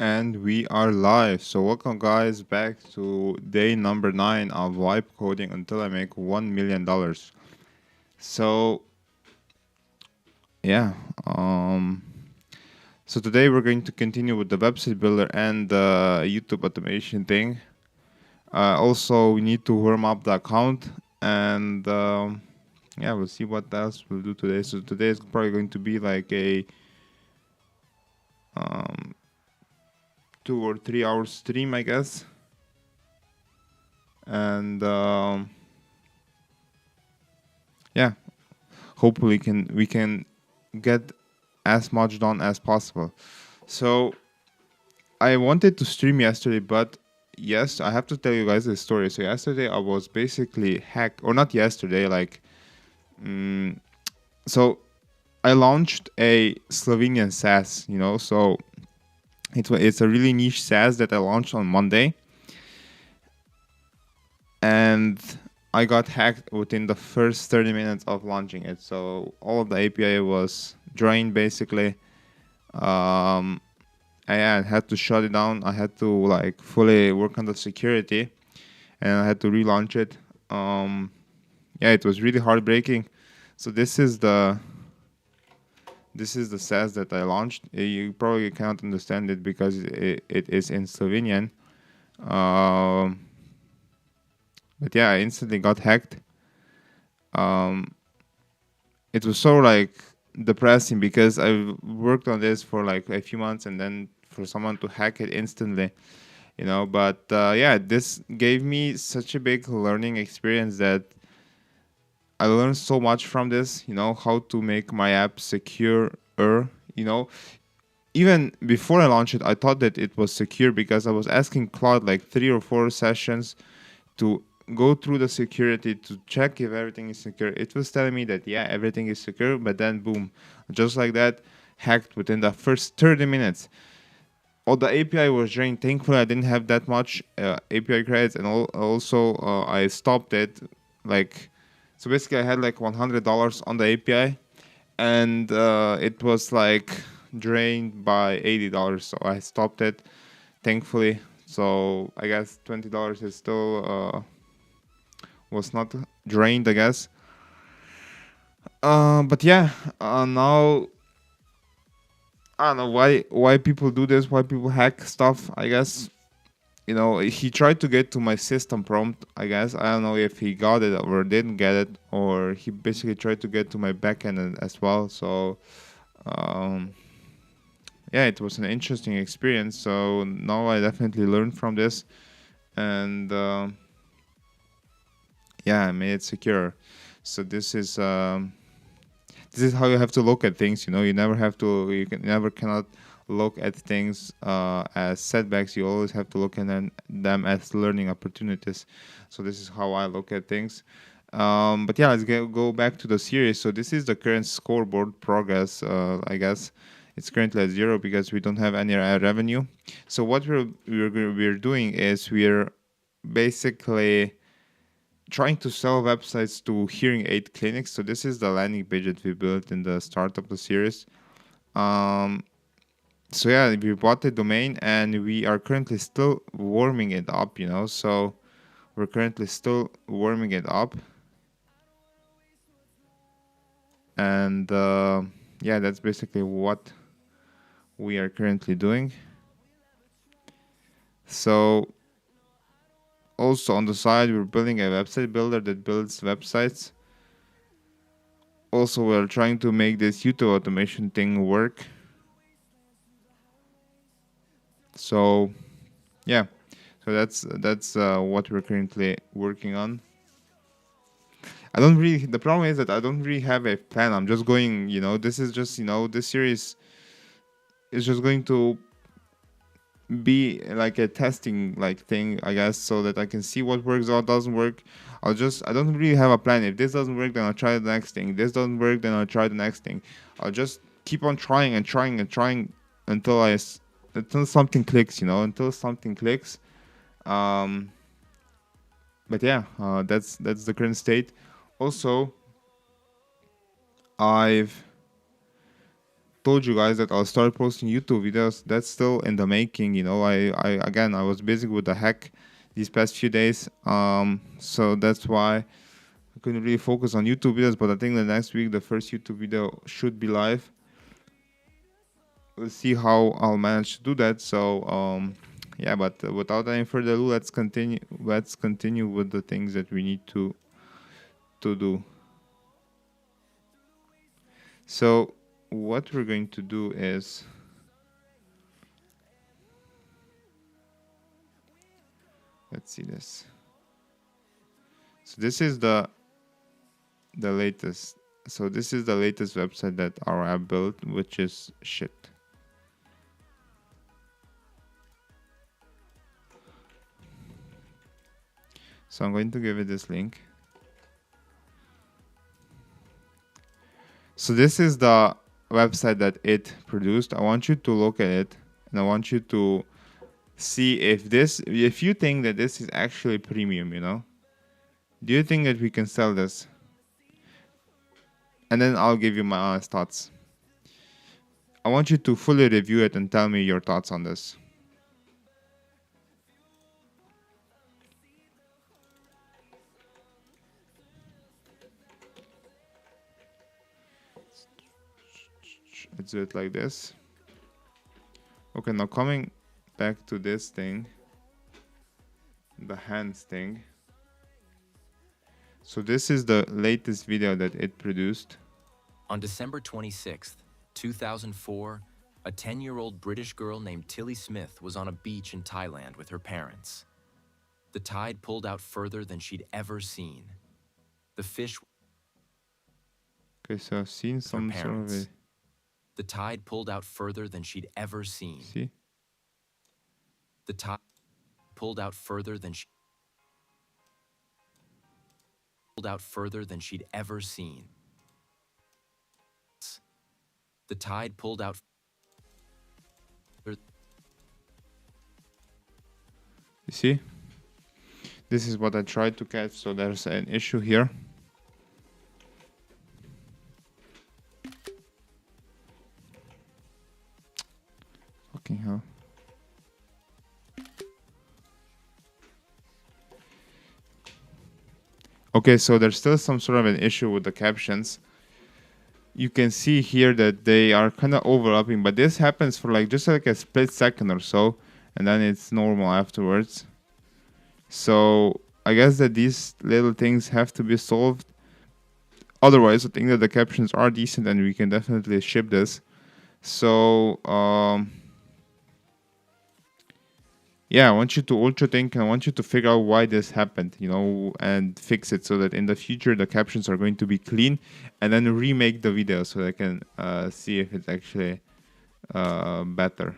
And we are live. So welcome guys back to day number 9 of Vibe Coding until I make $1 million. So yeah, um so today we're going to continue with the website builder and the YouTube automation thing. Also we need to warm up the account and yeah, we'll see what else we'll do today. So today is probably going to be like a 2 or 3 hour stream, I guess. And yeah, hopefully we can get as much done as possible. So I wanted to stream yesterday, but yes, I have to tell you guys this story. So yesterday I was basically hacked, or not yesterday, like so I launched a Slovenian SaaS, so it's a really niche SaaS that I launched on Monday, and I got hacked within the first 30 minutes of launching it. So all of the API was drained basically. I had to shut it down. I had to like fully work on the security, and I had to relaunch it. Yeah, it was really heartbreaking. So this is the SaaS that I launched. You probably cannot understand it because it is in Slovenian. But yeah, I instantly got hacked. It was so like depressing because I worked on this for like a few months, and then for someone to hack it instantly, But yeah, this gave me such a big learning experience that I learned so much from this. How to make my app secure. You know, Even before I launched it, I thought that it was secure because I was asking Claude like 3 or 4 sessions to go through the security to check if everything is secure. It was telling me that yeah, everything is secure, but then boom, just like that, hacked within the first 30 minutes. All the API was drained. Thankfully, I didn't have that much API credits, and also I stopped it. Like, so basically, I had like $100 on the API, and it was like drained by $80. So I stopped it, thankfully. So I guess $20 is still was not drained, I guess. But yeah, now I don't know why people do this, why people hack stuff. I guess he tried to get to my system prompt. I guess I don't know if he got it or didn't get it, or he basically tried to get to my backend as well. So um, yeah, it was an interesting experience. So now I definitely learned from this, and yeah, I made it secure. So this is how you have to look at things. You cannot look at things as setbacks. You always have to look at them as learning opportunities. So this is how I look at things. But yeah, let's go back to the series. So this is the current scoreboard progress. I guess it's currently at 0 because we don't have any revenue. So what we're doing is we're basically trying to sell websites to hearing aid clinics. So this is the landing page that we built in the start of the series. So yeah, we bought the domain and we are currently still warming it up, So we're currently still warming it up. And yeah, that's basically what we are currently doing. So also on the side, we're building a website builder that builds websites. Also, we're trying to make this YouTube automation thing work. So yeah, so that's what we're currently working on. The problem is that I don't really have a plan. I'm just going, this is just, this series is just going to be like a testing like thing, I guess, so that I can see what works or doesn't work. I don't really have a plan. If this doesn't work, then I'll try the next thing. If this doesn't work, then I'll try the next thing. I'll just keep on trying and trying and trying until something clicks, until something clicks. But yeah, that's the current state. Also, I've told you guys that I'll start posting YouTube videos. That's still in the making. You know, I was busy with the hack these past few days. So that's why I couldn't really focus on YouTube videos. But I think the next week the first YouTube video should be live. We'll see how I'll manage to do that. So yeah, but without any further ado, let's continue. Let's continue with the things that we need to do. So what we're going to do is, let's see this. So this is the latest. So this is the latest website that our app built, which is shit. So I'm going to give it this link. So this is the website that it produced. I want you to look at it, and I want you to see if you think that this is actually premium, you know. Do you think that we can sell this? And then I'll give you my honest thoughts. I want you to fully review it and tell me your thoughts on this. Let's do it like this. Okay, now coming back to this thing, the hands thing. So this is the latest video that it produced. On December 26th, 2004, a 10-year-old British girl named Tilly Smith was on a beach in Thailand with her parents. The tide pulled out further than she'd ever seen. The fish... Okay, so I've seen some sort of a... The tide pulled out further than she'd ever seen. See? The tide pulled out further than she'd ever seen. The tide pulled out. You see? This is what I tried to catch, so there's an issue here. Fucking hell. Okay, so there's still some sort of an issue with the captions. You can see here that they are kind of overlapping, but this happens for like just like a split second or so, and then it's normal afterwards. So I guess that these little things have to be solved. Otherwise, I think that the captions are decent and we can definitely ship this. So yeah, I want you to ultra think, and I want you to figure out why this happened, you know, and fix it so that in the future the captions are going to be clean, and then remake the video so I can see if it's actually better.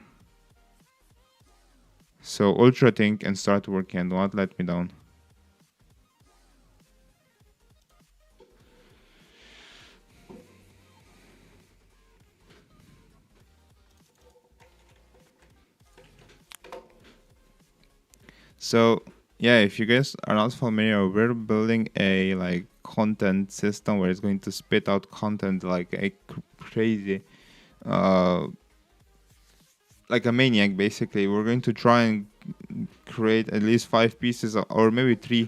So ultra think and start working, and do not let me down. So yeah, if you guys are not familiar, we're building a like content system where it's going to spit out content like a crazy, like a maniac. Basically, we're going to try and create at least 5 pieces or maybe three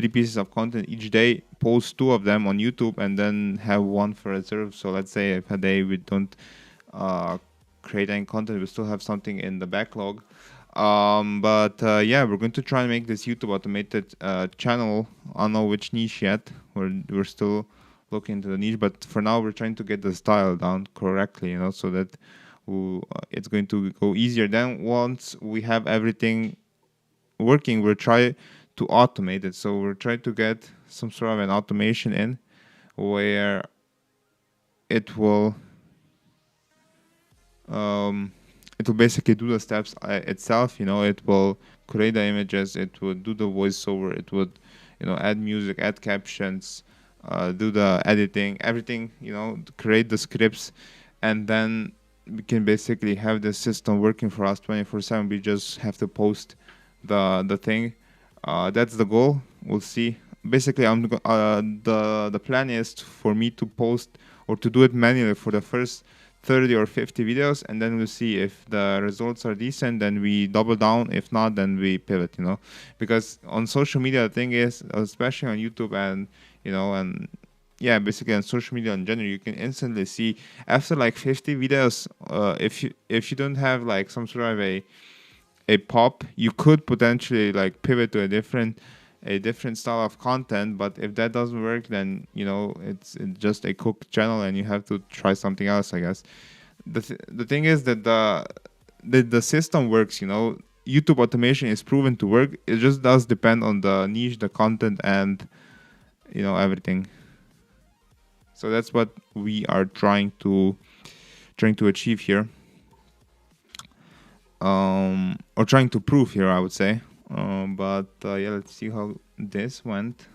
pieces of content each day. Post 2 of them on YouTube, and then have 1 for reserve. So let's say if a day we don't create any content, we still have something in the backlog. But yeah, we're going to try and make this YouTube automated channel. I don't know which niche yet. We're still looking into the niche, but for now we're trying to get the style down correctly, you know, so that it's going to go easier. Then once we have everything working, we'll try to automate it. So we're trying to get some sort of an automation in where it will basically do the steps itself, you know. It will create the images, it would do the voiceover, it would, you know, add music, add captions, do the editing, everything, you know, create the scripts, and then we can basically have the system working for us 24/7. We just have to post the thing. That's the goal. We'll see. Basically, the plan is for me to post or to do it manually for the first 30 or 50 videos, and then we'll see if the results are decent, then we double down. If not, then we pivot, because on social media, the thing is, especially on YouTube and, and yeah, basically on social media in general, you can instantly see after like 50 videos, if you don't have like some sort of a pop, you could potentially like pivot to a different style of content. But if that doesn't work, then it's just a cooked channel, and you have to try something else, I guess. The thing is that the system works. YouTube automation is proven to work. It just does depend on the niche, the content, and everything. So that's what we are trying to achieve here, or trying to prove here, I would say. But yeah, let's see how this went.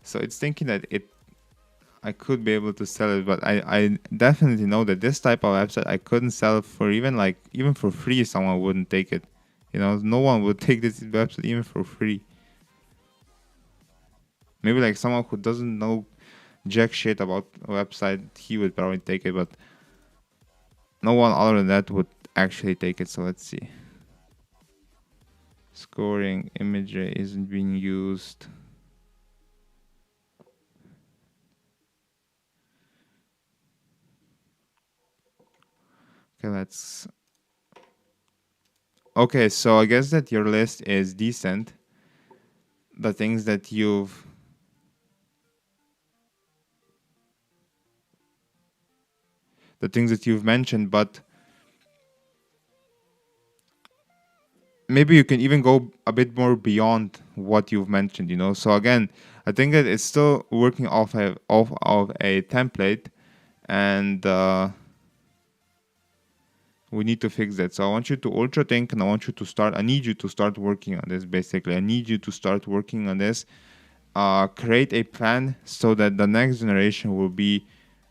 So it's thinking that I could be able to sell it, but I definitely know that this type of website I couldn't sell for even for free. Someone wouldn't take it. No one would take this website even for free. Maybe like someone who doesn't know jack shit about a website, he would probably take it, but no one other than that would actually take it. So let's see. Scoring imagery isn't being used. Okay, okay, so I guess that your list is decent. The things that you've mentioned, but maybe you can even go a bit more beyond what you've mentioned. So again, I think that it's still working off of a template, and we need to fix that. So I want you to ultra think, and I need you to start working on this. Basically, I need you to start working on this. Create a plan so that the next generation will be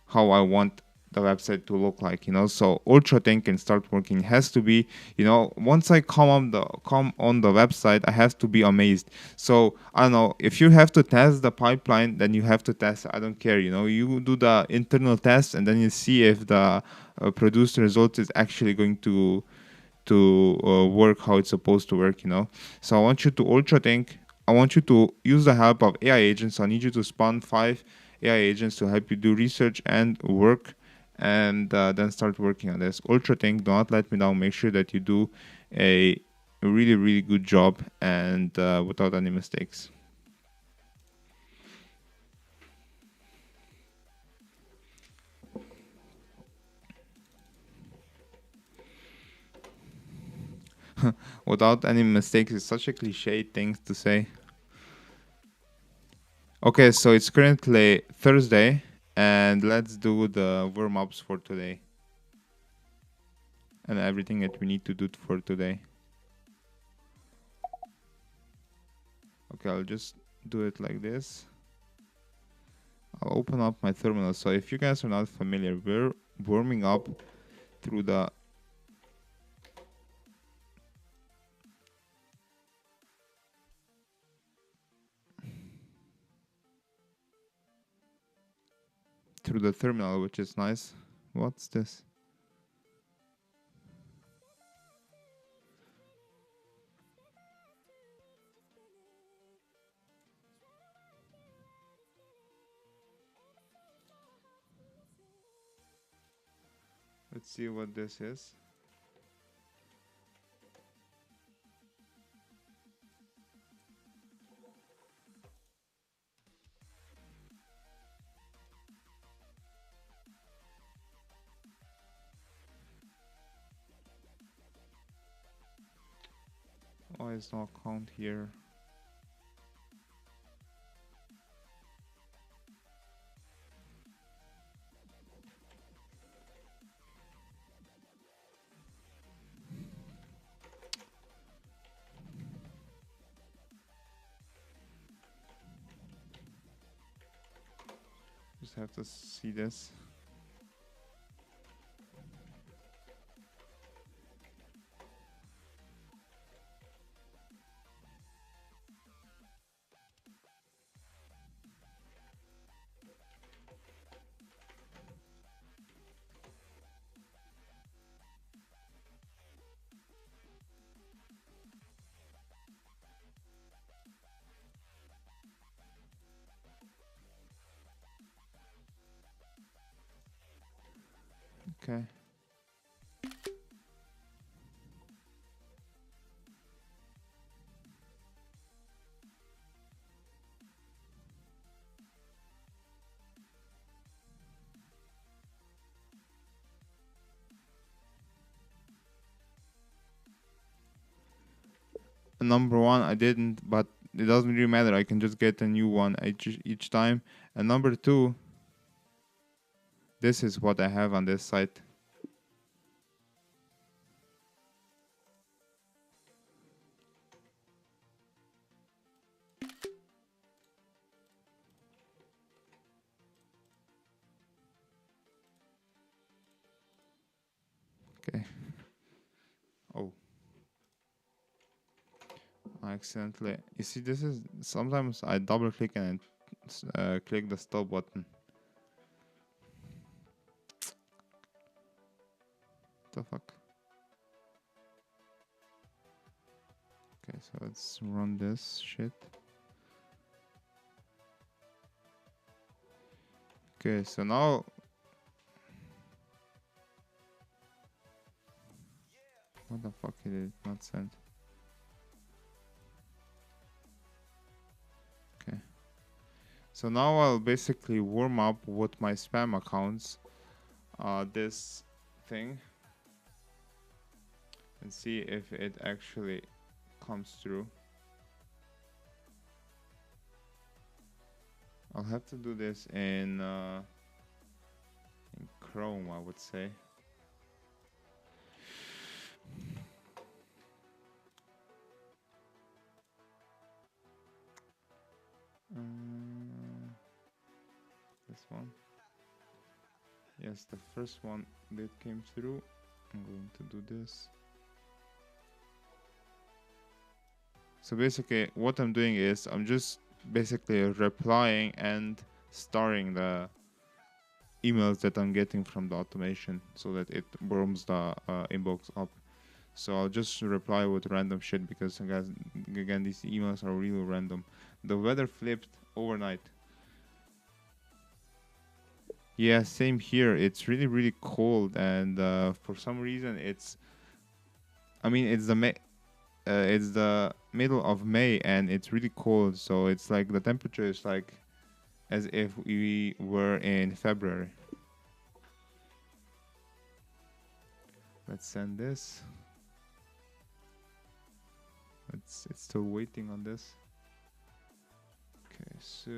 how I want the website to look like. So ultra think and start working. It has to be, once I come on the website, I have to be amazed. So I don't know, if you have to test the pipeline, then you have to test. I don't care. You do the internal test, and then you see if the produced result is actually going to work how it's supposed to work. So I want you to ultra think. I want you to use the help of AI agents. I need you to spawn 5 AI agents to help you do research and work, and then start working on this. Ultra think, do not let me down. Make sure that you do a really, really good job, and without any mistakes. Without any mistakes is such a cliche thing to say. Okay, so it's currently Thursday, and let's do the warm-ups for today and everything that we need to do for today. Okay, I'll just do it like this. I'll open up my terminal. So if you guys are not familiar, we're warming up through the terminal, which is nice. What's this? Let's see what this is. Why is no account here? Just have to see this. Okay. Number one, I didn't, but it doesn't really matter. I can just get a new one each time. And number two, this is what I have on this site. Okay. Oh, I accidentally. You see, this is sometimes I double click and click the stop button. What the fuck? Okay, so let's run this shit. Okay, so now. What the fuck did it not send? Okay. So now I'll basically warm up with my spam accounts, this thing, and see if it actually comes through. I'll have to do this in Chrome, I would say. This one. Yes, the first one that came through. I'm going to do this. So basically, what I'm doing is I'm just basically replying and starring the emails that I'm getting from the automation so that it warms the inbox up. So I'll just reply with random shit because guys, again, these emails are really random. The weather flipped overnight. Yeah, same here. It's really, really cold, and for some reason, I mean, it's the middle of May, and it's really cold. So it's like the temperature is like as if we were in February. Let's send this. It's still waiting on this. Okay, so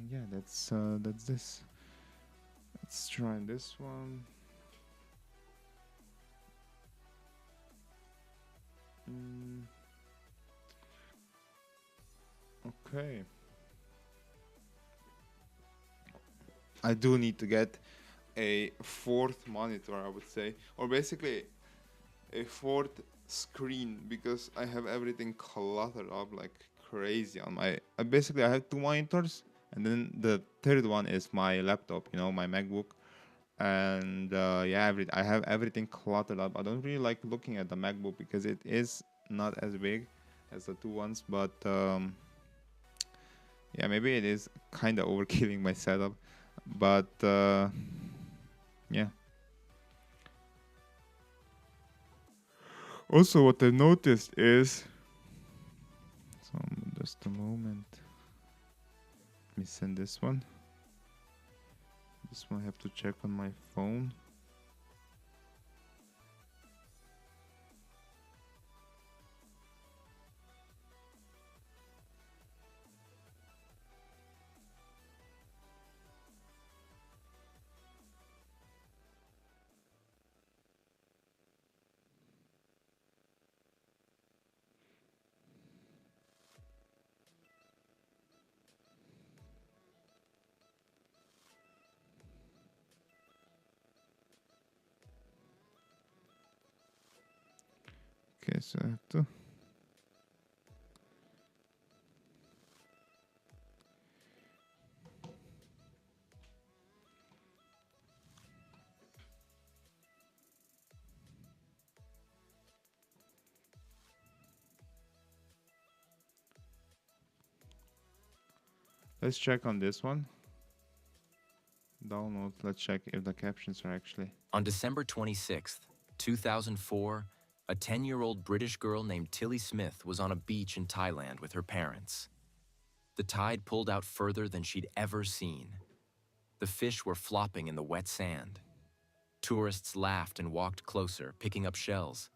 yeah, that's this. Let's try this one. Okay. I do need to get a fourth monitor, I would say, or basically a fourth screen because I have everything cluttered up like crazy on my. Basically, I have two monitors, and then the third one is my laptop. You know, my MacBook, and yeah, I have everything cluttered up. I don't really like looking at the MacBook because it is not as big as the two ones, but yeah, maybe it is kind of overkilling my setup, but yeah. Also, what I noticed is, so just a moment. Let me send this one. This one I have to check on my phone. Okay, so I have to. Let's check on this one. download. Let's check if the captions are actually. On December 26th, 2004, a 10-year-old British girl named Tilly Smith was on a beach in Thailand with her parents. The tide pulled out further than she'd ever seen. The fish were flopping in the wet sand. Tourists laughed and walked closer, picking up shells.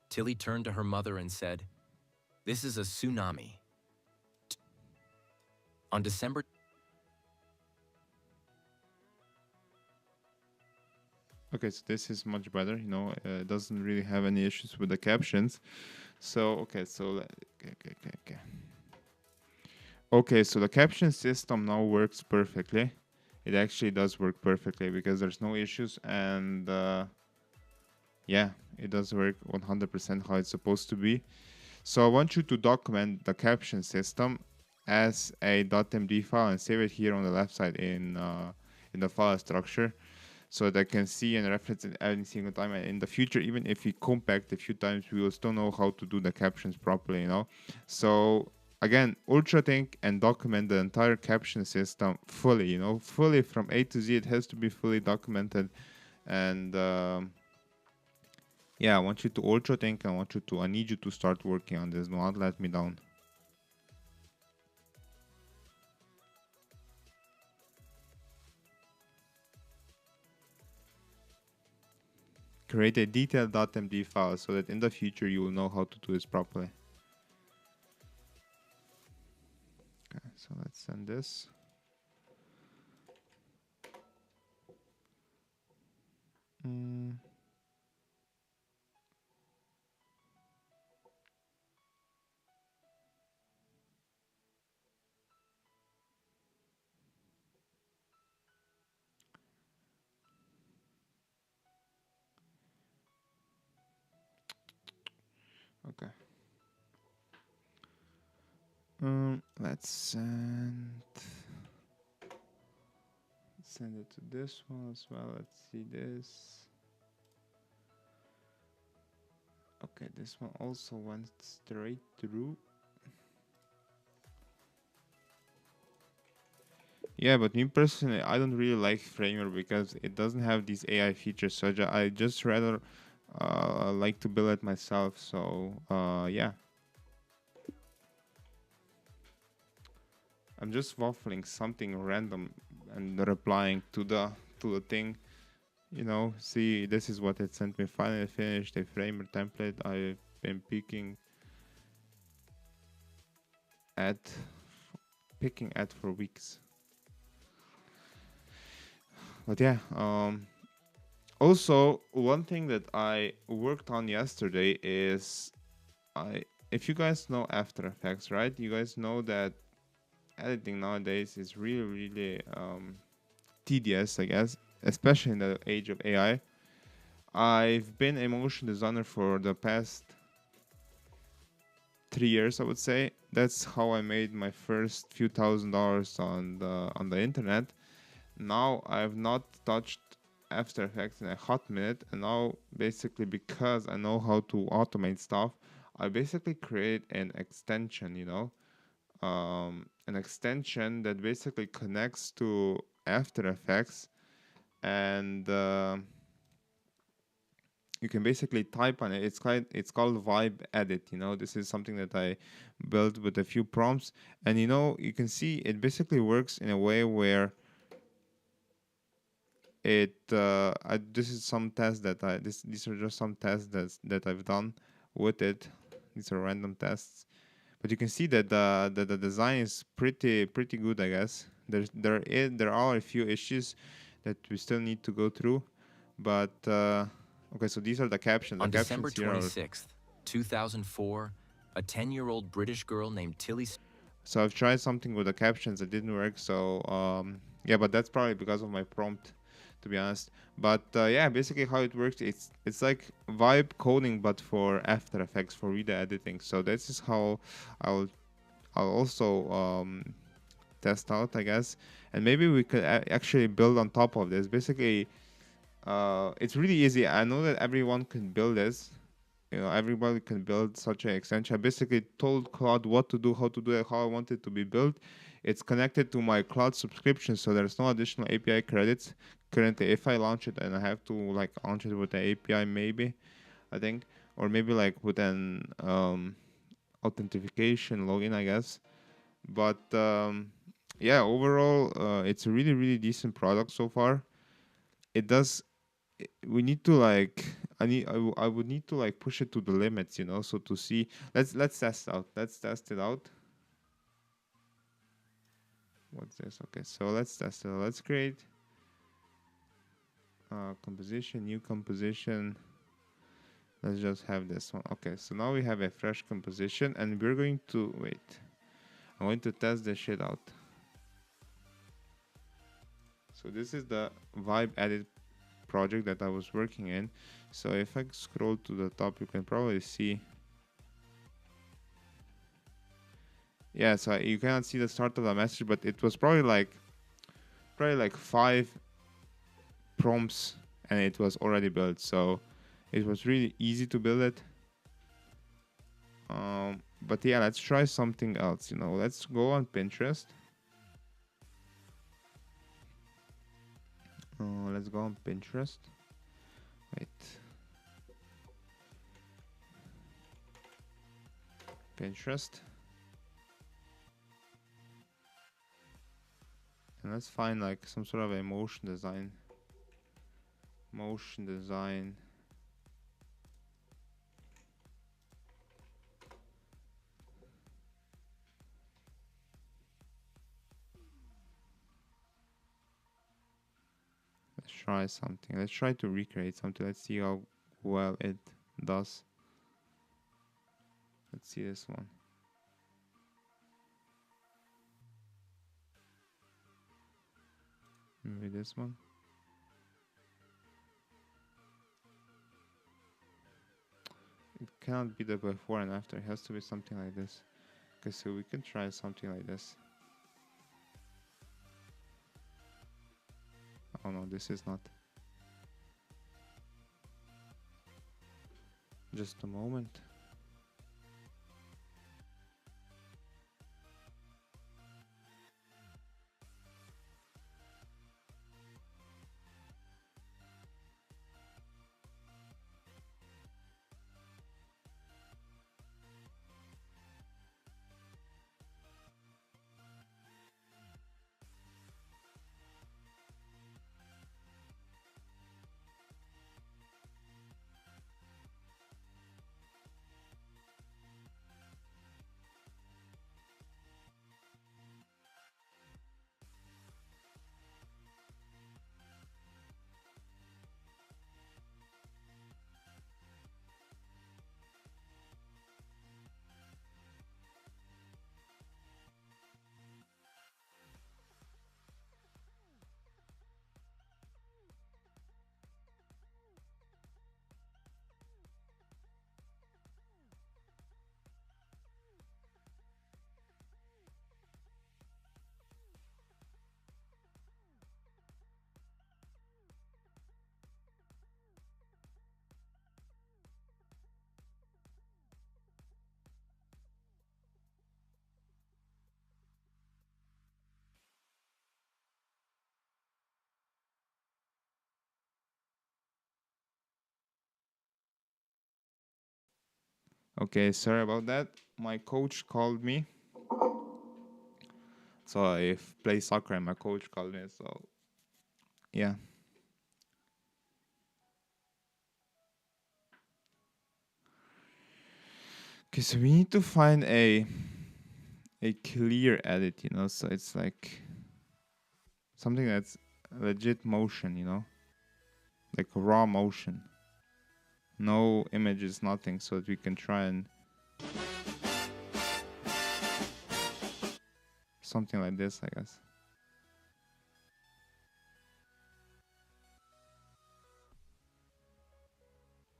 Tilly turned to her mother and said, "This is a tsunami." On December Okay, so this is much better. It doesn't really have any issues with the captions. So okay. Okay, so the caption system now works perfectly. It actually does work perfectly because there's no issues, and yeah, it does work 100% how it's supposed to be. So I want you to document the caption system as a .md file and save it here on the left side in the file structure, so that I can see and reference it every single time. And in the future, even if we compact a few times, we will still know how to do the captions properly, So again, ultra-think and document the entire caption system fully, fully from A to Z. It has to be fully documented. And yeah, I want you to ultra-think. I need you to start working on this. Do not let me down. Create a detailed .md file so that in the future you will know how to do this properly. Okay, so let's send this. Okay. Let's send it to this one as well. Let's see this. Okay, this one also went straight through. Yeah, but me personally, I don't really like Framer because it doesn't have these AI features. So I just rather like to build it myself. So yeah. I'm just waffling something random and replying to the thing. See, this is what it sent me. Finally finished a Framer template. I've been picking at for weeks. But yeah, also one thing that I worked on yesterday is if you guys know After Effects, right? You guys know that editing nowadays is really tedious, I guess, especially in the age of AI. I've been a motion designer for the past 3 years, I would say. That's how I made my first few $1,000s on the internet. Now I've not touched After Effects in a hot minute, and now basically because I know how to automate stuff, I basically create an extension, an extension that basically connects to After Effects, and you can basically type on it. It's called Vibe Edit. This is something that I built with a few prompts, and you can see it basically works in a way where this is some tests these are just some tests that I've done with it. These are random tests, but you can see that the design is pretty good, I guess. There are a few issues that we still need to go through, but okay, so these are the captions. On December 26th, 2004, a 10-year-old British girl named Tilly. So I've tried something with the captions that didn't work. So yeah, but that's probably because of my prompt, to be honest. But yeah, basically how it works, it's like vibe coding, but for After Effects, for video editing. So this is how I'll also test out, I guess, and maybe we could actually build on top of this. Basically, it's really easy. I know that everyone can build this. Everybody can build such an extension. I basically told Claude what to do, how to do it, how I want it to be built. it's connected to my cloud subscription, so there's no additional API credits currently. If I launch it, and I have to like launch it with the API, maybe I think, or maybe like with an authentication login, I guess. But yeah, overall, it's a really really decent product so far. It does. We need to like. I would need to like push it to the limits, you know. So to see, let's test out. Let's test it out. What's this? Okay, so let's test it. Let's create composition, new composition. Let's just have this one. Okay, so now we have a fresh composition, and we're going to wait. I'm going to test this shit out. So this is the vibe edit project that I was working in. So if I scroll to the top, you can probably see. Yeah, so you cannot see the start of the message, but it was probably like 5 prompts, and it was already built. So it was really easy to build it. But yeah, let's try something else. You know, let's go on Pinterest. Let's go on Pinterest. Wait. Pinterest. And let's find like some sort of a motion design. Motion design. Let's try something. Let's try to recreate something. Let's see how well it does. Let's see this one. Maybe this one. It cannot be the before and after. It has to be something like this. Okay, so we can try something like this. Oh no, this is not. Just a moment. Okay, sorry about that. My coach called me. So I play soccer and my coach called me. So yeah. Okay, so we need to find a clear edit, you know. So it's like something that's legit motion, you know, like raw motion. No images, nothing, so that we can try and something like this, I guess.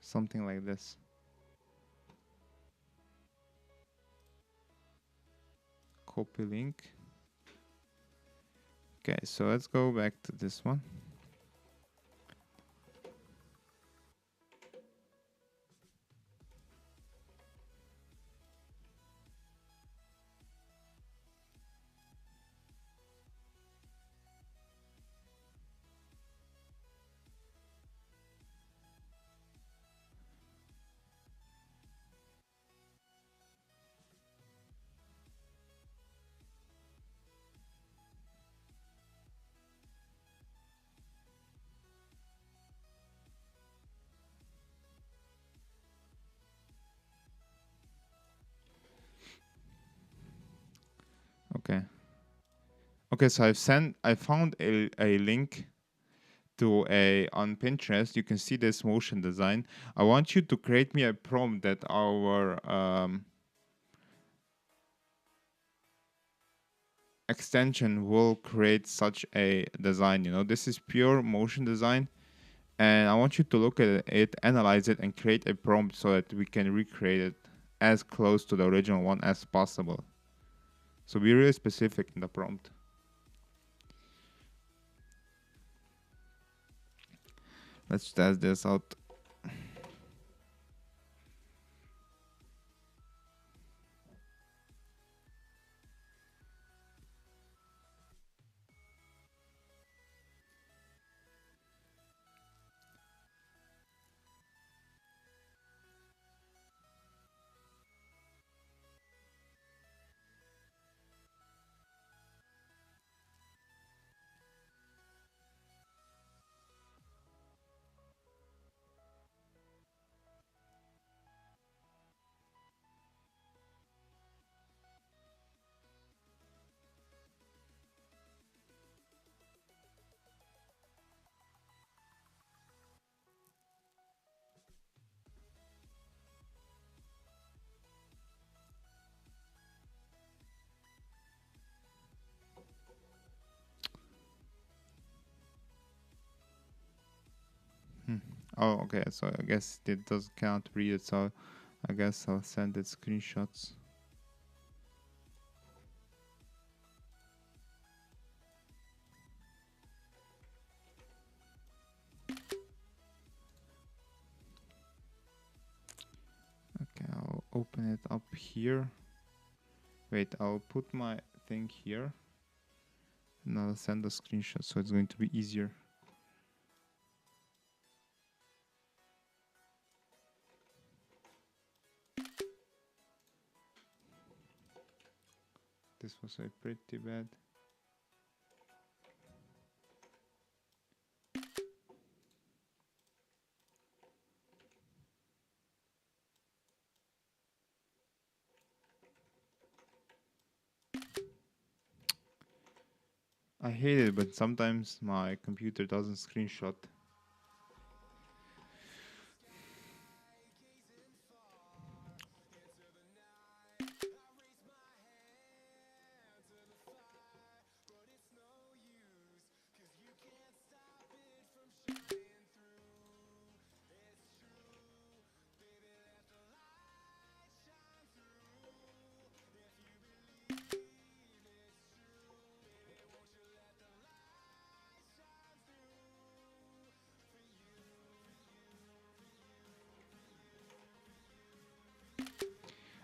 Something like this. Copy link. Okay, so let's go back to this one. Okay, so I found a link to a on Pinterest. You can see this motion design. I want you to create me a prompt that our extension will create such a design. You know, this is pure motion design, and I want you to look at it, analyze it, and create a prompt so that we can recreate it as close to the original one as possible. So be really specific in the prompt. Let's test this out. Oh, okay. So I guess it does cannot read it. So I guess I'll send it screenshots. Okay, I'll open it up here. Wait, I'll put my thing here and I'll send a screenshot so it's going to be easier. This was a pretty bad. I hate it, but sometimes my computer doesn't screenshot.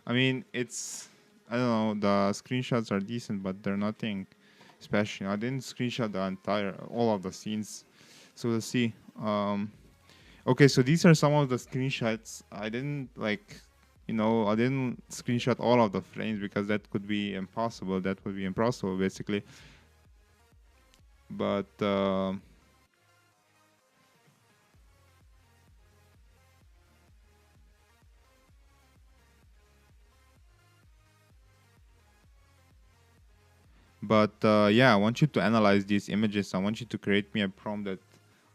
I mean, it's I don't know. The screenshots are decent, but they're nothing special. I didn't screenshot the entire all of the scenes, so we'll see. Okay, so these are some of the screenshots. I didn't I didn't screenshot all of the frames because that could be impossible. That would be impossible, basically. But yeah, I want you to analyze these images. I want you to create me a prompt that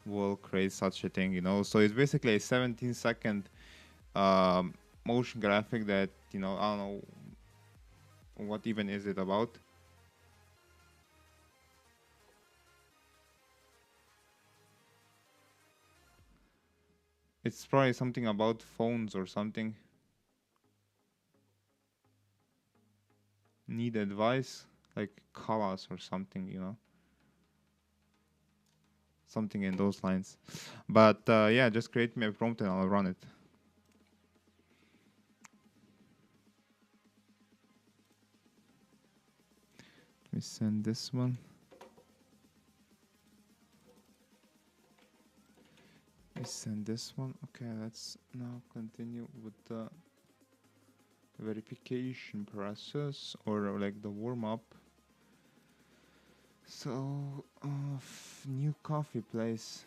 will create such a thing. You know, so it's basically a 17-second motion graphic that I don't know what even is it about. It's probably something about phones or something. Need advice, like call us or something, something in those lines. But yeah, just create me a prompt and I'll run it. Let me send this one. Let me send this one. Okay, let's now continue with the verification process, or like the warm-up. So new coffee place.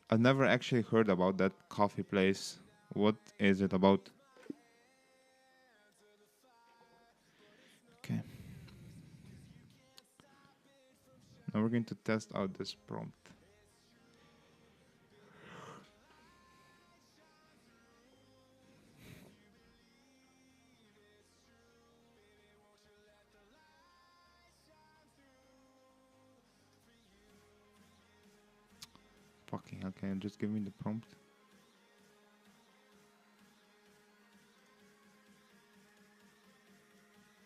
I've never actually heard about that coffee place. What is it about? Now we're going to test out this prompt. Fucking hell, can you just give me the prompt?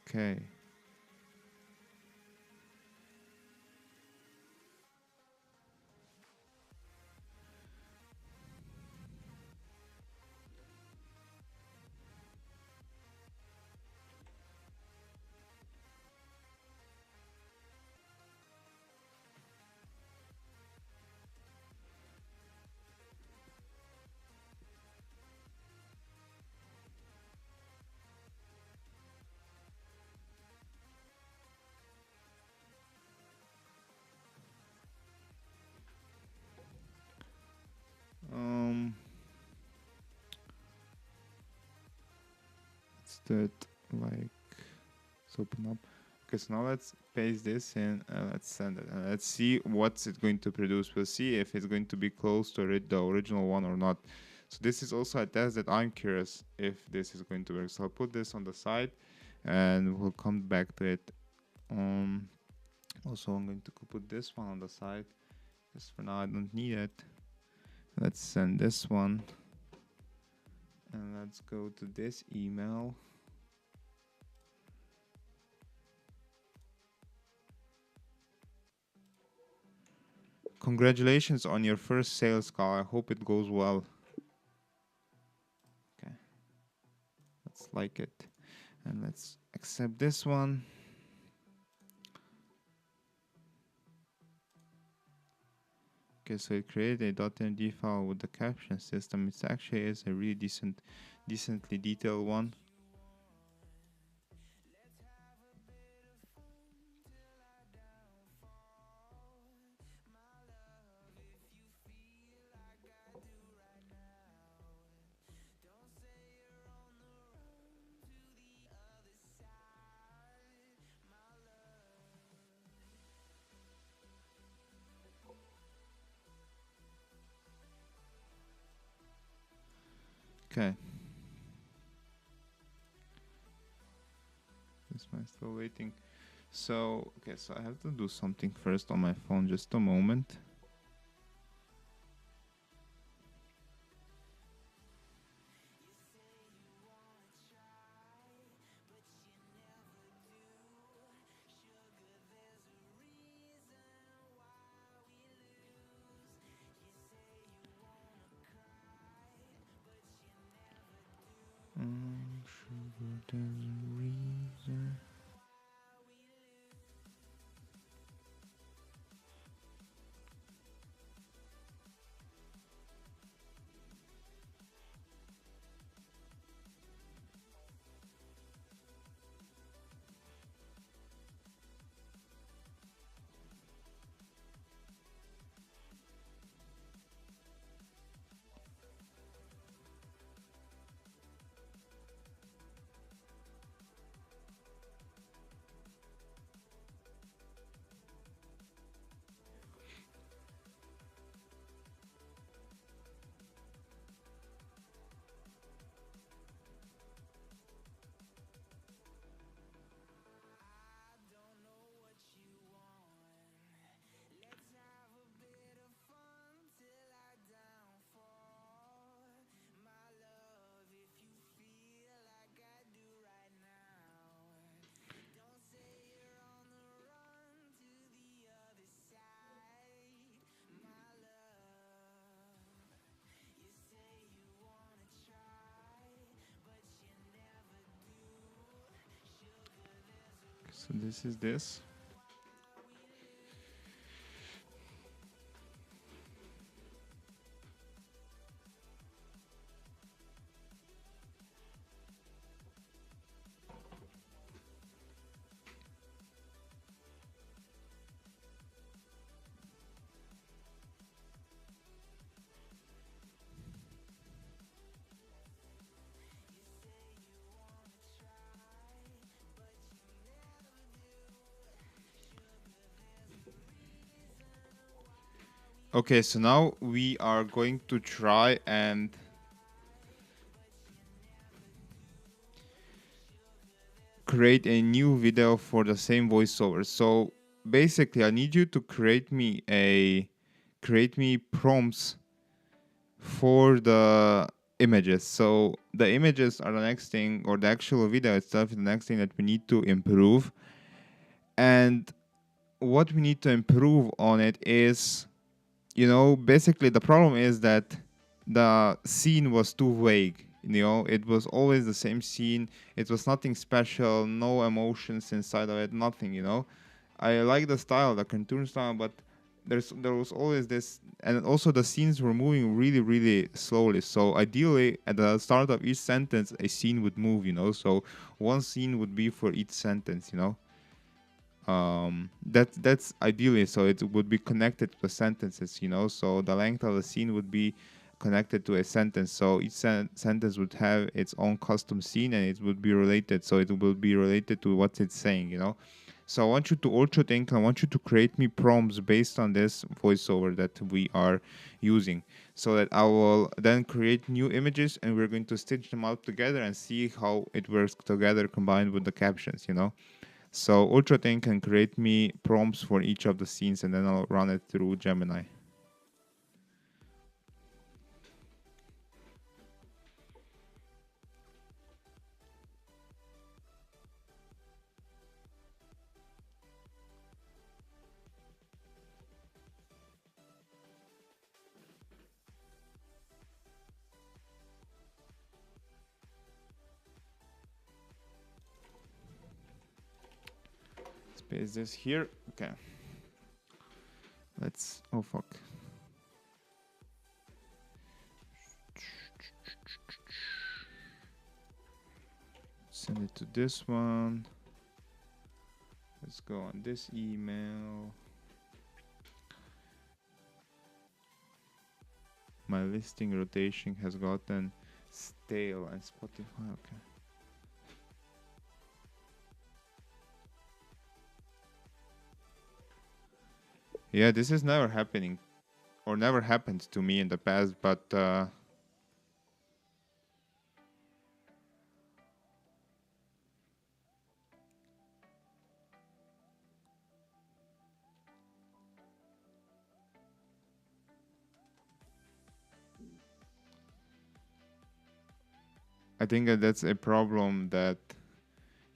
Okay. Let's do it like, let's open up. Okay, so now let's paste this in and let's send it. And let's see what's it going to produce. We'll see if it's going to be close to the original one or not. So this is also a test that I'm curious if this is going to work. So I'll put this on the side and we'll come back to it. Also, I'm going to put this one on the side because for now I don't need it. Let's send this one. And let's go to this email. Congratulations on your first sales call. I hope it goes well. Okay. Let's like it. And let's accept this one. Okay, so it created a .md file with the caption system. It actually is a really decently detailed one. Okay. This one still waiting. So, okay, so I have to do something first on my phone. Just a moment. Sugar, there's a reason. So this is this. Okay, so now we are going to try and create a new video for the same voiceover. So basically, I need you to create me prompts for the images. So the images are the next thing, or the actual video itself is the next thing that we need to improve. And what we need to improve on it is, basically the problem is that the scene was too vague. It was always the same scene. It was nothing special, no emotions inside of it, nothing. I like the style, the cartoon style, but there was always this, and also the scenes were moving really, really slowly. So ideally, at the start of each sentence, a scene would move. So one scene would be for each sentence. That's ideally, so it would be connected to the sentences. So the length of the scene would be connected to a sentence, so each sentence would have its own custom scene, and it would be related, so it will be related to what it's saying. So I want you to ultra think, I want you to create me prompts based on this voiceover that we are using, so that I will then create new images, and we're going to stitch them out together and see how it works together combined with the captions. So UltraThink can create me prompts for each of the scenes, and then I'll run it through Gemini. Let's paste this here. Okay. Oh fuck. Send it to this one. Let's go on this email. My listing rotation has gotten stale on Spotify. Okay. Yeah, this is never happening, or never happened to me in the past, but I think that's a problem that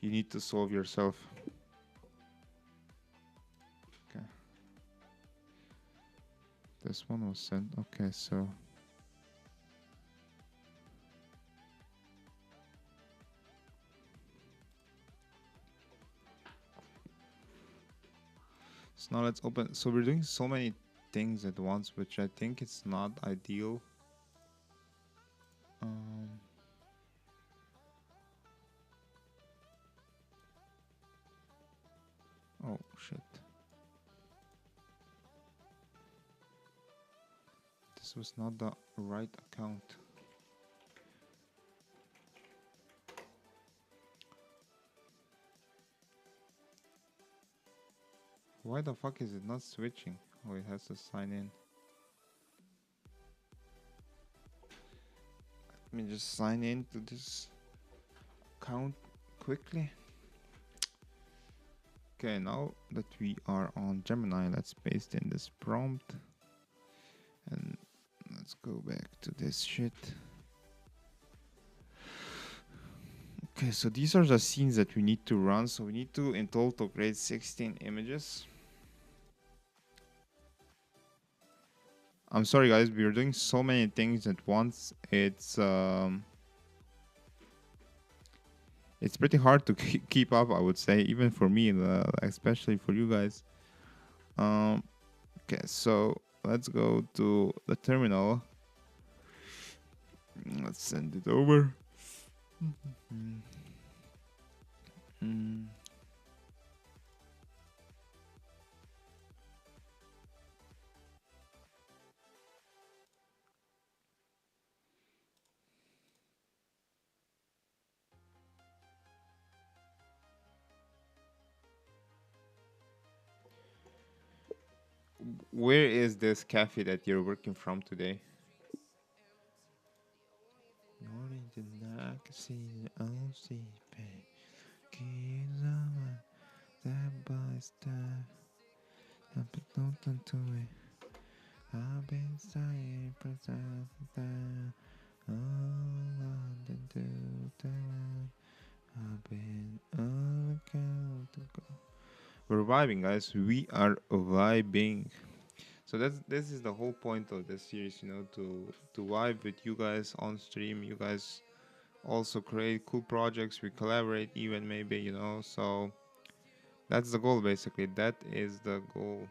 you need to solve yourself. Okay. This one was sent. Okay, so now let's open. So we're doing so many things at once, which I think it's not ideal. Oh shit. This was not the right account. Why the fuck is it not switching? Oh, it has to sign in. Let me just sign in to this account quickly. Okay, now that we are on Gemini, let's paste in this prompt. And let's go back to this shit. Okay, so these are the scenes that we need to run. So we need to, in total, create 16 images. I'm sorry, guys. We are doing so many things at once. It's pretty hard to keep up, I would say, even for me, especially for you guys. Okay, so let's go to the terminal. Let's send it over. where is this cafe that you're working from today? Morning to knock, see the OC pay. Keys on that boy stuff. I put nothing to it. I've been saying, present that. All on the do time. I've been all account to go. We're vibing, guys. We are vibing. So this is the whole point of this series, you know, to vibe with you guys on stream. You guys also create cool projects. We collaborate even maybe, you know. So that's the goal basically. That is the goal.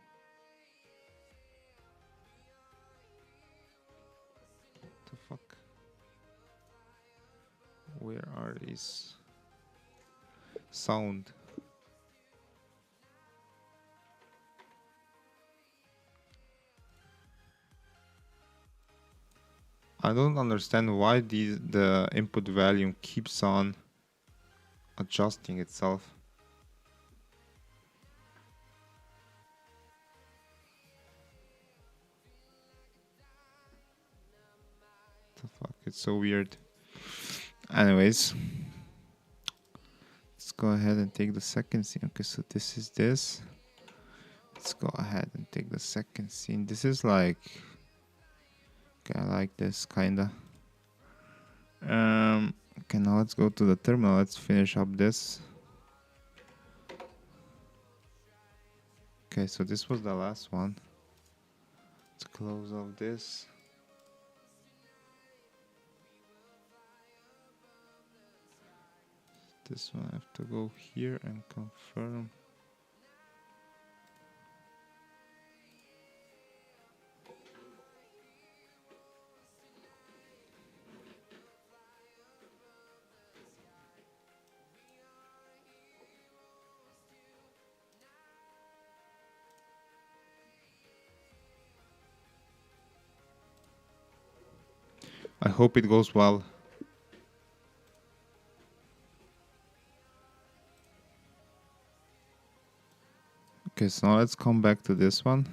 The fuck? Where are these sound? I don't understand why the input volume keeps on adjusting itself. The fuck? It's so weird. Anyways, let's go ahead and take the second scene. Okay, so this is this. Let's go ahead and take the second scene. This is like, okay, I like this kinda. Okay, now let's go to the terminal. Let's finish up this. Okay, so this was the last one. Let's close off this. This one I have to go here and confirm. I hope it goes well. Okay, so now let's come back to this one.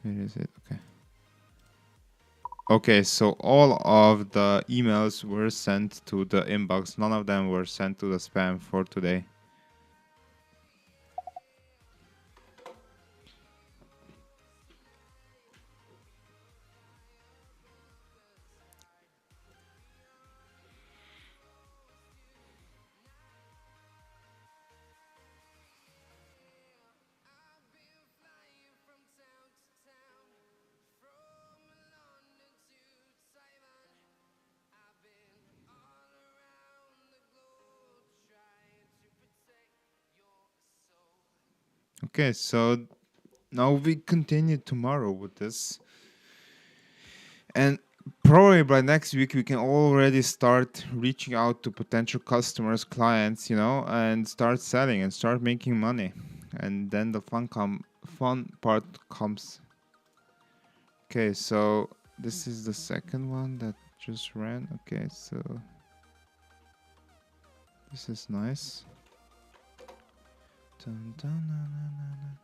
Where is it? Okay. Okay, so all of the emails were sent to the inbox. None of them were sent to the spam for today. Okay, so now we continue tomorrow with this. And probably by next week we can already start reaching out to potential customers, clients, you know, and start selling and start making money. And then the fun part comes. Okay, so this is the second one that just ran. Okay, so this is nice. Dun, dun, dun, dun, dun,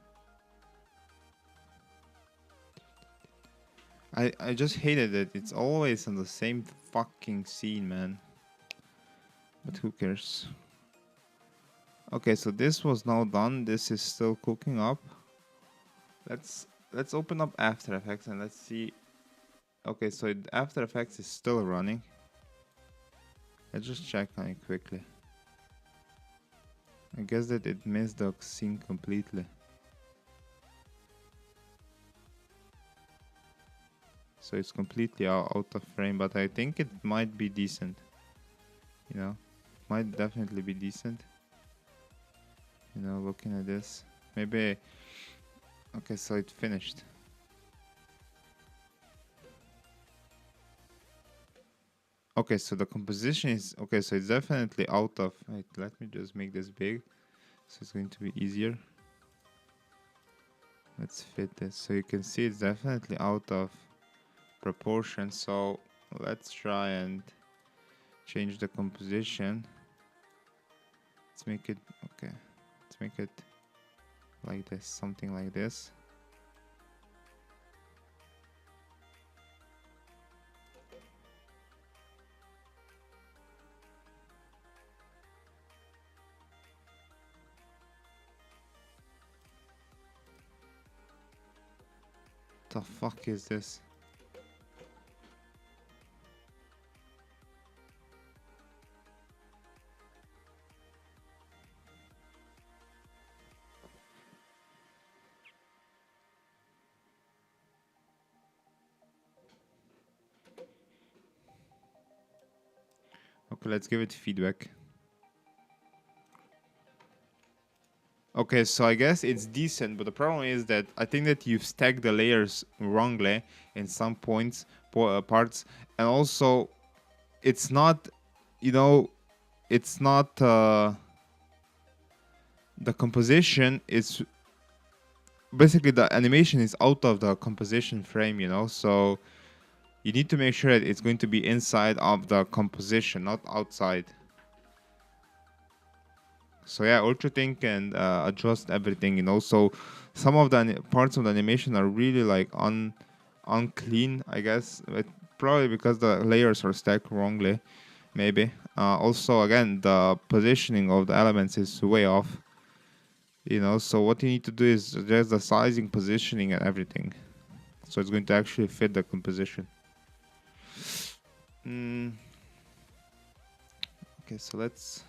dun. I just hated it. It's always on the same fucking scene, man. But who cares? Okay, so this was now done. This is still cooking up. Let's open up After Effects and let's see. Okay, so After Effects is still running. Let's just check on it quickly. I guess that it missed the scene completely. So it's completely out of frame, but I think it might be decent. You know, might definitely be decent. You know, looking at this. Maybe... Okay, so it finished. Okay, so the composition is... Okay, so it's definitely out of... Wait, let me just make this big. So it's going to be easier. Let's fit this. So you can see it's definitely out of proportion. So let's try and change the composition. Let's make it... Okay. Let's make it like this, something like this. The fuck is this? Okay, let's give it feedback. Okay, so I guess it's decent, but the problem is that I think that you've stacked the layers wrongly in some points, parts, and also it's not, you know, it's not the composition is basically the animation is out of the composition frame, you know, so you need to make sure that it's going to be inside of the composition, not outside. So yeah, UltraThink and adjust everything, you know. So some of the parts of the animation are really like unclean, I guess. Probably because the layers are stacked wrongly, maybe. Also, again, the positioning of the elements is way off, you know. So what you need to do is adjust the sizing, positioning, and everything. So it's going to actually fit the composition. Okay, so let's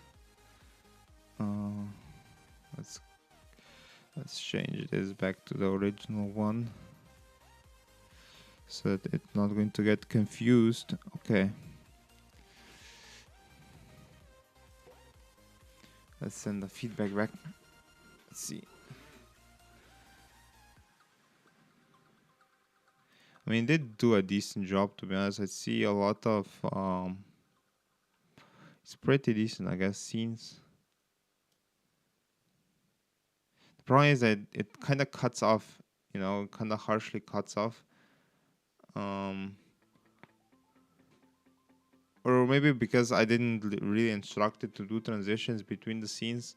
let's let's change this back to the original one so that it's not going to get confused. Okay, let's send the feedback back. Let's see. I mean, they do a decent job, to be honest. I see a lot of it's pretty decent, I guess, scenes. The problem is that it kind of cuts off, you know, kind of harshly cuts off. Or maybe because I didn't really instruct it to do transitions between the scenes.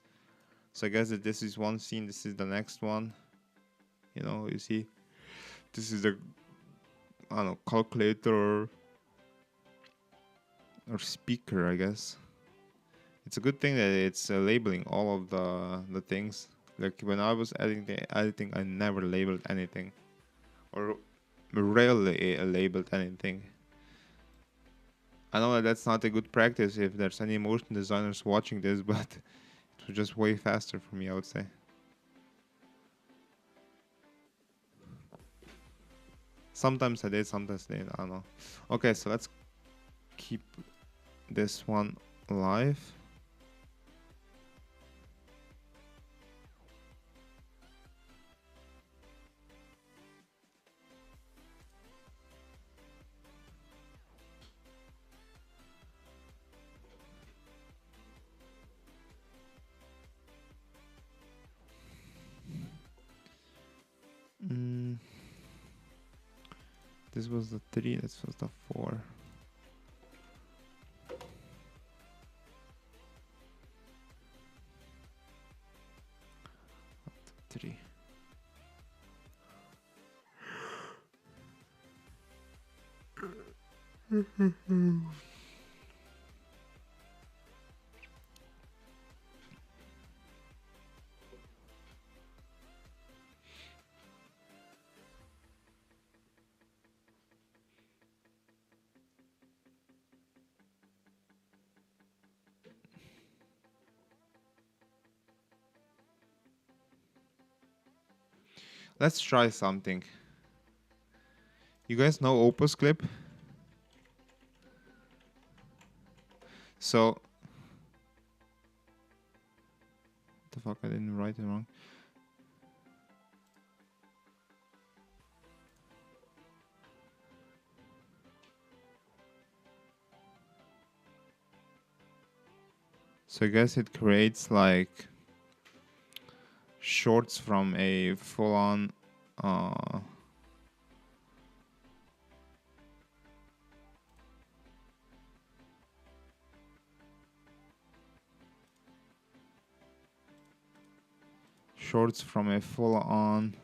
So I guess that this is one scene, this is the next one. You know, you see, this is the, I don't know, calculator or speaker, I guess. It's a good thing that it's labeling all of the things. Like when I was editing, I never labeled anything, or rarely labeled anything. I know that that's not a good practice if there's any motion designers watching this, but it was just way faster for me, I would say. Sometimes I did, sometimes I didn't. I don't know. Okay, so let's keep this one alive. This was the 3, this was the 4. The 3. Let's try something. You guys know Opus Clip? So, the fuck, I didn't write it wrong. So I guess it creates like shorts from a full-on shorts from a full-on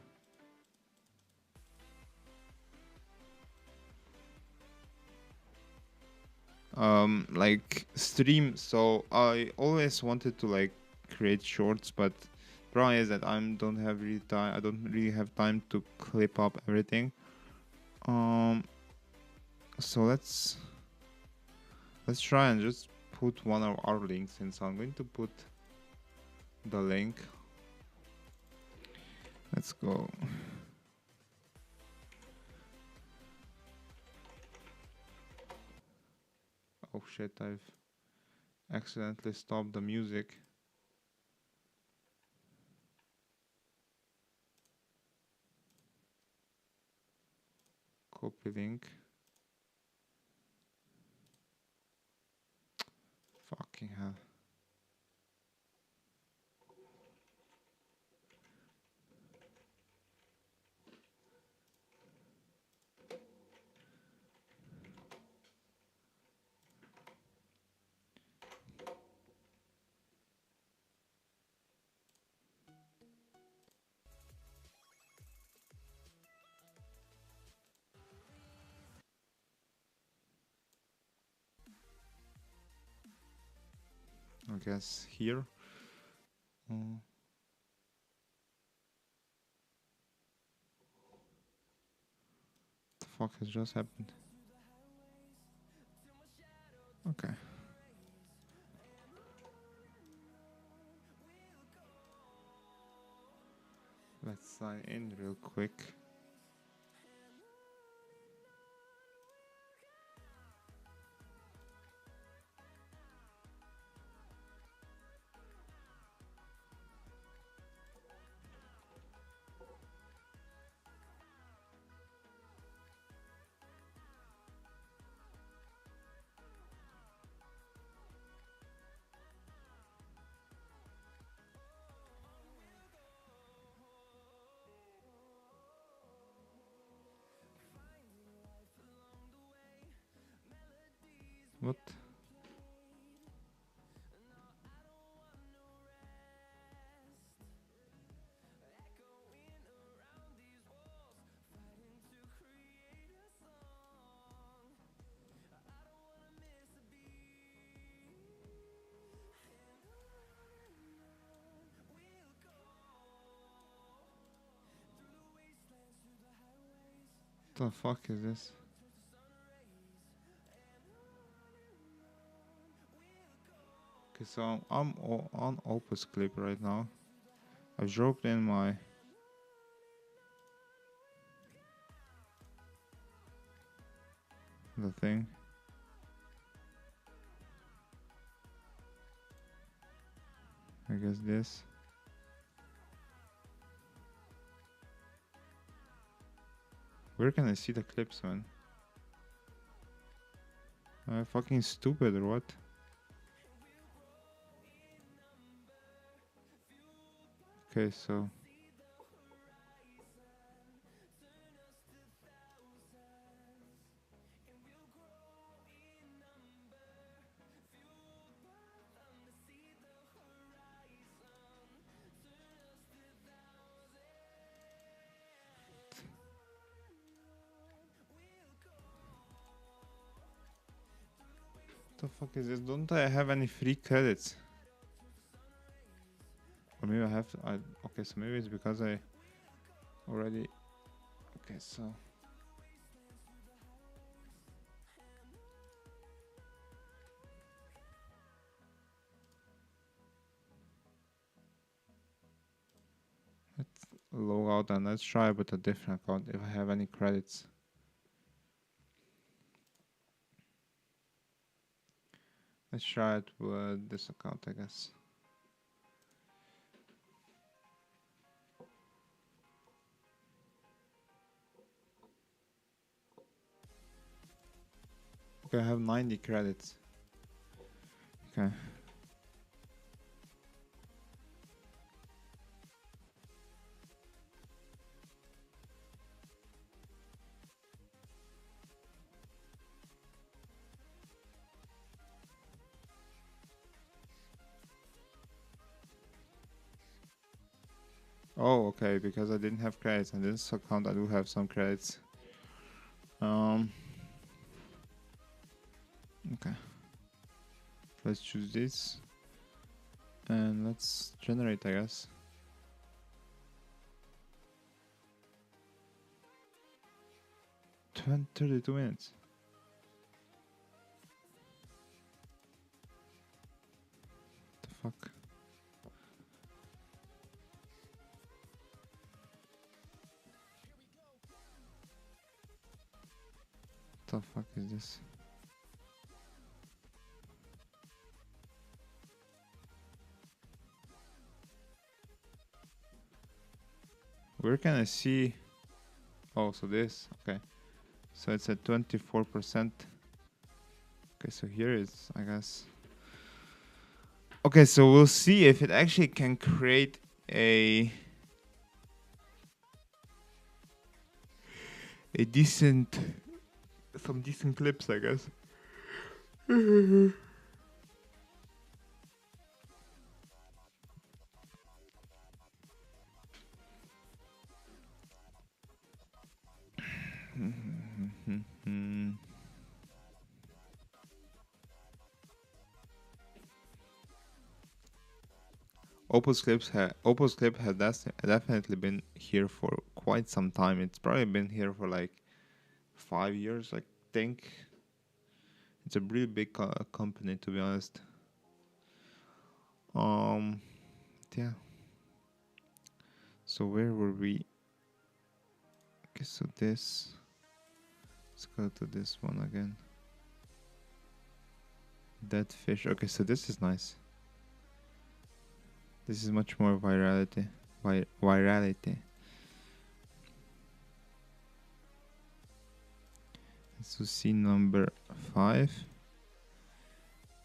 like stream. So I always wanted to like create shorts, but problem is that don't have really time. I don't really have time to clip up everything. Um, so let's try and just put one of our links in. So I'm going to put the link. Let's go. Oh shit, I've accidentally stopped the music. Copy link. Fucking hell. I guess here. The fuck has just happened? Okay. Let's sign in real quick. What? The fuck is this? Okay, so I'm on Opus Clip right now. I've dropped in the thing. I guess this. Where can I see the clips, man? Am I fucking stupid or what? Okay, so what the fuck is this? Don't I have any free credits? Or maybe I have to, okay, so maybe it's because I already, okay, so let's log out and let's try with a different account if I have any credits. Let's try it with this account, I guess. Okay, I have 90 credits. Okay. Oh, okay, because I didn't have credits, and this account I do have some credits. Okay. Let's choose this. And let's generate, I guess. 32 minutes. The fuck? The fuck is this? Where can I see? Oh, so this. Okay. So it's at 24%. Okay, so here is, I guess. Okay, so we'll see if it actually can create a decent, some decent clips, I guess. Opus Clip has definitely been here for quite some time. It's probably been here for like 5 years, I think. It's a really big company, to be honest. Yeah. So where were we? Okay, so this. Let's go to this one again. Dead fish. Okay, so this is nice. This is much more virality. Virality. So scene number 5.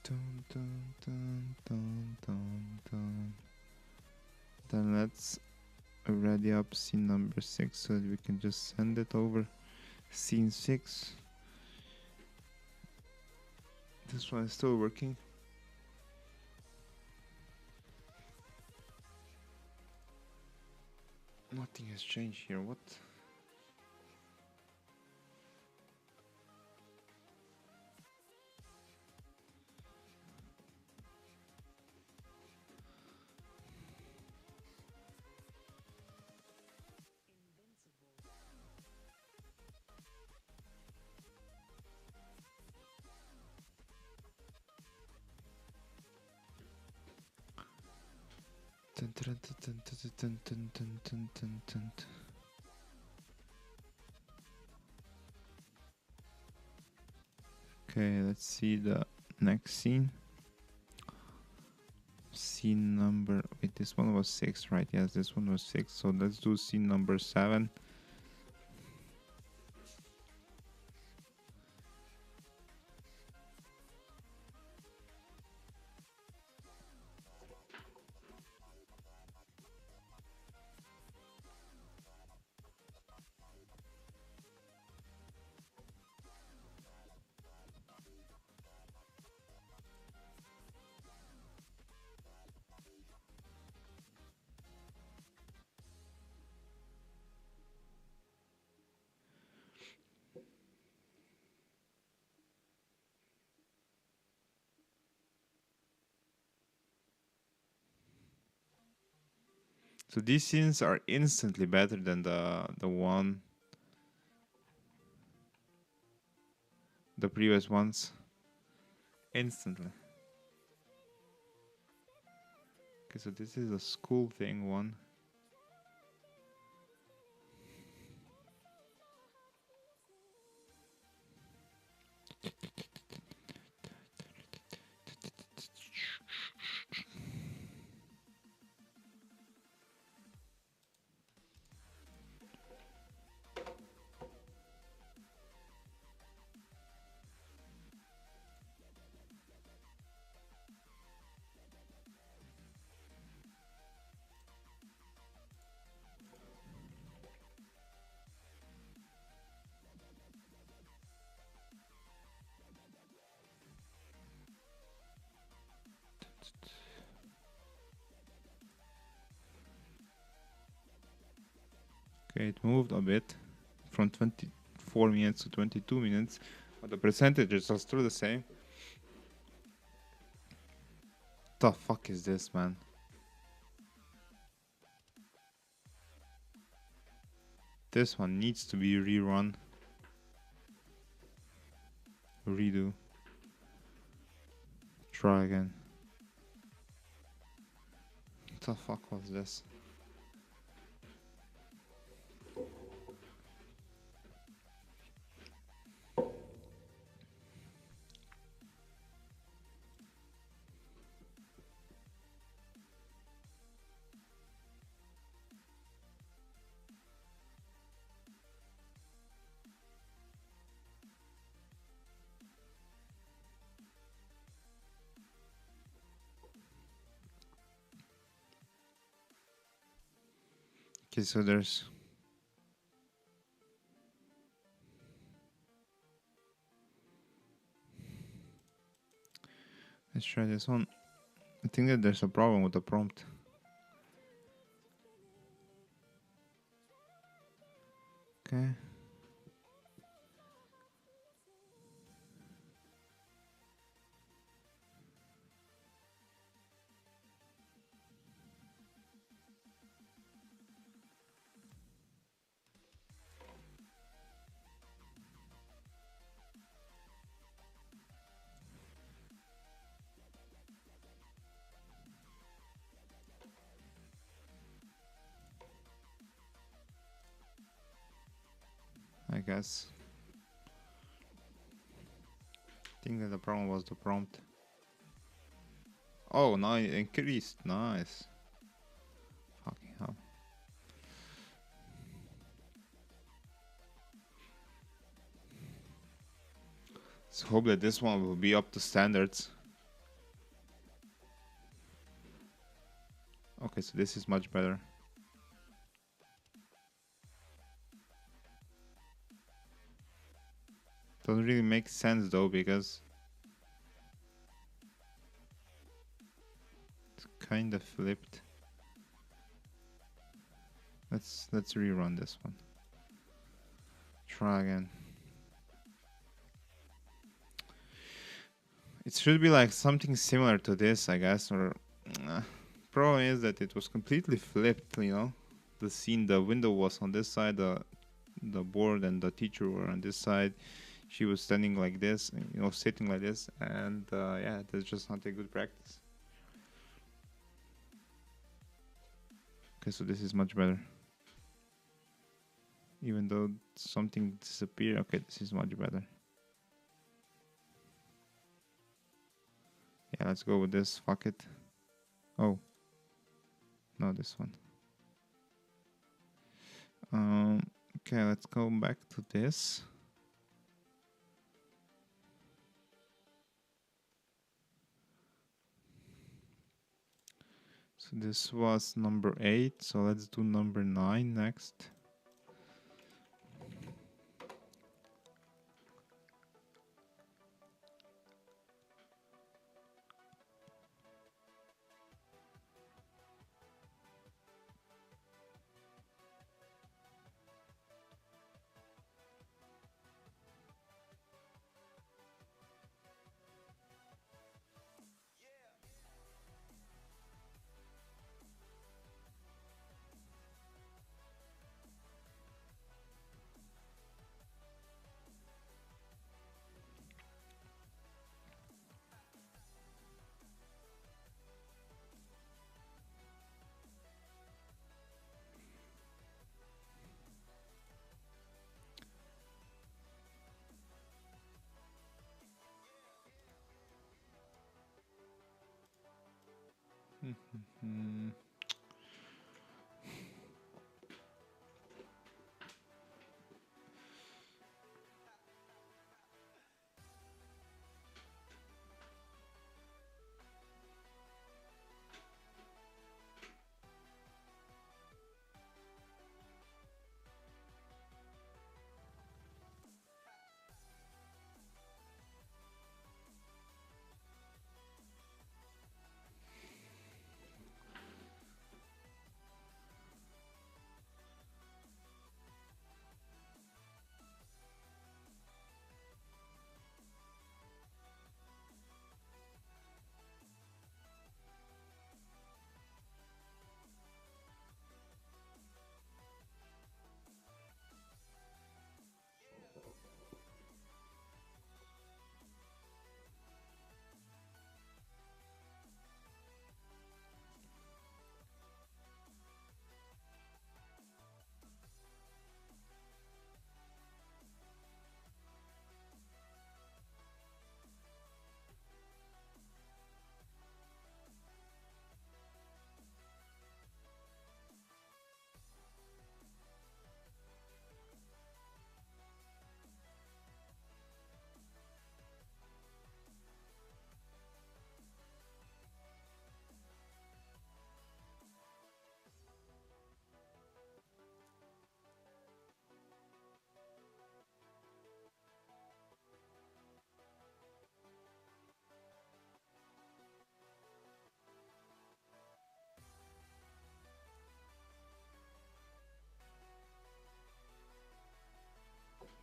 Dun, dun, dun, dun, dun, dun. Then let's ready up scene number 6 so that we can just send it over. Scene 6. This one is still working. Nothing has changed here. What? Dun, dun, dun, dun, dun, dun, dun, dun, dun, dun. Okay, let's see the next scene. Scene number. Wait, this one was 6, right? Yes, this one was 6. So let's do scene number 7. So these scenes are instantly better than the previous ones. Instantly. Okay, so this is a school thing one. Okay, it moved a bit from 24 minutes to 22 minutes, but the percentages are still the same. The fuck is this, man? This one needs to be rerun. Redo. Try again. What the fuck was this? Okay, so there's... Let's try this one. I think that there's a problem with the prompt. Okay. I guess. I think that the problem was the prompt. Oh, now it increased. Nice. Fucking hell. Let's hope that this one will be up to standards. Okay, so this is much better. Doesn't really make sense though, because it's kind of flipped. Let's rerun this one. Try again. It should be like something similar to this, I guess, or problem is that it was completely flipped, you know. The scene, the window was on this side, the board and the teacher were on this side. She was standing like this, you know, sitting like this, and yeah, that's just not a good practice. Okay, so this is much better. Even though something disappeared, okay, this is much better. Yeah, let's go with this, fuck it. Oh. No, this one. Okay, let's go back to this. So this was number 8, so let's do number 9 next.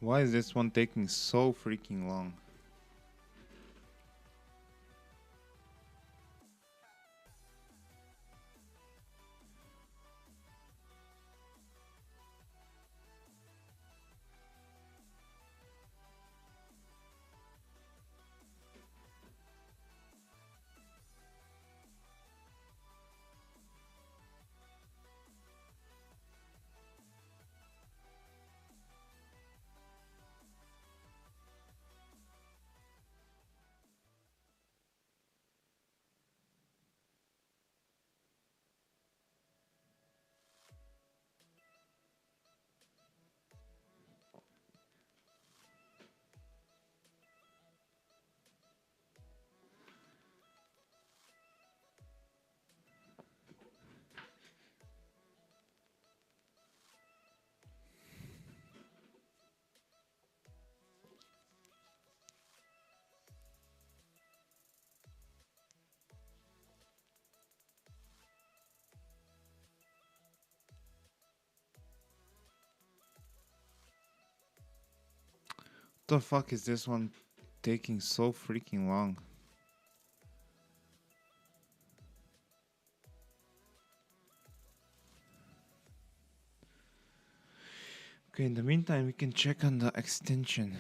Why is this one taking so freaking long? The fuck is this one taking so freaking long? Okay, in the meantime, we can check on the extension.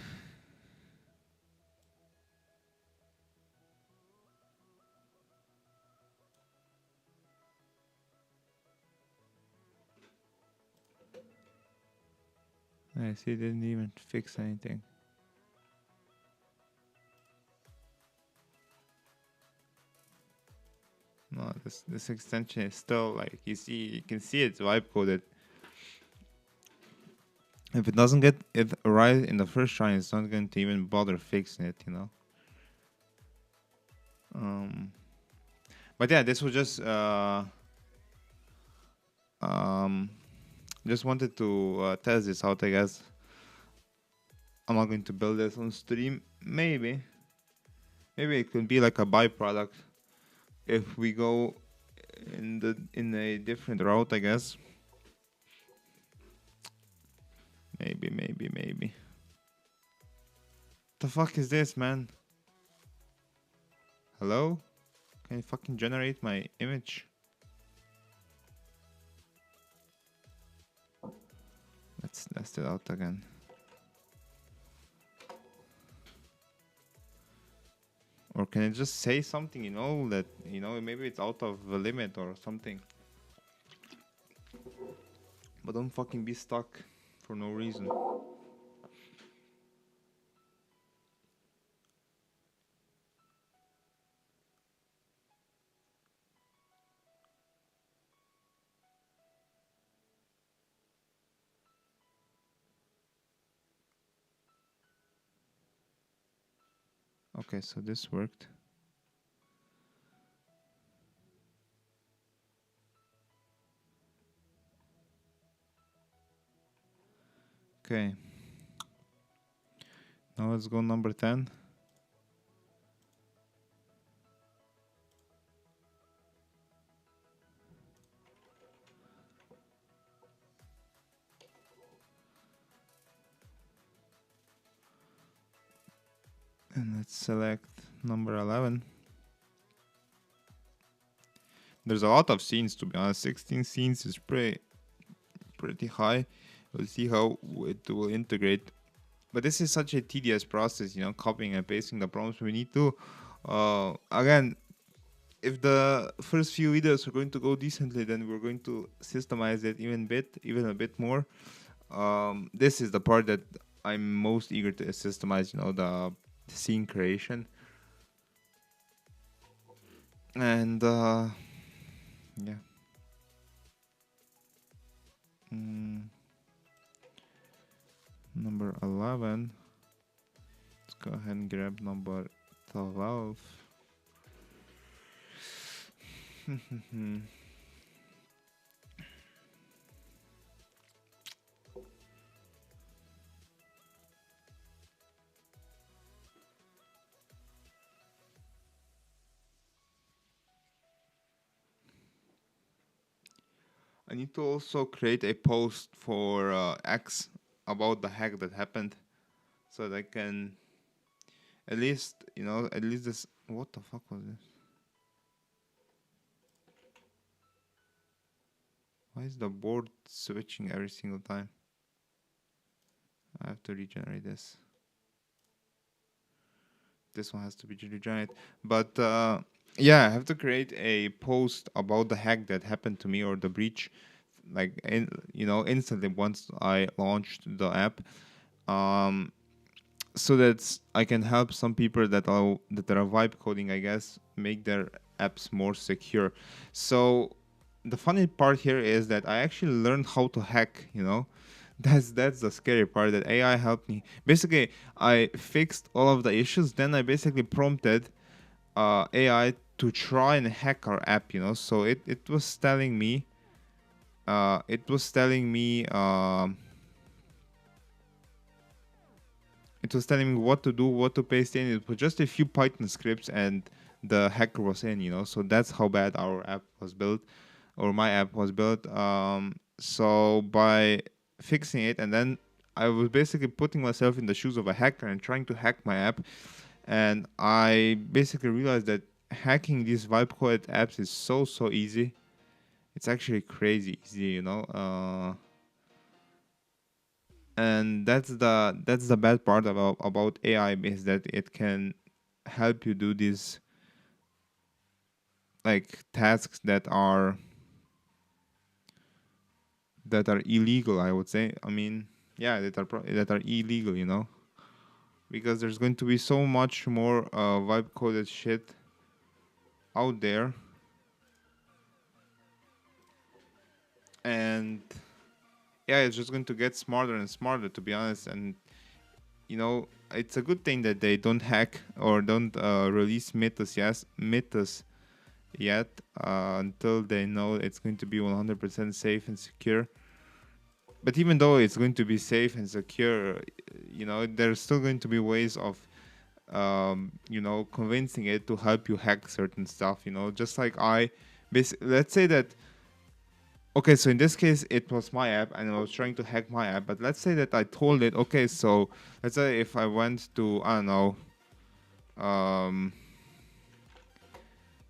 I see it didn't even fix anything. No, this extension is still like you can see it's wipe coded. If it doesn't get it right in the first try, it's not going to even bother fixing it, you know. Um, but yeah, this was um just wanted to test this out. I guess I'm not going to build this on stream. Maybe it could be like a byproduct if we go in a different route. I guess maybe. The fuck is this, man? Hello? Can you fucking generate my image? Let's test it out again. Or can it just say something, you know, that, you know, maybe it's out of the limit or something. But don't fucking be stuck for no reason. Okay, so this worked. Okay. Now let's go number 10. And let's select number 11. There's a lot of scenes, to be honest. 16 scenes is pretty high. We'll see how it will integrate. But this is such a tedious process, you know, copying and pasting the prompts. We need to, again, if the first few videos are going to go decently, then we're going to systemize it even a bit more. This is the part that I'm most eager to systemize, you know, the scene creation. And yeah. Number 11. Let's go ahead and grab number 12. I need to also create a post for X about the hack that happened. so that I can at least, at least this. What the fuck was this? Why is the board switching every single time? I have to regenerate this. This one has to be regenerated. But yeah, I have to create a post about the hack that happened to me or the breach, like instantly once I launched the app, um, so that I can help some people that are vibe coding, I guess, make their apps more secure. So the funny part here is that I actually learned how to hack. That's the scary part, that AI helped me. Basically, I fixed all of the issues. Then I basically prompted AI to try and hack our app. So it was telling me, uh, it was telling me, um, it was telling me what to do, what to paste in. It was just a few Python scripts, and the hacker was in. So that's how bad our app was built, or my app was built. So by fixing it, and then I was basically putting myself in the shoes of a hacker and trying to hack my app, and I basically realized that hacking these vibe coded apps is so easy. It's actually crazy easy. And that's the bad part about AI, is that it can help you do these like tasks that are illegal, I would say. I mean, yeah, that are illegal, because there's going to be so much more vibe coded shit out there. And yeah, it's just going to get smarter and smarter, to be honest. And it's a good thing that they don't hack or don't release Mythos yet, until they know it's going to be 100% safe and secure. But even though it's going to be safe and secure, there's still going to be ways of convincing it to help you hack certain stuff. Just like let's say that. Okay, so in this case, it was my app, and I was trying to hack my app. But let's say that I told it, okay, so let's say if I went to, I don't know,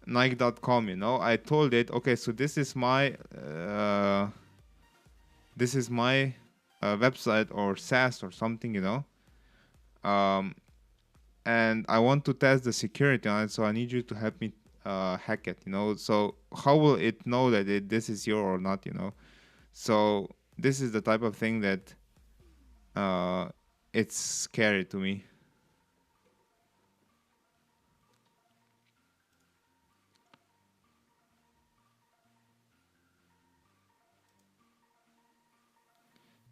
Nike.com, I told it, okay, so this is my website or SaaS or something, um, and I want to test the security on it, so I need you to help me hack it. So how will it know that this is your or not? So this is the type of thing that uh, it's scary to me.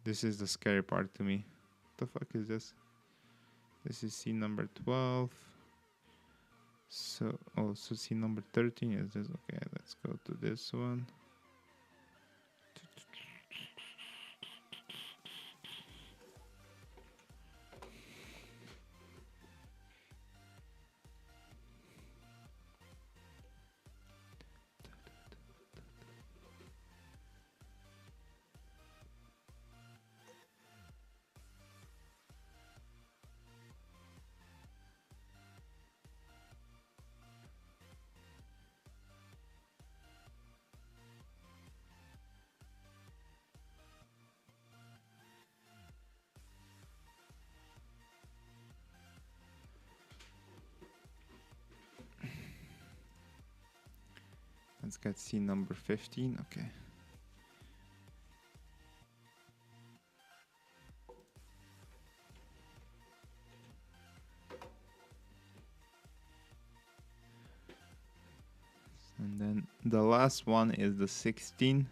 This is the scary part to me. What the fuck is this? This is scene number 12. So scene number 13 is this. Okay, let's go to this one. Let's get scene number 15. Okay. And then the last one is the 16.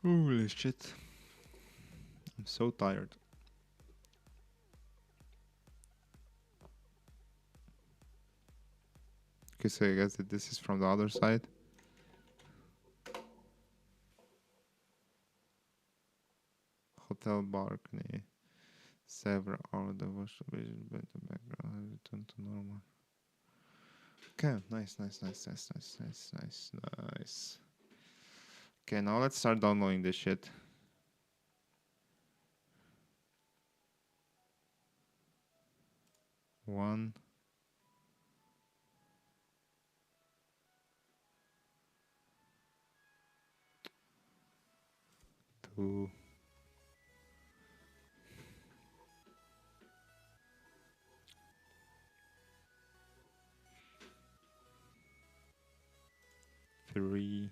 Holy shit. I'm so tired. Okay, so I guess that this is from the other side. Hotel balcony. Several hours the wash vision, but the background has returned to normal. Okay, nice, nice, nice, nice, nice, nice, nice, nice. Okay, now let's start downloading this shit. One. Two. Three.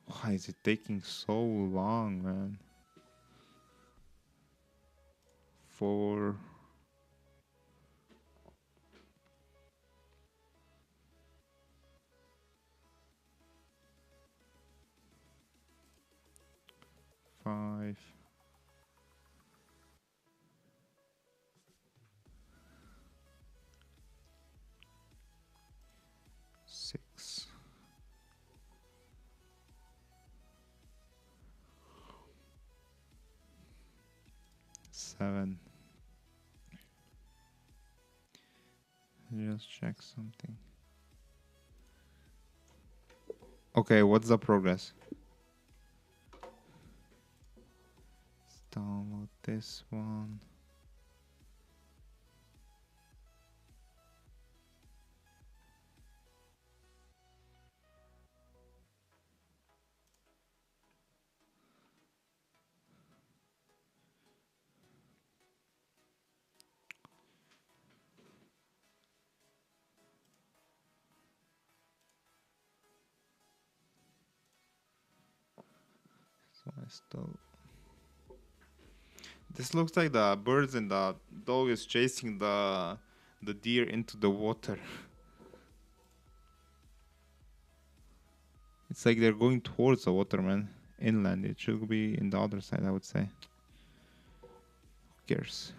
Why is it taking so long, man? Four. Five. Six. Seven. Just check something. Okay, what's the progress? Let's download this one. So I stole. This looks like the birds and the dog is chasing the deer into the water. It's like they're going towards the water, man. Inland. It should be in the other side, I would say. Who cares?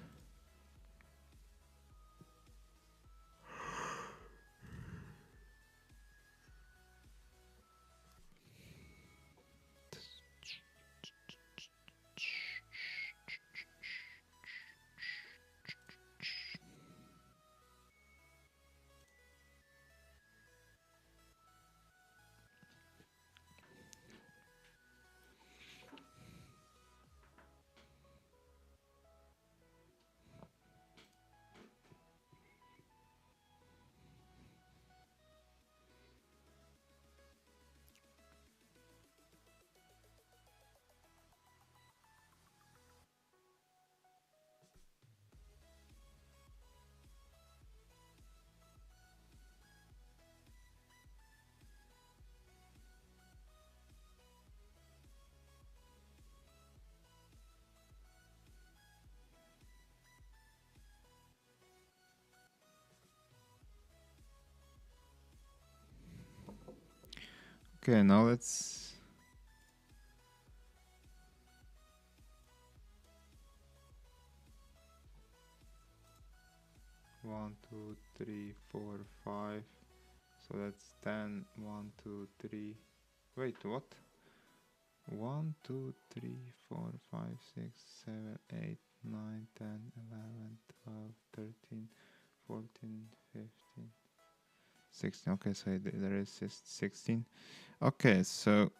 Okay, now let's... One, two, three, four, five. So that's 10. 1, 2, 3. Wait, what? 1, 2, 3, 4, 5, 6, 7, 8, 9, 10, 11, 12, 13, 14, 15, 16. Okay, so there is 16. Okay, so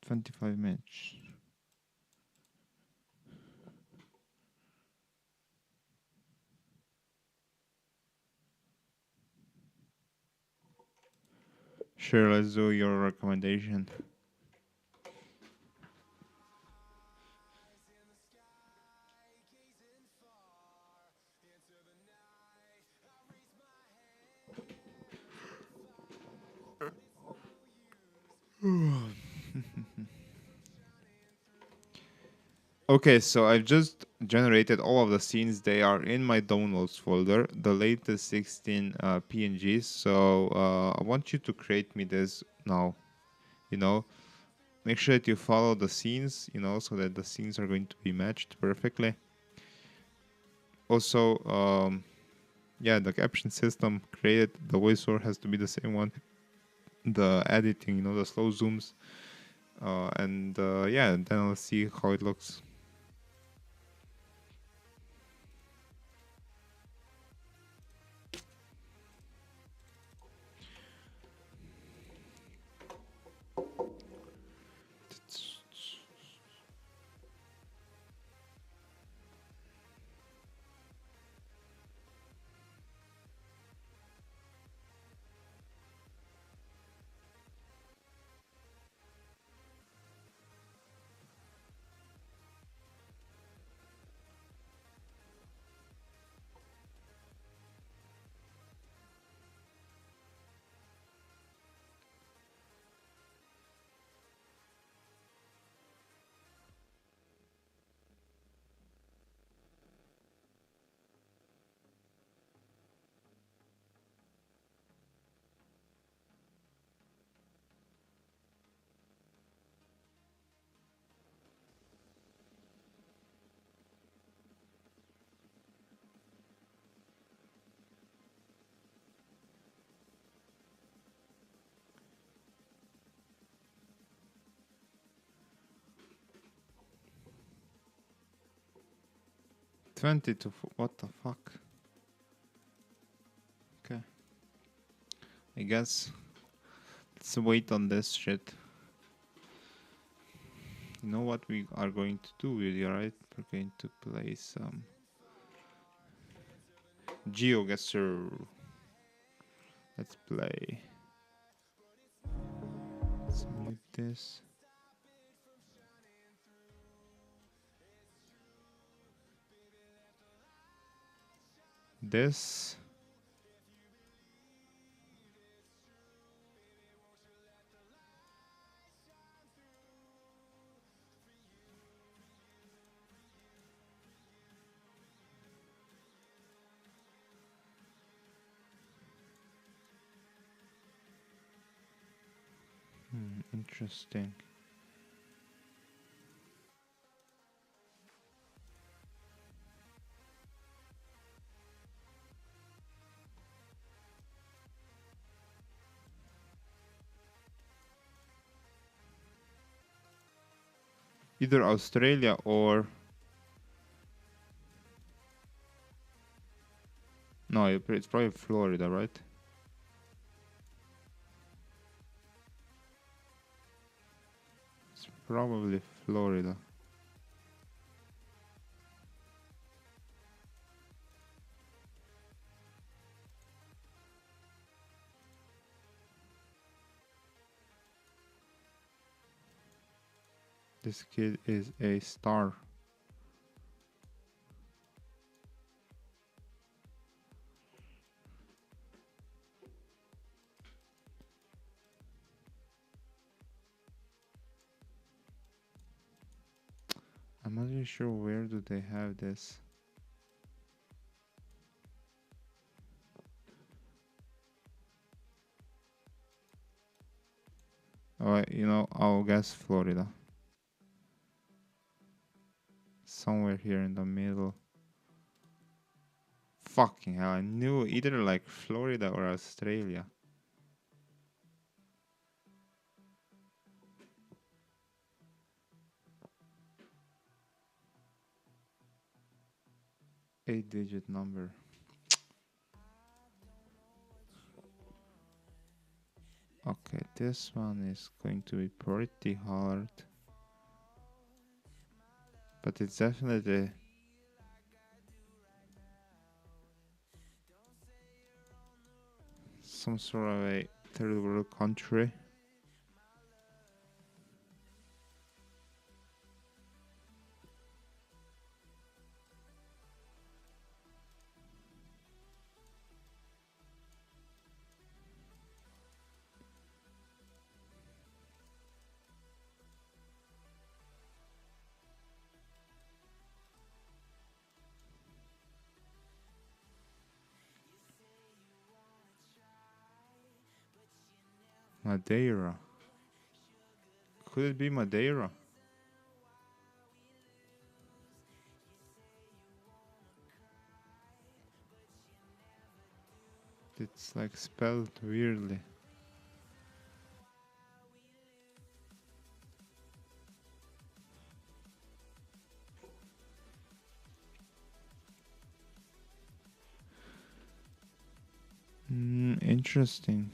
25 minutes. Sure, let's do your recommendation. Okay, so I've just generated all of the scenes. They are in my downloads folder, the latest 16 PNGs. So I want you to create me this now. You know, make sure that you follow the scenes, you know, so that the scenes are going to be matched perfectly. Also, yeah, the caption system created, the voiceover has to be the same one. The editing, you know, the slow zooms, And yeah, then I'll see how it looks. What the fuck? Okay. I guess let's wait on this shit. You know what we are going to do with you, right? We're going to play some GeoGuessr. Let's play. Let's mute this. This. Interesting. Either Australia or... No, it's probably Florida, right? It's probably Florida. This kid is a star. I'm not really sure where do they have this. Oh, you know, I'll guess Florida. Somewhere here in the middle. Fucking hell, I knew either like Florida or Australia. Eight-digit number. Okay, this one is going to be pretty hard. But it's definitely some sort of a third world country. Madeira. Could it be Madeira? It's like spelled weirdly. Interesting.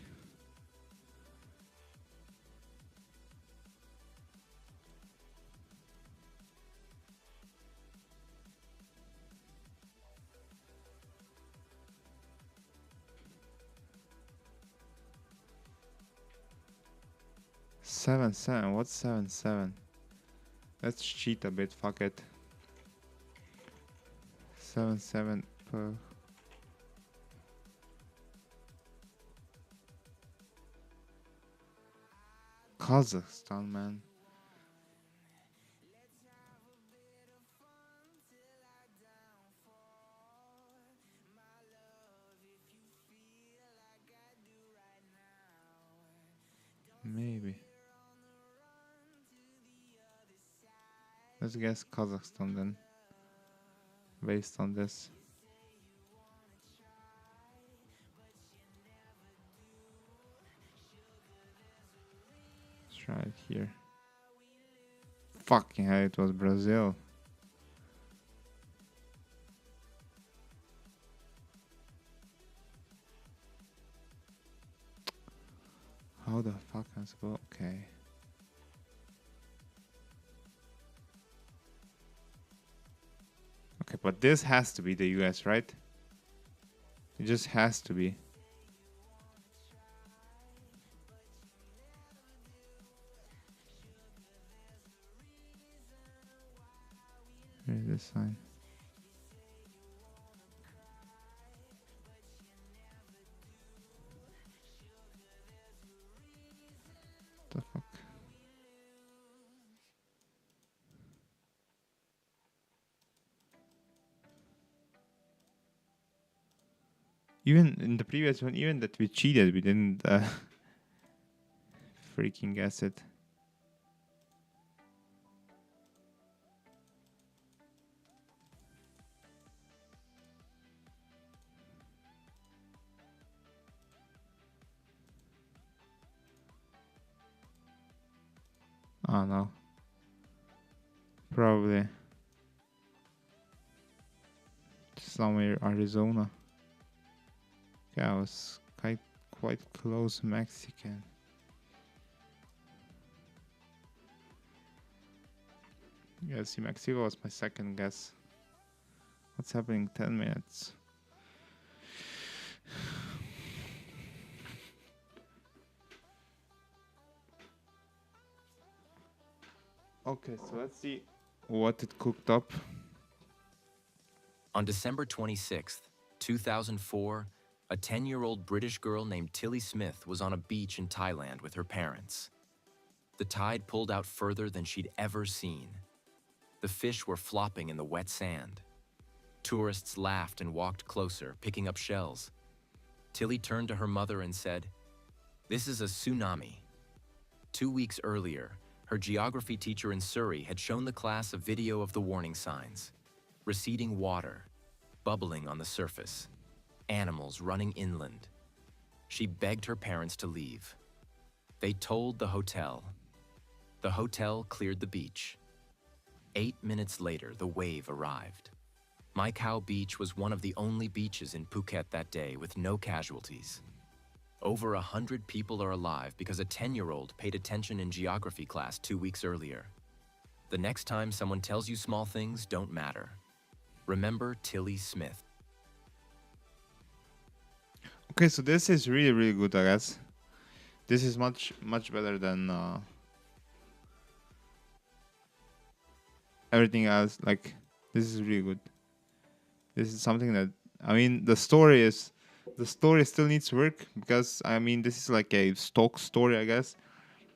Seven seven. What's 7 7? Let's cheat a bit. Fuck it. 7 7 per. Kazakhstan, man. Maybe. Let's guess Kazakhstan then. Based on this. Let's try it here. Fucking hell, it was Brazil. How the fuck am I supposed? Okay. Okay, but this has to be the US, right? It just has to be. Where's this sign? The fuck? Even in the previous one, even that we cheated, we didn't freaking guess it. Oh no. Probably somewhere Arizona. Yeah, I was quite close Mexican. Yeah, see, Mexico was my second guess. What's happening? 10 minutes. Okay, so let's see what it cooked up. On December 26th, 2004, a 10-year-old British girl named Tilly Smith was on a beach in Thailand with her parents. The tide pulled out further than she'd ever seen. The fish were flopping in the wet sand. Tourists laughed and walked closer, picking up shells. Tilly turned to her mother and said, "This is a tsunami." 2 weeks earlier, her geography teacher in Surrey had shown the class a video of the warning signs: receding water, bubbling on the surface, animals running inland. She begged her parents to leave. They told the hotel. The hotel cleared the beach. 8 minutes later, the wave arrived. Mai Khao Beach was one of the only beaches in Phuket that day with no casualties. Over 100 people are alive because a 10-year-old paid attention in geography class 2 weeks earlier. The next time someone tells you small things don't matter, remember Tilly Smith. Okay, so this is really, really good, I guess. This is much better than everything else. Like, this is really good. This is something that, I mean, the story still needs work, because I mean, this is like a stock story, I guess.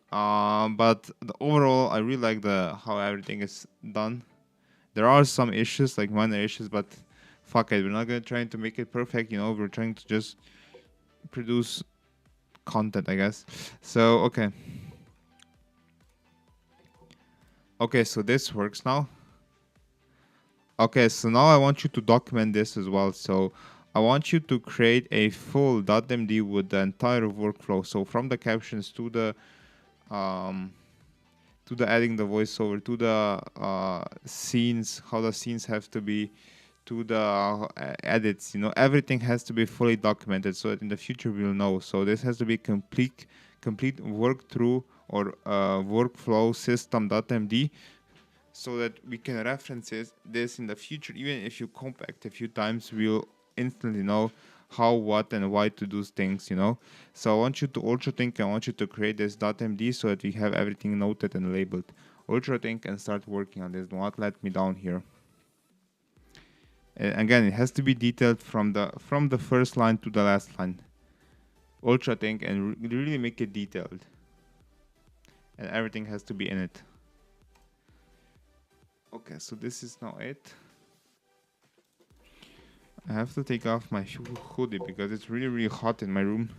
But overall, I really like how everything is done. There are some issues, like minor issues, but fuck it, we're not gonna try to make it perfect. We're trying to just produce content, I guess. So okay, so this works now. Okay, so now I want you to document this as well. So I want you to create a full .md with the entire workflow. So from the captions to the adding the voiceover, to the scenes, how the scenes have to be to the edits. Everything has to be fully documented so that in the future we'll know. So this has to be complete work through or workflow system.md, so that we can reference this in the future. Even if you compact a few times, we'll instantly know how, what, and why to do things. So I want you to ultra think. I want you to create this .md so that we have everything noted and labeled. Ultra think and start working on this. Do not let me down here. Again, it has to be detailed from the first line to the last line. Ultra think and really make it detailed, and everything has to be in it. Okay, so this is now it. I have to take off my hoodie because it's really, really hot in my room.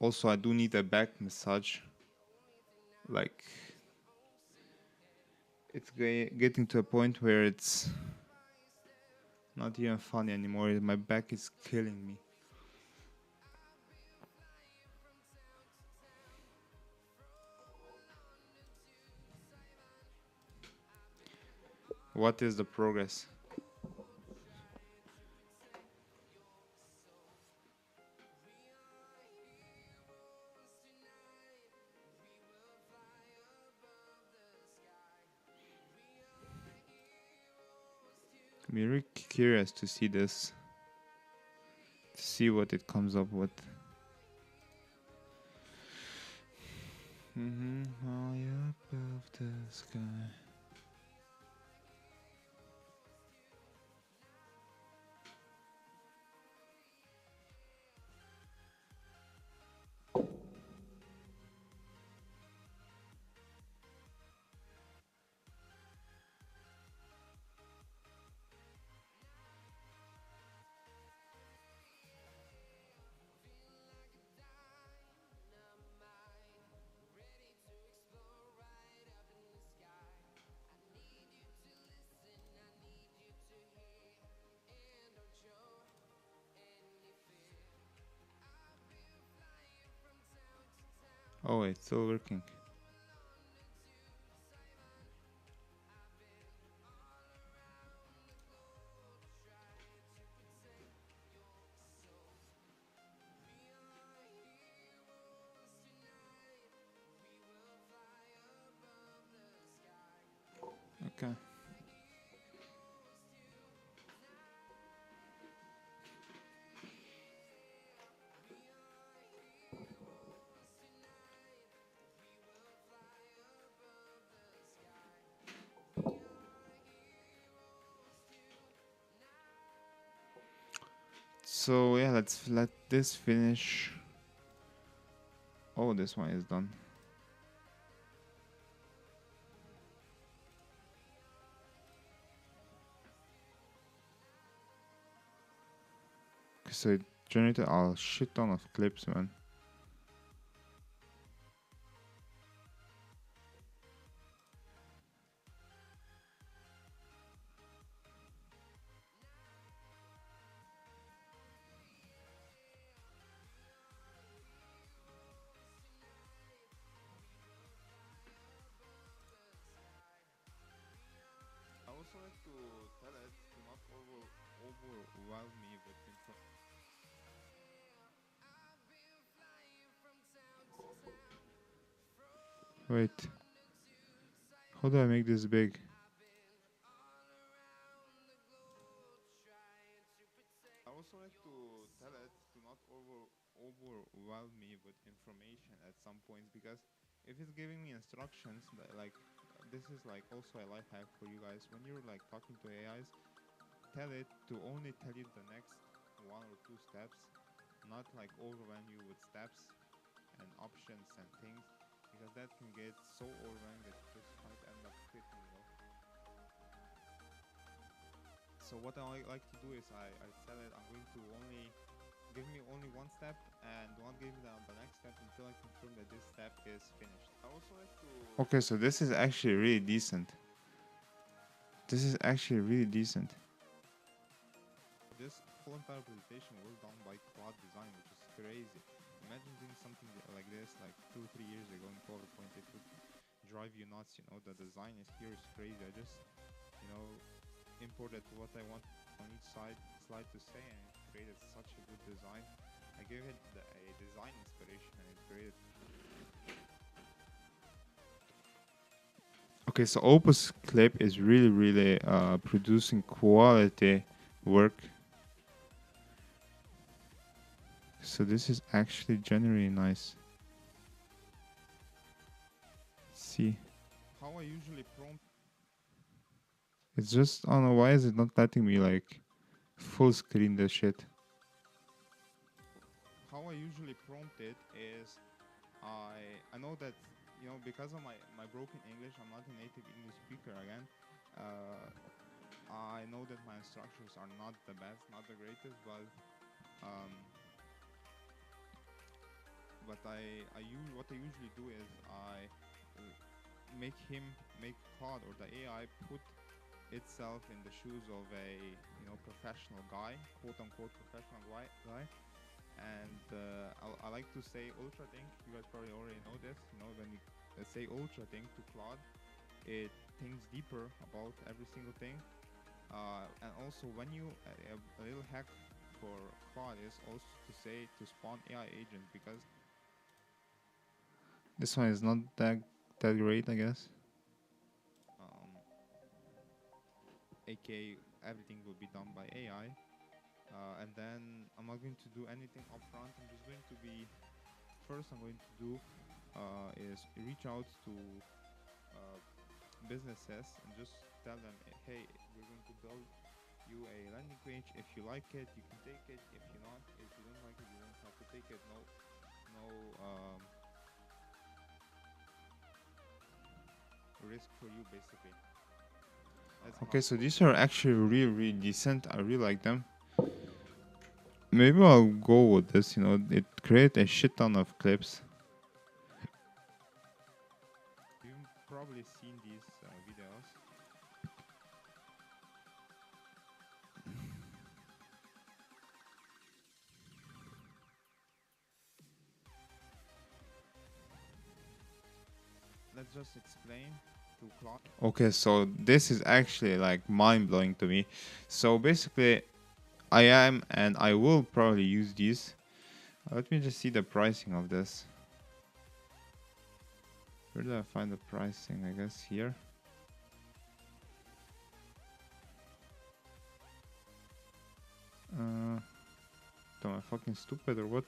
Also, I do need a back massage. Like, it's getting to a point where it's not even funny anymore. My back is killing me. What is the progress? I'm really curious to see this, to see what it comes up with. High above the sky. Oh, it's still working. Okay. So yeah, let's let this finish. Oh, this one is done. So it generated a shit ton of clips, man. I also like to tell it to not overwhelm me with Wait, how do I make this big? I also like to tell it to not overwhelm me with information at some points, because if it's giving me instructions like this is like also a life hack for you guys. When you're like talking to AIs, tell it to only tell you the next one or two steps, not like overwhelm you with steps and options and things, because that can get so overwhelming that you just might end up quitting, you know. So what I like to do is I tell it I'm going to only give me only one step, and do not give me the next step until I confirm that this step is finished. I also like to. Okay, so this is actually really decent. This is actually really decent. This full entire presentation was done by Claude Design, which is crazy. Imagine doing something like this like 2-3 years ago in PowerPoint. It would drive you nuts. You know, the design is here is crazy. I just, you know, imported what I want on each slide to say, and it created such a good design. I gave it a design inspiration, and it created. Okay, so Opus Clip is really producing quality work. So this is actually generally nice. Let's see. How I usually prompt. It's just, I don't know, why is it not letting me like full screen this shit? How I usually prompt it is, I know that, you know, because of my broken English, I'm not a native English speaker again. I know that my instructions are not the best, not the greatest, but what I usually do is I make Claude or the AI put itself in the shoes of a, you know, professional guy, quote unquote professional guy. And I like to say ultra think. You guys probably already know this. You know, when you say ultra think to Claude, it thinks deeper about every single thing. And also, when you a little hack for Claude is also to say to spawn AI agents, because this one is not that great, I guess. AKA everything will be done by AI. And then I'm not going to do anything upfront. I'm just going to be, first I'm going to do is reach out to businesses and just tell them, hey, we're going to build you a landing page. If you like it, you can take it. If you not, if you don't like it, you don't have to take it. No risk for you, basically. Okay, so these are actually really decent. I really like them. Maybe I'll go with this. You know, it created a shit ton of clips. You've probably seen these videos. Let's just explain to Claude. Okay, so this is actually like mind-blowing to me. So basically, I am and I will probably use these. Let me just see the pricing of this. Where do I find the pricing? I guess here. Am I fucking stupid or what?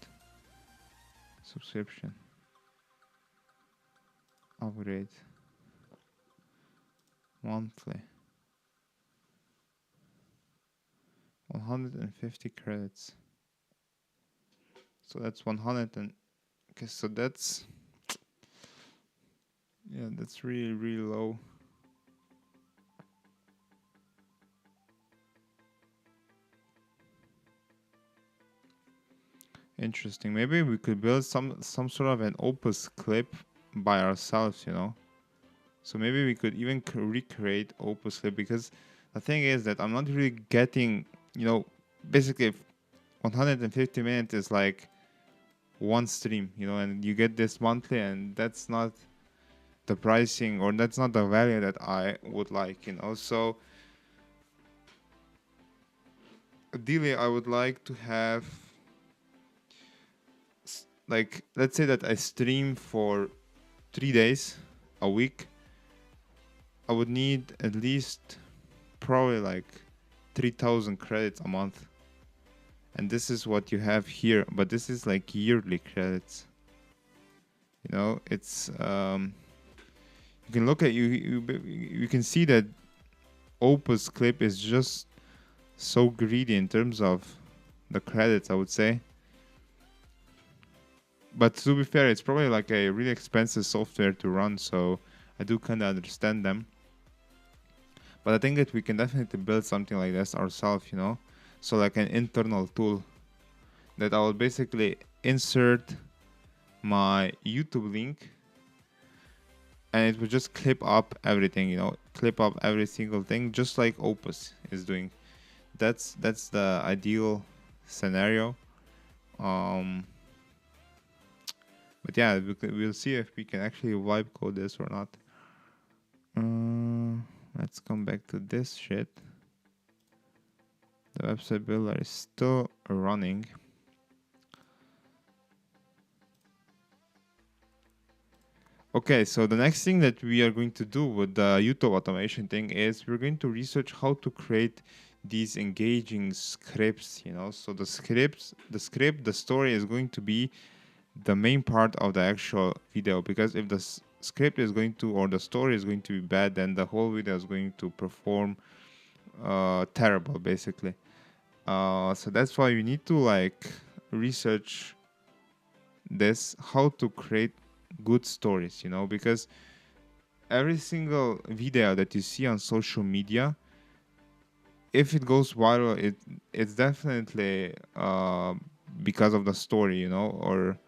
Subscription. Upgrade. Monthly. 150 credits. So that's 100 and... Okay, so that's... Yeah, that's really low. Interesting. Maybe we could build some sort of an Opus Clip by ourselves, you know. So maybe we could even recreate Opus Clip, because the thing is that I'm not really getting, you know, basically 150 minutes is like one stream, you know, and you get this monthly, and that's not the pricing, or that's not the value that I would like, you know. So ideally I would like to have, like, let's say that I stream for 3 days a week. I would need at least probably like 3,000 credits a month. and this is what you have here, but this is like yearly credits. You know, it's you can look at you can see that Opus Clip is just so greedy in terms of the credits, I would say. But to be fair, it's probably like a really expensive software to run, so I do kind of understand them. But I think that we can definitely build something like this ourselves, you know? So like an internal tool that I will basically insert my YouTube link, and it will just clip up everything, you know, clip up every single thing, just like Opus is doing. That's the ideal scenario. But yeah, we'll see if we can actually vibe code this or not. Let's come back to this shit. The website builder is still running. Okay, so the next thing that we are going to do with the YouTube automation thing is we're going to research how to create these engaging scripts, you know. So the story is going to be the main part of the actual video, because if the script is going to, or the story is going to be bad, then the whole video is going to perform terrible, basically. So that's why you need to like research this, how to create good stories, you know, because every single video that you see on social media, if it goes viral, it's definitely because of the story, you know, or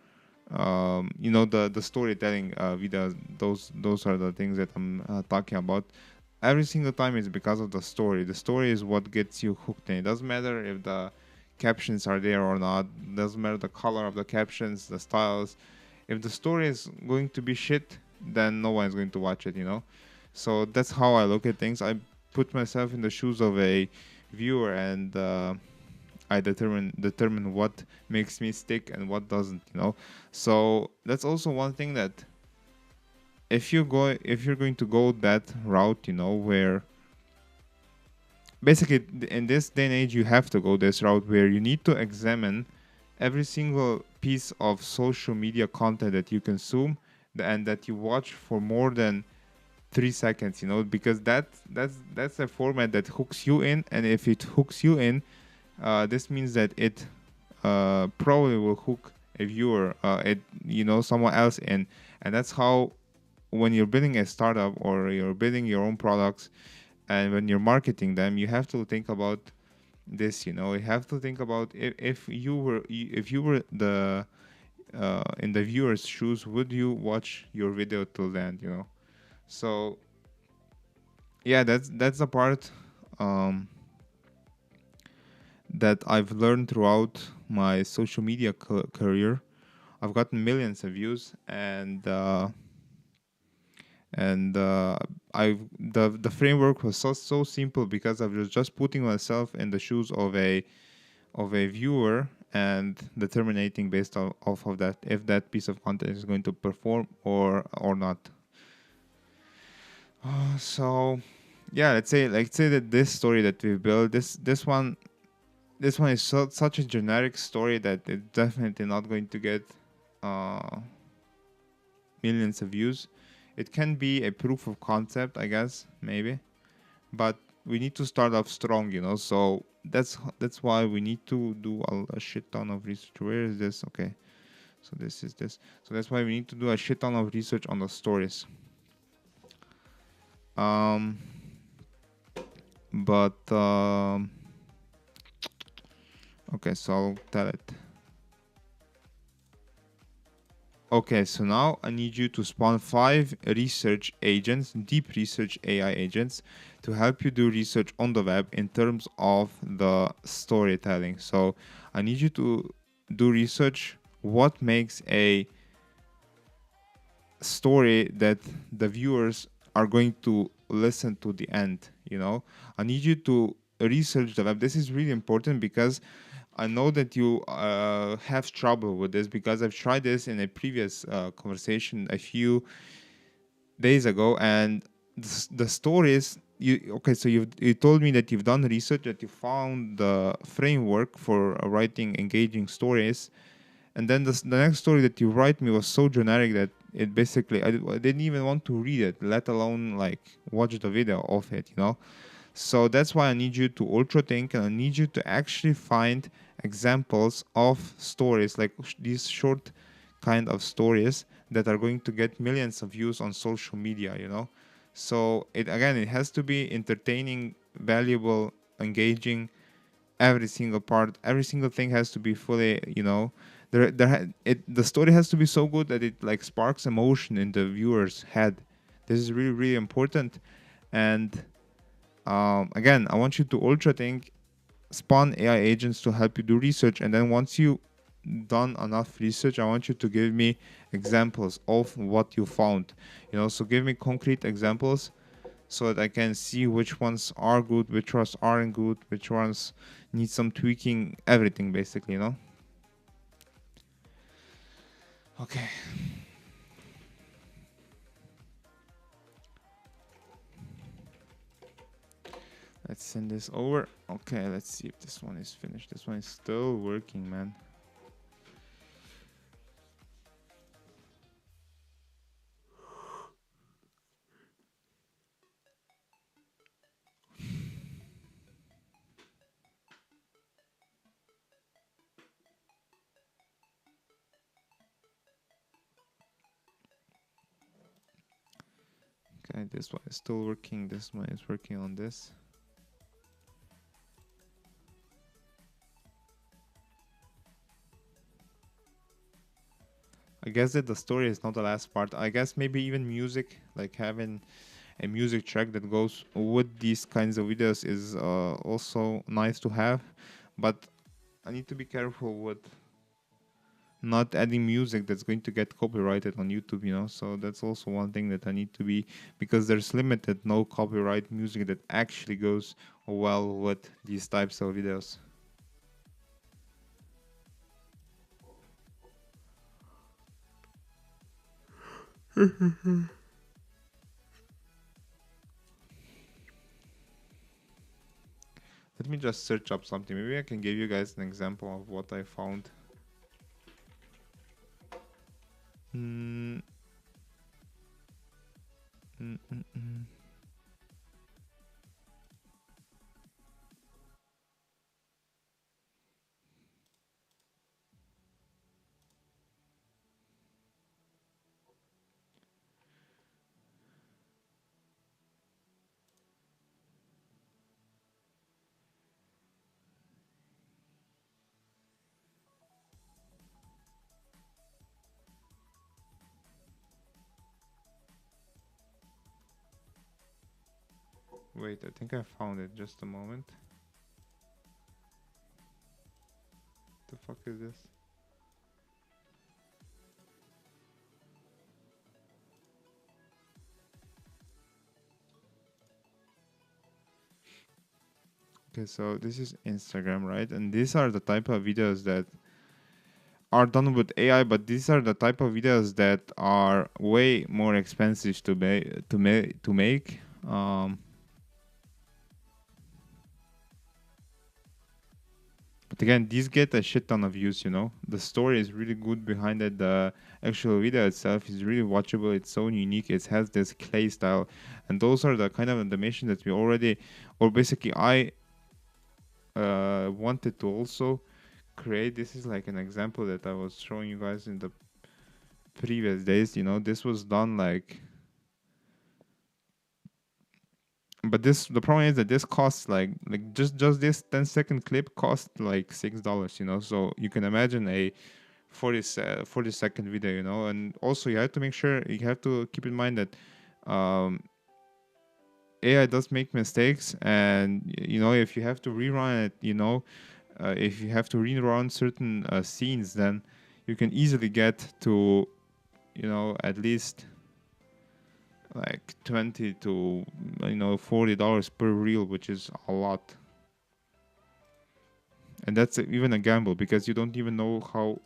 you know, the storytelling videos. Those are the things that I'm talking about. Every single time is because of the story. The story is what gets you hooked in. It doesn't matter if the captions are there or not. It doesn't matter the color of the captions, the styles. If the story is going to be shit, then no one is going to watch it, you know. So that's how I look at things. I put myself in the shoes of a viewer, and I determine what makes me stick and what doesn't, you know. So that's also one thing, that if you're going to go that route, you know, where basically in this day and age you have to go this route where you need to examine every single piece of social media content that you consume and that you watch for more than 3 seconds, you know, because that's a format that hooks you in, and if it hooks you in, this means that it probably will hook a viewer, you know, someone else in. And that's how, when you're building a startup or you're building your own products, and when you're marketing them, you have to think about this, you know. You have to think about if you were the in the viewer's shoes, would you watch your video till the end, you know? So yeah, that's the part that I've learned throughout my social media career. I've gotten millions of views, and I the framework was so simple, because I was just putting myself in the shoes of a viewer and determining based off of that if that piece of content is going to perform or not. So yeah, let's say that this story that we built, this one is such a generic story that it's definitely not going to get millions of views. It can be a proof of concept, I guess, maybe, but we need to start off strong, you know. So that's why we need to do a shit ton of research. Where is this? Okay, so this is this. So that's why we need to do a shit ton of research on the stories. But okay, so I'll tell it. Okay, so now I need you to spawn 5 research agents, deep research AI agents, to help you do research on the web in terms of the storytelling. So I need you to do research what makes a story that the viewers are going to listen to the end, you know. I need you to research the web. This is really important, because I know that you have trouble with this, because I've tried this in a previous conversation a few days ago, and the stories you okay? So you told me that you've done research, that you found the framework for writing engaging stories, and then the next story that you write me was so generic that it basically I didn't even want to read it, let alone like watch the video of it. So that's why I need you to ultra think, and I need you to actually find examples of stories like these short kind of stories that are going to get millions of views on social media. So it has to be entertaining, valuable, engaging. Every single part, every single thing has to be fully, the story has to be so good that it like sparks emotion in the viewer's head. This is really, really important. And again, I want you to ultra think, spawn AI agents to help you do research, and then once you done enough research, I want you to give me examples of what you found. So give me concrete examples so that I can see which ones are good, which ones aren't good, which ones need some tweaking, everything basically. Okay. Let's send this over. Okay, let's see if this one is finished. This one is still working, man. Okay, this one is still working. This one is working on this. I guess that the story is not the last part. I guess maybe even music, like having a music track that goes with these kinds of videos is also nice to have. But I need to be careful with not adding music that's going to get copyrighted on YouTube. So that's also one thing that I need to be, because there's limited no copyright music that actually goes well with these types of videos. Let me just search up something. Maybe I can give you guys an example of what I found. Mm. Mm. Wait, I think I found it. Just a moment. The fuck is this? Okay, so this is Instagram, right? And these are the type of videos that are done with AI, but these are the type of videos that are way more expensive to make. But again, these get a shit ton of views. The story is really good behind it. The actual video itself is really watchable. It's so unique. It has this clay style. And those are the kind of animation that we already, or basically I wanted to also create. This is like an example that I was showing you guys in the previous days. This was done like, but the problem is that this costs like just this 10-second clip cost like $6. So you can imagine a 40-second video. And also you have to make sure, you have to keep in mind that AI does make mistakes, and if you have to rerun it, if you have to rerun certain scenes, then you can easily get to at least like 20 to $40 per reel, which is a lot. And that's even a gamble, because you don't even know how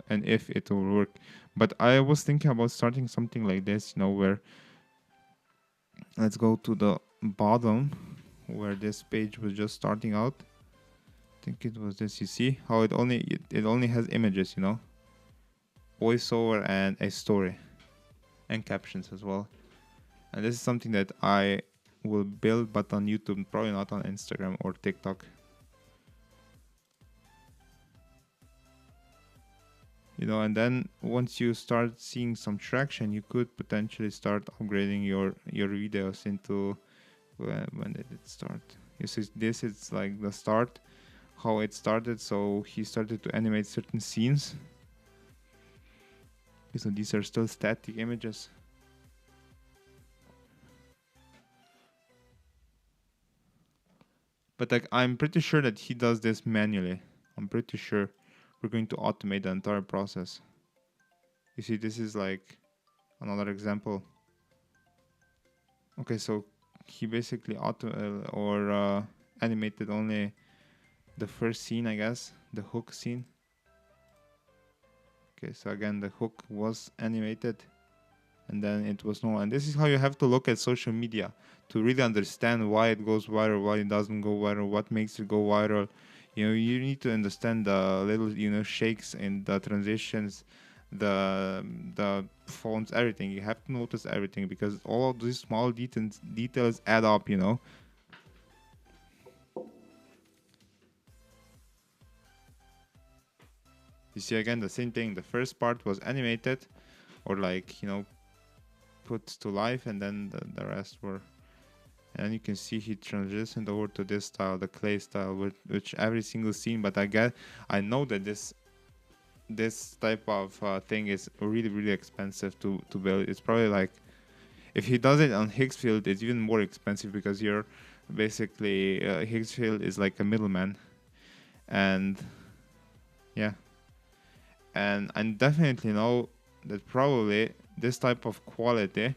and if it will work. But I was thinking about starting something like this, where let's go to the bottom where this page was just starting out. I think it was this. You see how it only has images, you know, voiceover and a story and captions as well. And this is something that I will build, but on YouTube, probably not on Instagram or TikTok. You know, and then once you start seeing some traction, you could potentially start upgrading your videos into when did it start? You see, this is like the start, how it started. So he started to animate certain scenes. So these are still static images. But like, I'm pretty sure that he does this manually. I'm pretty sure we're going to automate the entire process. You see, this is like another example. Okay, so he basically animated only the first scene, I guess, the hook scene. Okay, so again, the hook was animated and then it was normal. And this is how you have to look at social media to really understand why it goes viral, why it doesn't go viral, what makes it go viral. You know, you need to understand the little, you know, shakes in the transitions, the fonts, everything. You have to notice everything because all of these small details add up, you know. You see, again, the same thing. The first part was animated or like, you know, put to life, and then the rest were. And you can see he transitioned over to this style, the clay style, which every single scene. But I know that this type of thing is really expensive to build. It's probably like, if he does it on Higgsfield, it's even more expensive because you're basically Higgsfield is like a middleman, and yeah, and I definitely know that probably this type of quality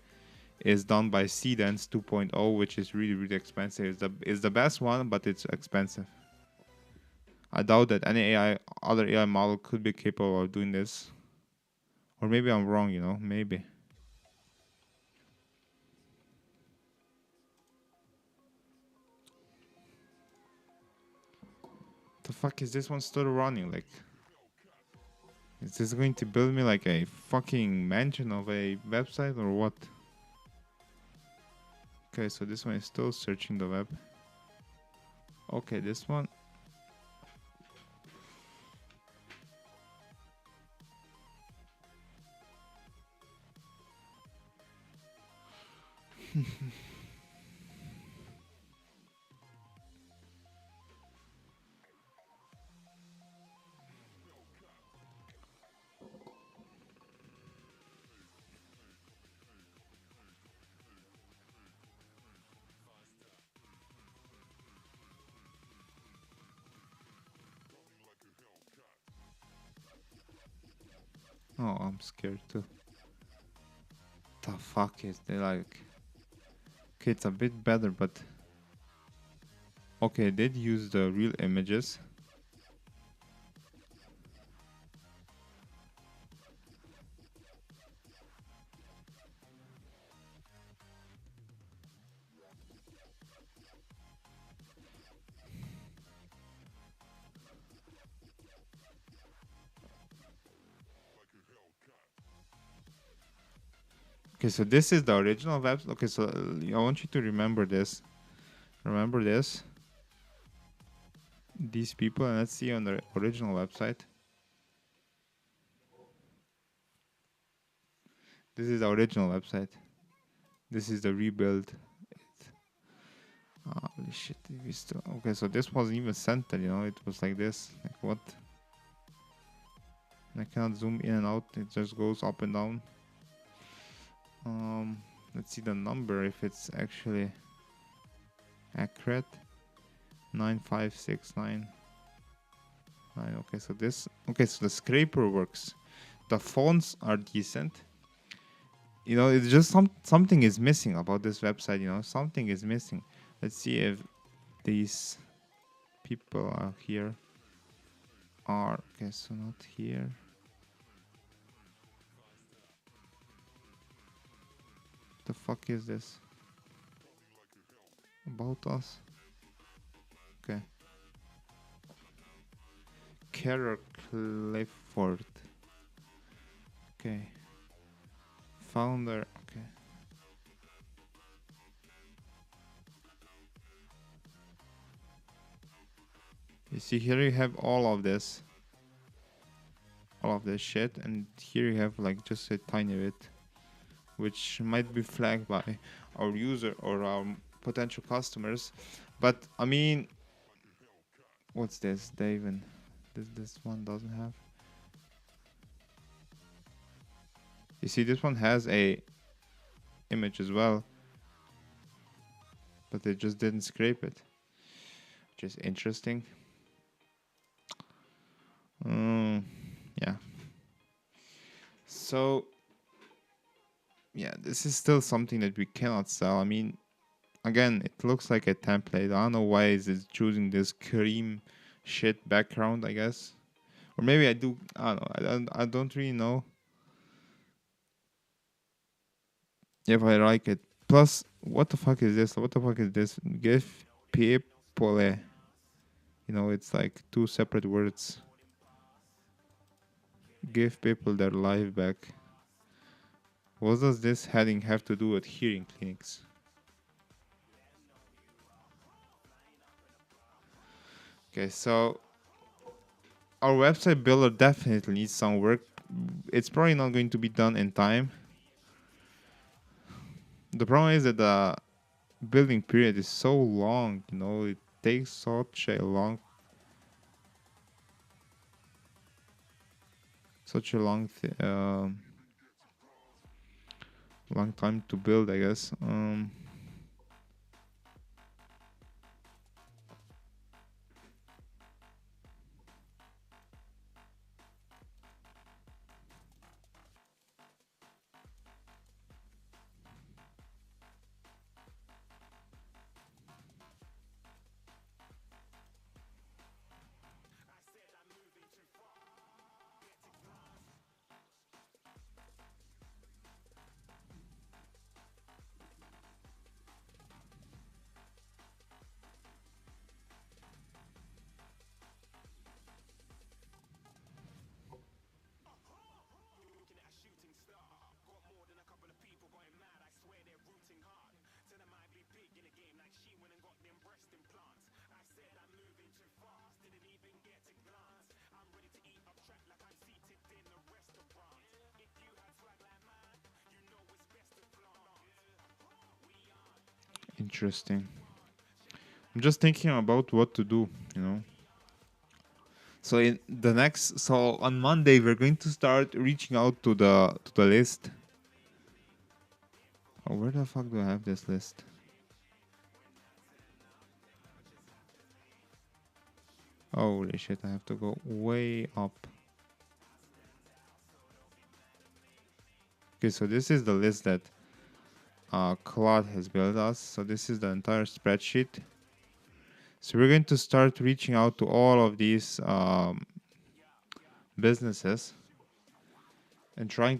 is done by Seedance 2.0, which is really expensive. It's the best one, but it's expensive. I doubt that any other AI model could be capable of doing this. Or maybe I'm wrong, you know, maybe. The fuck is this one still running? Like, is this going to build me like a fucking mansion of a website or what? Okay, so this one is still searching the web. Okay, this one. Oh, I'm scared too. The fuck is they like? Okay, it's a bit better, but okay, I did use the real images. Okay, so this is the original website. Okay, so I want you to remember this. Remember this. These people, and let's see on the original website. This is the original website. This is the rebuild. Holy shit, we still okay. So this wasn't even centered, you know. It was like this. Like what? I cannot zoom in and out. It just goes up and down. Let's see the number if it's actually accurate. 9569. Okay, so this. Okay, so the scraper works. The fonts are decent. You know, it's just something is missing about this website. You know, something is missing. Let's see if these people are here. Okay, so not here. The fuck is this? About us. Okay. Kara Clifford. Okay. Founder. Okay. You see, here you have all of this shit, and here you have like just a tiny bit, which might be flagged by our user or our potential customers. But I mean, what's this, David? This one doesn't have. You see, this one has a image as well, but they just didn't scrape it, which is interesting. Yeah. So yeah, this is still something that we cannot sell. I mean, again, it looks like a template. I don't know why is it choosing this cream shit background, I guess. Or maybe I do. I don't know. I don't really know if I like it. Plus, what the fuck is this? What the fuck is this? Give people a. It's like two separate words. Give people their life back. What does this heading have to do with hearing clinics? Okay, so our website builder definitely needs some work. It's probably not going to be done in time. The problem is that the building period is so long, it takes such a long time to build, I guess. Interesting. I'm just thinking about what to do. So on Monday we're going to start reaching out to the list. Oh, where the fuck do I have this list? Holy shit, I have to go way up. Okay, so this is the list that Claude has built us. So this is the entire spreadsheet. So we're going to start reaching out to all of these businesses and trying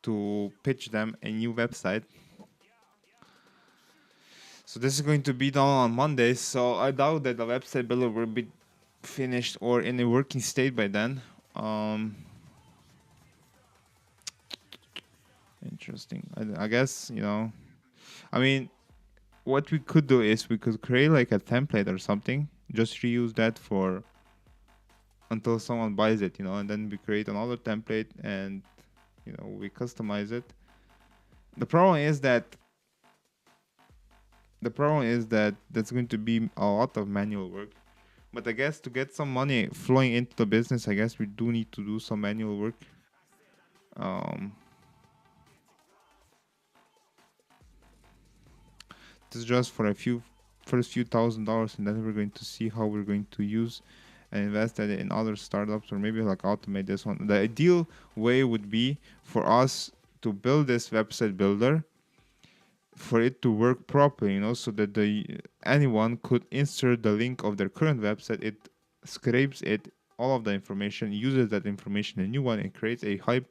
to pitch them a new website. So this is going to be done on Monday. So I doubt that the website builder will be finished or in a working state by then. Interesting. I guess I mean, what we could do is we could create like a template or something. Just reuse that for until someone buys it, and then we create another template and we customize it. The problem is that that's going to be a lot of manual work. But I guess to get some money flowing into the business, I guess we do need to do some manual work. This is just for first few $1,000, and then we're going to see how we're going to use and invest that in other startups, or maybe like automate this one. The ideal way would be for us to build this website builder, for it to work properly, so that anyone could insert the link of their current website. It scrapes all of the information, uses that information in a new one, and creates a high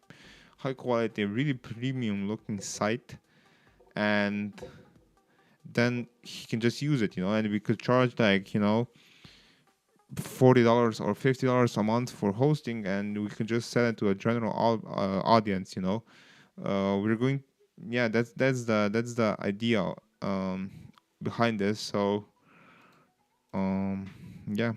quality, really premium looking site. And then he can just use it, and we could charge like, $40 or $50 a month for hosting, and we can just sell it to a general audience. We're going, yeah, that's the idea behind this. So um, yeah.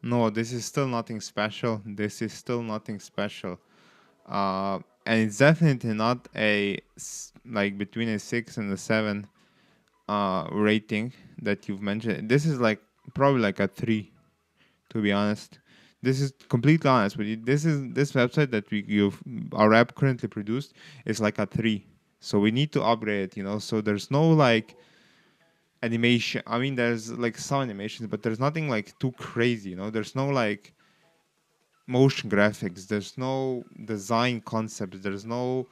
No, this is still nothing special. This is still nothing special. And it's definitely not like between a 6 and a 7 rating that you've mentioned. This is like probably like a 3, to be honest. This is completely honest with you. This website that our app currently produced is like a 3. So we need to upgrade it, so there's no like animation. I mean, there's like some animations, but there's nothing like too crazy, there's no like motion graphics, there's no design concepts, there's no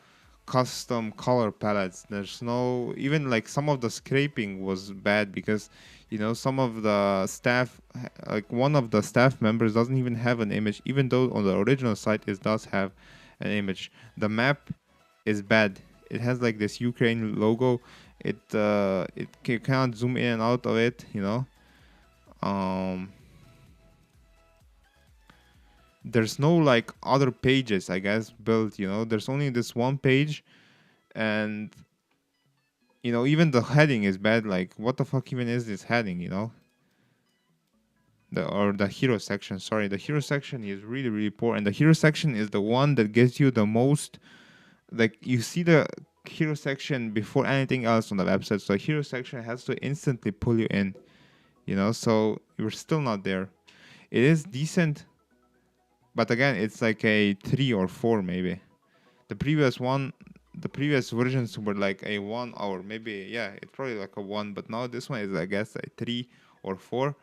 custom color palettes, there's no, even like some of the scraping was bad because some of the staff, like one of the staff members doesn't even have an image, even though on the original site it does have an image. The map is bad. It has like this Ukraine logo. You cannot zoom in and out of it, um there's no like other pages, I guess, built. There's only this one page, and even the heading is bad. Like, what the fuck even is this heading? The hero section. Sorry, the hero section is really really poor, and the hero section is the one that gives you the most. Like, you see the hero section before anything else on the website, so the hero section has to instantly pull you in. So you're still not there. It is decent, but again, it's like a 3 or 4 maybe. The previous one, the previous versions were like a 1 hour, maybe. Yeah, it's probably like a 1, but now this one is, I guess, a 3 or 4.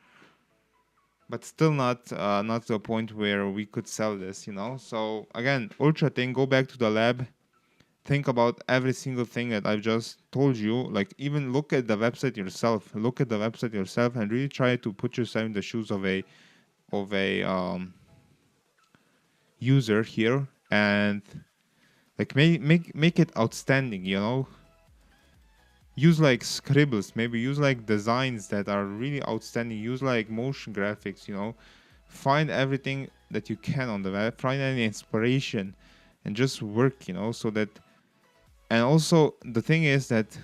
But still not to a point where we could sell this. So again, Ultra thing, go back to the lab, think about every single thing that I've just told you. Like, even look at the website yourself. Look at the website yourself and really try to put yourself in the shoes of a user here, and like make it outstanding. Use like scribbles, maybe use like designs that are really outstanding, use like motion graphics. Find everything that you can on the web, find any inspiration, and just work. So that, and also the thing is that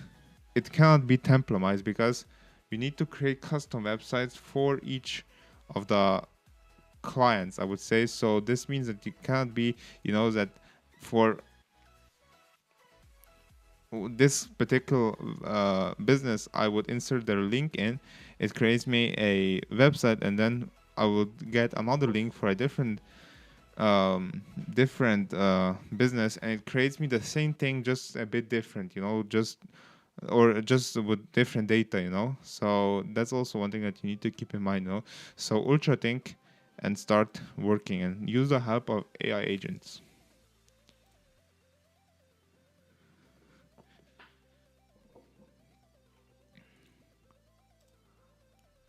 it cannot be templamized, because we need to create custom websites for each of the clients, I would say. So this means that you cannot be, that for this particular business, I would insert their link in. It creates me a website, and then I would get another link for a different business, and it creates me the same thing, just a bit different, just with different data. So that's also one thing that you need to keep in mind. So ultra think and start working and use the help of AI agents.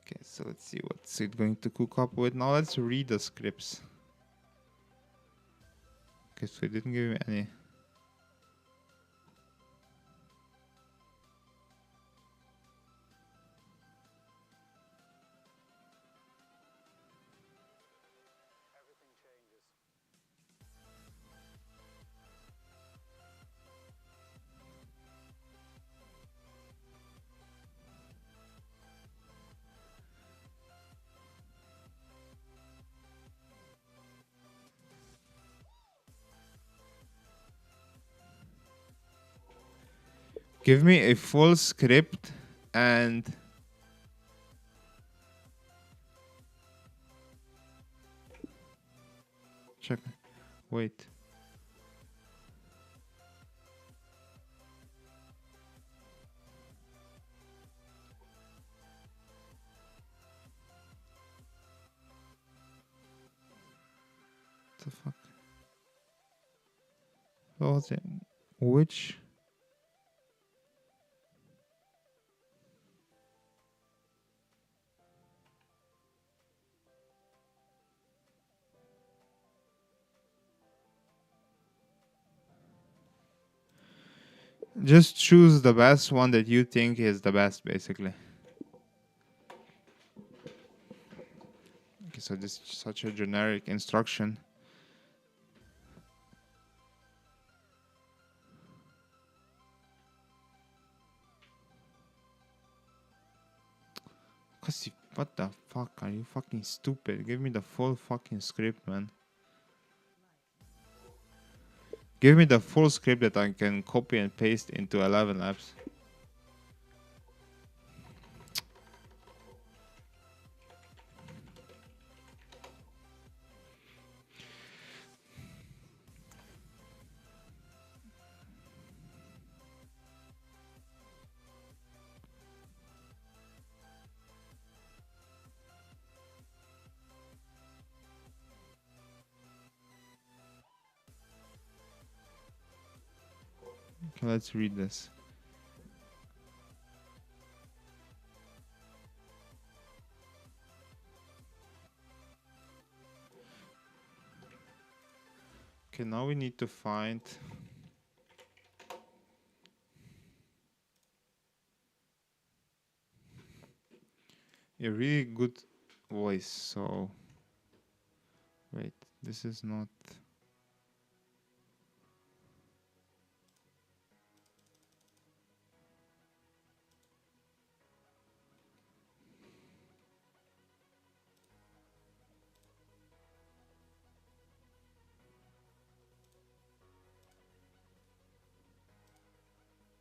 Okay, so let's see what's it going to cook up with. Now let's read the scripts. Okay, so it didn't give me any. Give me a full script and check. Wait. What the fuck? What was it? Which? Just choose the best one that you think is the best, basically. Okay, so this is such a generic instruction. What the fuck? Are you fucking stupid? Give me the full fucking script, man. Give me the full script that I can copy and paste into 11 Labs. Okay, let's read this. Okay, now we need to find a really good voice. So, wait, this is not.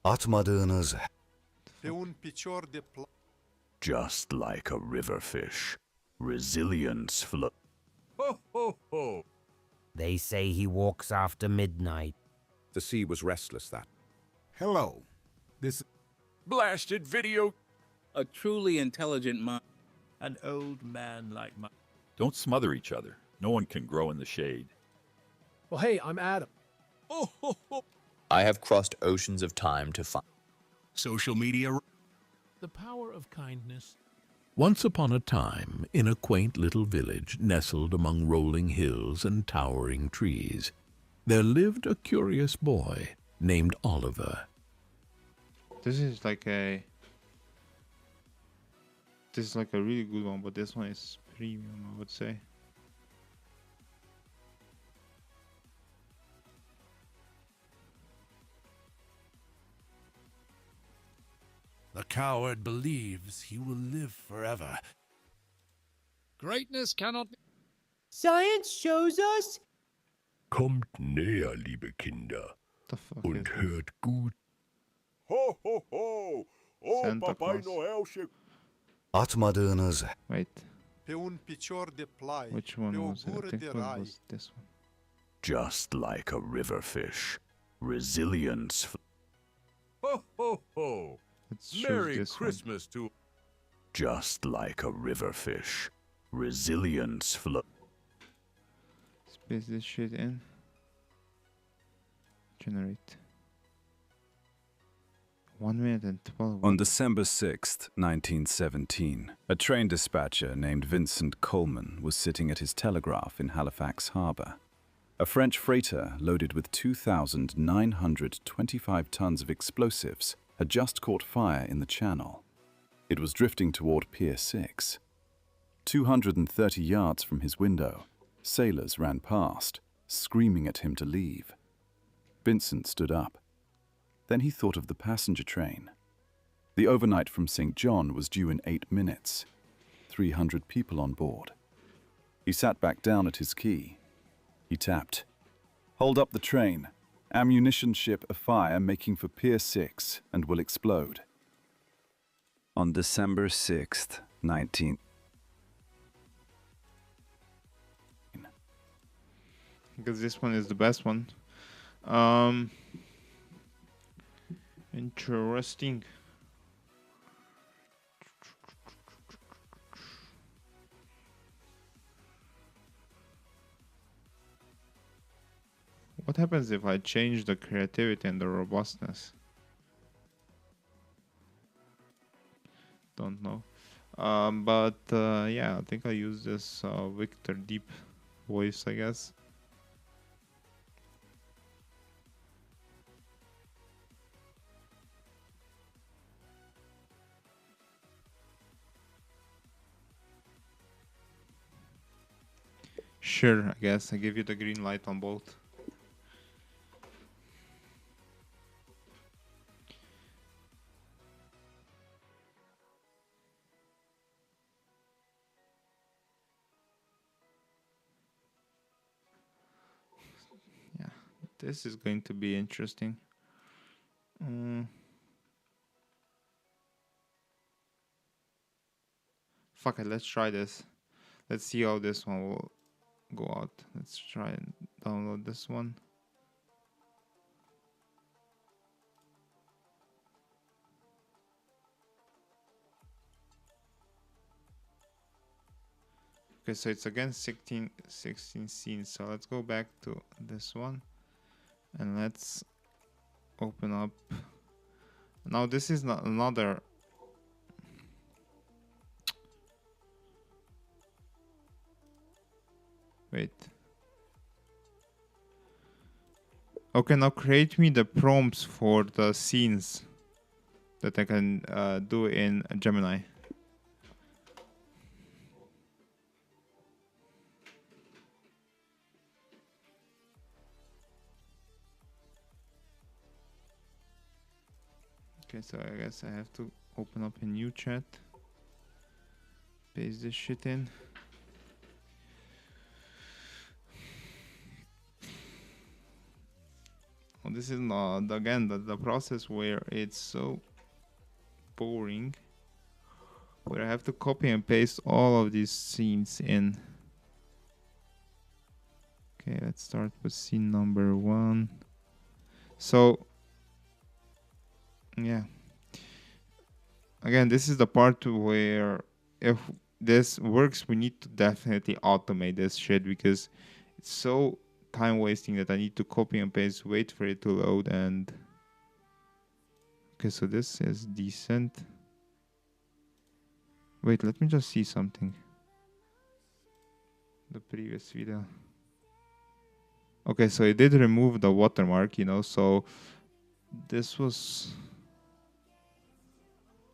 Atmadığınız Pe un picior de just like a river fish. Resilience flow. Ho, ho, ho! They say he walks after midnight. The sea was restless that. Hello. This Blasted video! A truly intelligent mind. An old man like my... Don't smother each other. No one can grow in the shade. Well, hey, I'm Adam. Oh, ho, ho! I have crossed oceans of time to find. social media. The power of kindness. Once upon a time, in a quaint little village nestled among rolling hills and towering trees, there lived a curious boy named Oliver. This is like a. This is like a really good one, but this one is premium, I would say. The coward believes he will live forever. Greatness cannot be... Science shows us. Kommt näher, liebe Kinder, The fuck und is this? hört gut. Ho, ho, ho! Oh, Santa Papai Claus. Noel chegou. Atmadığınız Wait, Pe un picior de plai. which one Pe o was it? I gură think de it rai. was this one. just like a river fish. Resilience flow. Ho, ho, ho! Let's choose Merry this Christmas to. Just like a river fish. Resilience flow. one. Space this shit in. Generate. 1 minute and 12. On December 6, 1917, a train dispatcher named Vincent Coleman was sitting at his telegraph in Halifax Harbour. A French freighter loaded with 2,925 tons of explosives had just caught fire in the channel. It was drifting toward Pier 6. 230 yards from his window, sailors ran past, screaming at him to leave. Vincent stood up. Then he thought of the passenger train. The overnight from St. John was due in 8 minutes. 300 people on board. He sat back down at his key. He tapped. Hold up the train. Ammunition ship afire making for Pier 6 and will explode. On December 6th, 19... Because this one is the best one. Interesting. What happens if I change the creativity and the robustness? Don't know. But yeah, I think I use this Victor Deep voice, I guess. Sure, I guess I give you the green light on both. Yeah, this is going to be interesting. Fuck it, let's try this. Let's see how this one will go out. Let's try and download this one. Okay, so it's again 16 scenes. So let's go back to this one and let's open up. Now this is not another. Wait. Okay, now create me the prompts for the scenes that I can do in Gemini. Okay, so I guess I have to open up a new chat. Paste this shit in. Oh, this is not, again, the process where it's so boring. Where I have to copy and paste all of these scenes in. Okay, let's start with scene number 1. So, yeah. Again, this is the part where if this works, we need to definitely automate this shit because it's so time wasting that I need to copy and paste, wait for it to load, and okay, so this is decent. Wait, let me just see something. The previous video. Okay, so it did remove the watermark, you know, so this was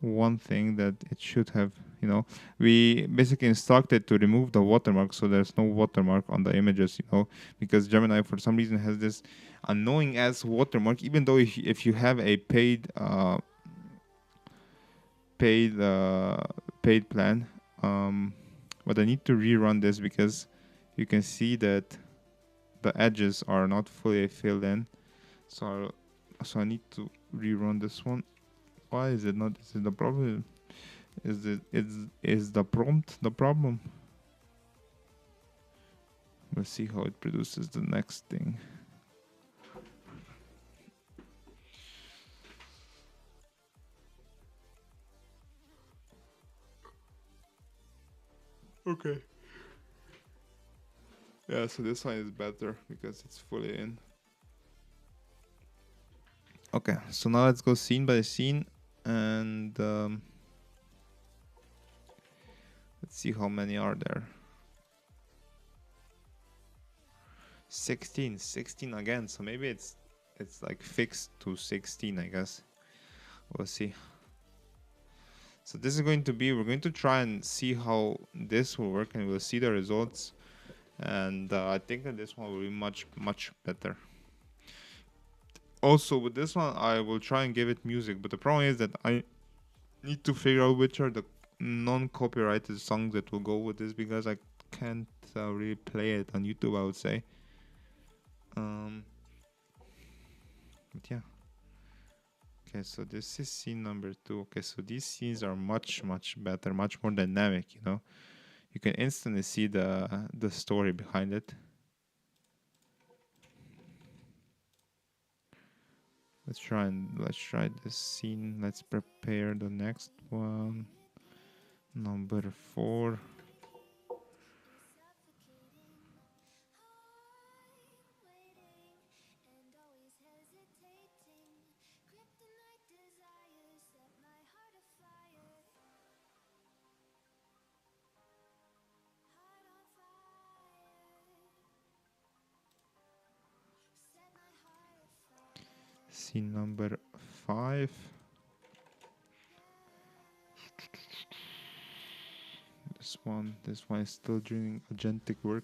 one thing that it should have, you know, we basically instructed to remove the watermark so there's no watermark on the images, you know, because Gemini for some reason has this annoying ass watermark, even though if you have a paid plan, but I need to rerun this because you can see that the edges are not fully filled in, so I need to rerun this one. Why is it not? Is it the problem? Is the prompt the problem? Let's see how it produces the next thing. Okay. Yeah, so this one is better because it's fully in. Okay, so now let's go scene by scene and let's see how many are there. 16 again, so maybe it's like fixed to 16, I guess. We'll see. So this is going to be, we're going to try and see how this will work and we'll see the results. And I think that this one will be much better. Also with this one I will try and give it music, but the problem is that I need to figure out which are the non-copyrighted songs that will go with this because I can't really play it on YouTube, I would say. But yeah. Okay, so this is scene number 2. Okay, so these scenes are much better, much more dynamic, you know. You can instantly see the story behind it. Let's try this scene. Let's prepare the next one. Number 4. Scene number 5. This one is still doing agentic work.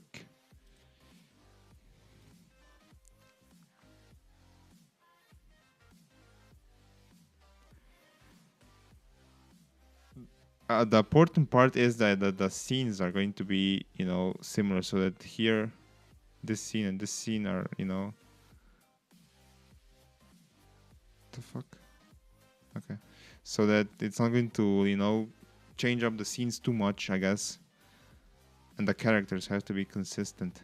The important part is that the scenes are going to be, you know, similar, so that here, this scene and this scene are, you know, the fuck? Okay, so that it's not going to, you know, change up the scenes too much, I guess, and the characters have to be consistent.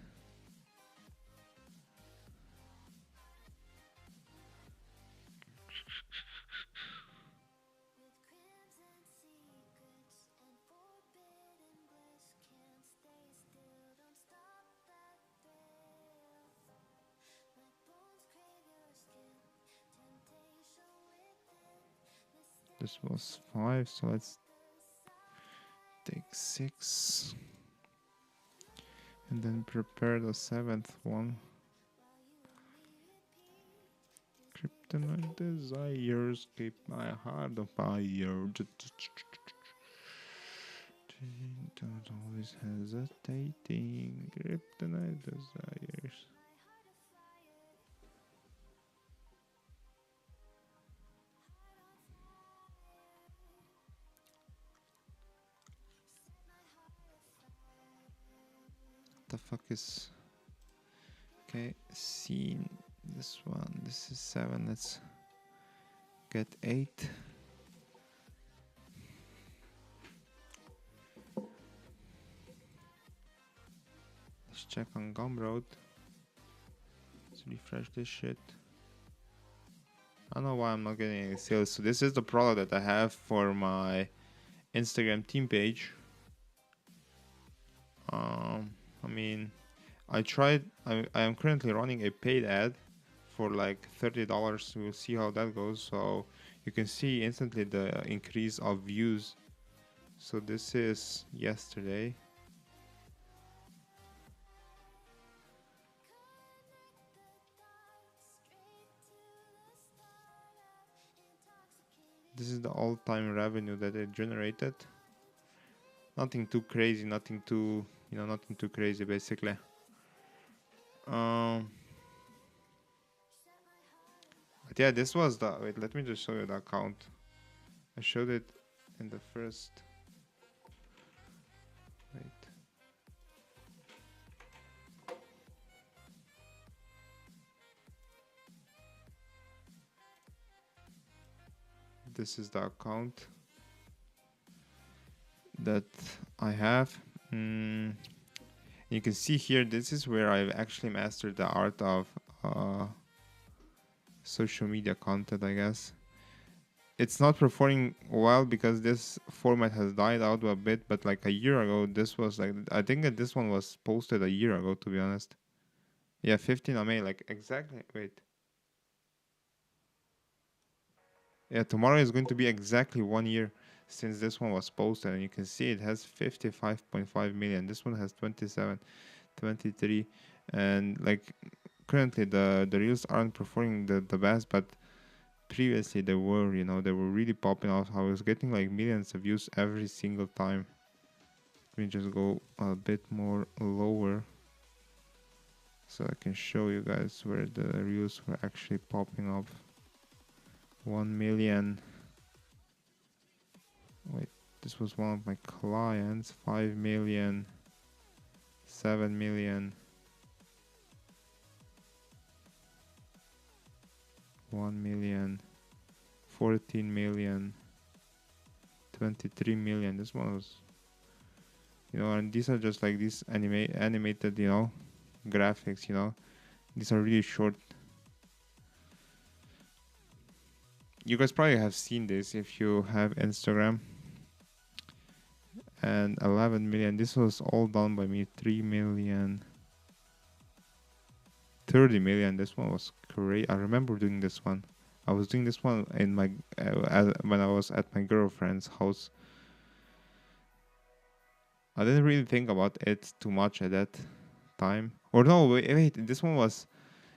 This was 5, so let's take 6 and then prepare the 7th one. Kryptonite desires keep my heart on fire. Don't always hesitating. Kryptonite desires. The fuck is okay? Scene this one. This is 7. Let's get 8. Let's check on Gumroad. Let's refresh this shit. I don't know why I'm not getting any sales. So this is the product that I have for my Instagram team page. I mean, I tried. I am currently running a paid ad for like $30. We'll see how that goes. So you can see instantly the increase of views. So this is yesterday. This is the all-time revenue that it generated. Nothing too crazy, nothing too, you know, nothing too crazy basically. But yeah, this was the, wait, let me just show you the account. I showed it in the first, wait. This is the account that I have. You can see here, this is where I've actually mastered the art of social media content, I guess. It's not performing well because this format has died out a bit, but like a year ago, this was like, I think that this one was posted a year ago, to be honest. Yeah, 15th of May, like exactly, wait. Yeah, tomorrow is going to be exactly 1 year since this one was posted, and you can see it has 55.5 million. This one has 27, 23, and like currently the reels aren't performing the best, but previously they were, you know, they were really popping off. I was getting like millions of views every single time. Let me just go a bit more lower so I can show you guys where the reels were actually popping up. 1 million. Wait, this was one of my clients. 5 million, 7 million, 1 million, 14 million, 23 million. This one was, you know, and these are just like these animated, you know, graphics, you know. These are really short. You guys probably have seen this if you have Instagram. And 11 million. This was all done by me. 3 million. 30 million. This one was great. I remember doing this one. I was doing this one in my when I was at my girlfriend's house. I didn't really think about it too much at that time. Or no, wait, this one was,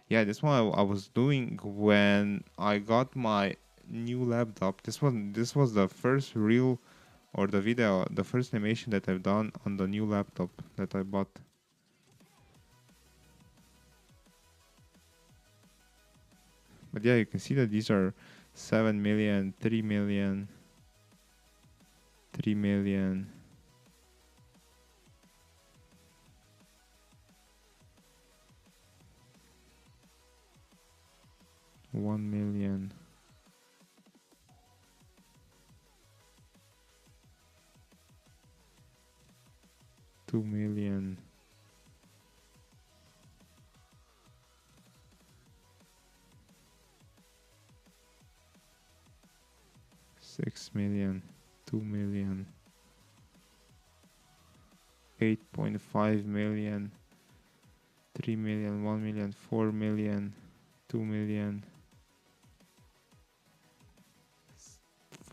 yeah, this one I was doing when I got my new laptop. This was the first reel or the first animation that I've done on the new laptop that I bought. But yeah, you can see that these are 7 million, 3 million, 3 million. $1 million. $2 million. $6 million. $2 million. 8.5 million. 3 million. 1 million. 4 million. 2 million.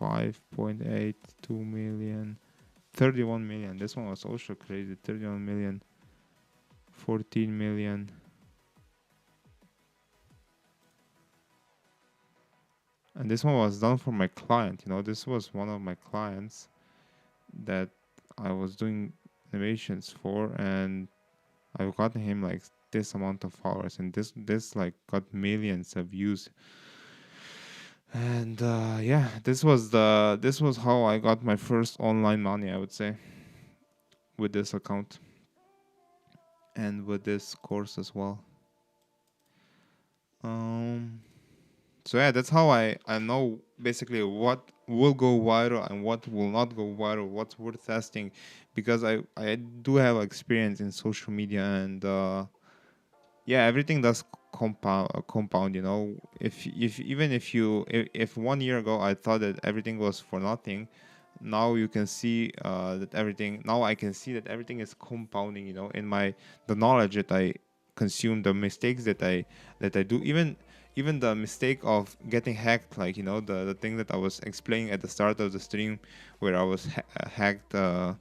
5.8. 2 million. 31 million. This one was also crazy. 31 million. 14 million. And this one was done for my client. You know, this was one of my clients that I was doing animations for, and I've gotten him like this amount of followers, and this like got millions of views. And yeah, this was how I got my first online money, I would say, with this account and with this course as well. So yeah, that's how I know basically what will go viral and what will not go viral, what's worth testing, because I do have experience in social media, and yeah, everything does compound, you know. If 1 year ago I thought that everything was for nothing, now you can see now I can see that everything is compounding, you know, in the knowledge that I consume, the mistakes that I do, even the mistake of getting hacked, like, you know, the thing that I was explaining at the start of the stream, where I was hacked 3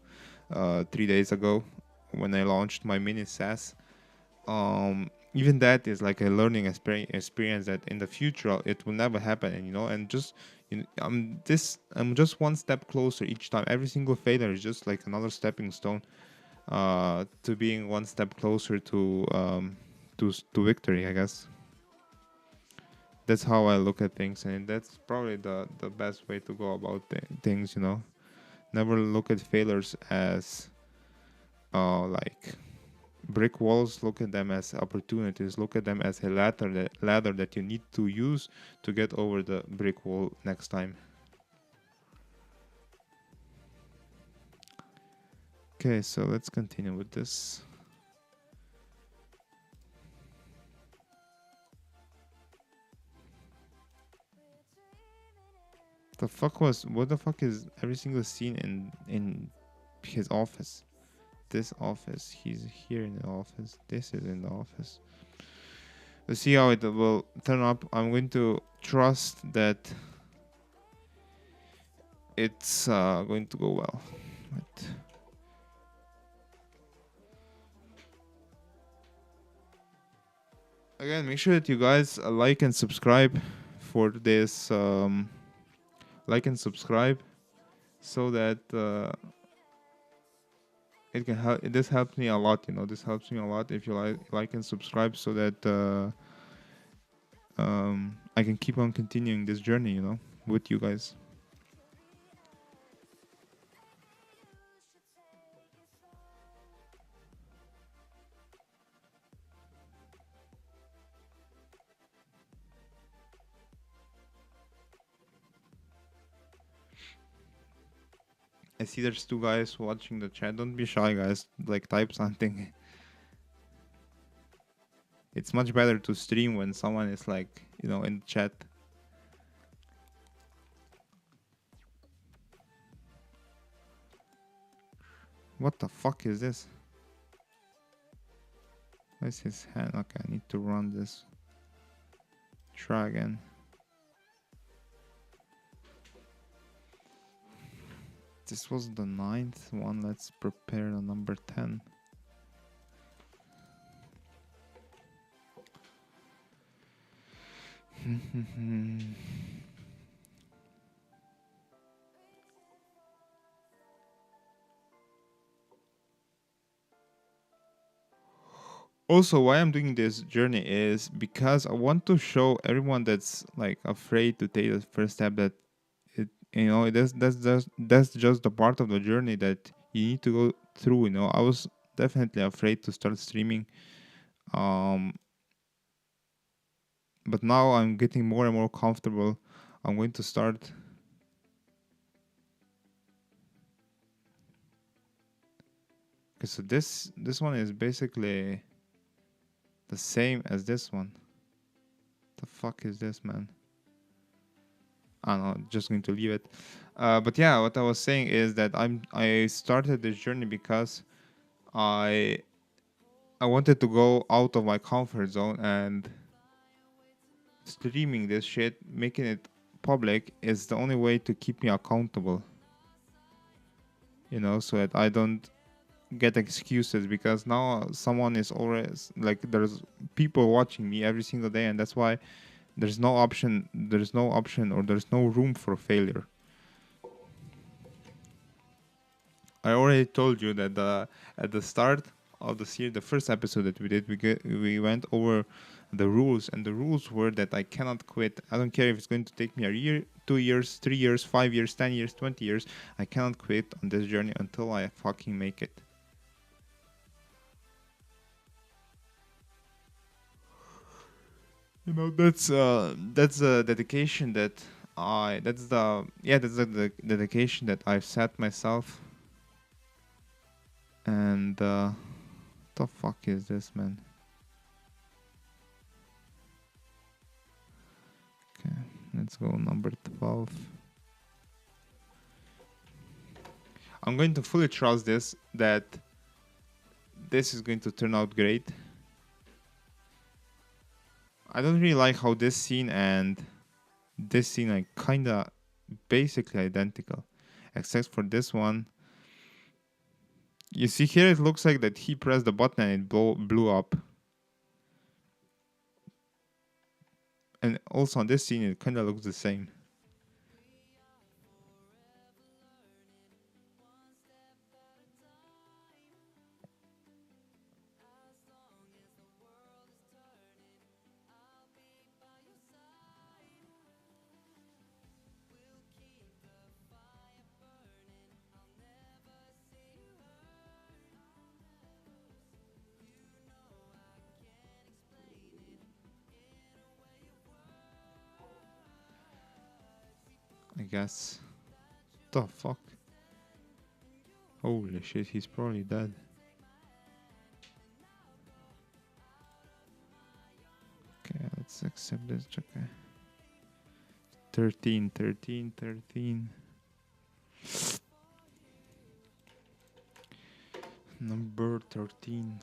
days ago when I launched my mini SaaS. Even that is like a learning experience that in the future it will never happen. And, you know, and just, you know, I'm just one step closer each time. Every single failure is just like another stepping stone to being one step closer to victory, I guess. That's how I look at things, and that's probably the best way to go about things, you know. Never look at failures as like brick walls. Look at them as opportunities. Look at them as a ladder that you need to use to get over the brick wall next time. Okay, so let's continue with this. What the fuck is every single scene in his office? This office, he's here in the office, this is in the office. Let's see how it will turn up. I'm going to trust that it's going to go well. But again, make sure that you guys like and subscribe for this. Like and subscribe so that it can help. This helps me a lot, you know. This helps me a lot if you like and subscribe, so that I can keep on continuing this journey, you know, with you guys. I see there's 2 guys watching the chat. Don't be shy, guys. Like, type something. It's much better to stream when someone is, like, you know, in the chat. What the fuck is this? Where's his hand? Okay, I need to run this. Try again. This was the 9th one. Let's prepare the number 10. Also, why I'm doing this journey is because I want to show everyone that's like afraid to take the first step that it, you know, that's just the part of the journey that you need to go through. You know, I was definitely afraid to start streaming, um, but now I'm getting more and more comfortable. I'm going to start. Okay, so this one is basically the same as this one. The fuck is this, man? I don't know, just going to leave it. But yeah, what I was saying is that I started this journey because I wanted to go out of my comfort zone, and streaming this shit, making it public is the only way to keep me accountable. You know, so that I don't get excuses, because now someone is always like, there's people watching me every single day, and that's why there's no option or there's no room for failure. I already told you that at the start of the series, the first episode that we did, we went over the rules, and the rules were that I cannot quit. I don't care if it's going to take me a year, 2 years, 3 years, 5 years, 10 years, 20 years. I cannot quit on this journey until I fucking make it. You know, that's the dedication that that's the dedication that I've set myself. And the fuck is this, man? Okay, let's go number 12. I'm going to fully trust that this is going to turn out great. I don't really like how this scene and this scene are kinda basically identical, except for this one. You see here, it looks like that he pressed the button and it blew up. And also on this scene, it kinda looks the same. I guess. The fuck? Holy shit, he's probably dead. Okay, let's accept this. Okay. 13. Number 13.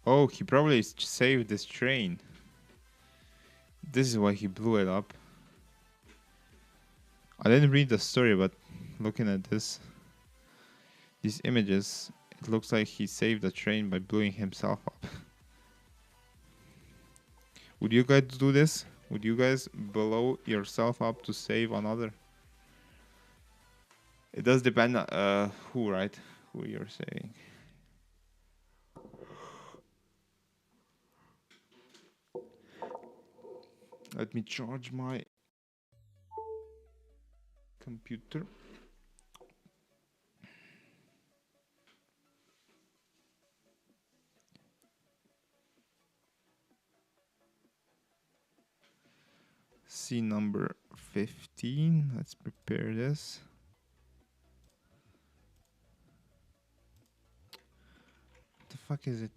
Oh, he probably saved this train. This is why he blew it up. I didn't read the story, but looking at these images, it looks like he saved the train by blowing himself up. Would you guys do this? Would you guys blow yourself up to save another? It does depend on who, right? Who you're saving. Let me charge my computer. Scene number 15. Let's prepare this. fuck is it?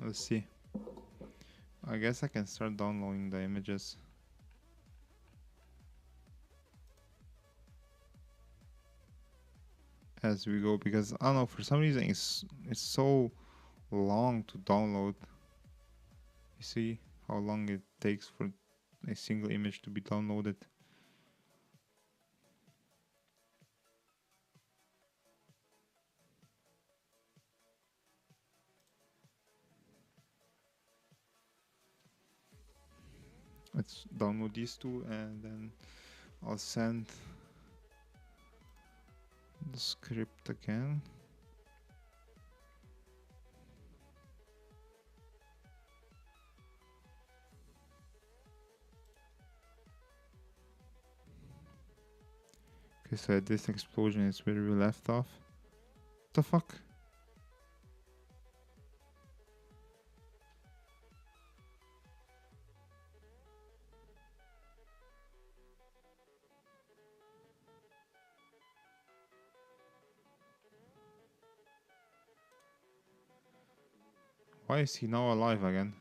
Let's see. I guess I can start downloading the images. As we go, because I don't know, for some reason it's so long to download. You see how long it takes for a single image to be downloaded. Let's download these two and then I'll send the script again. Okay, so this explosion is where we left off. What the fuck? Why is he now alive again?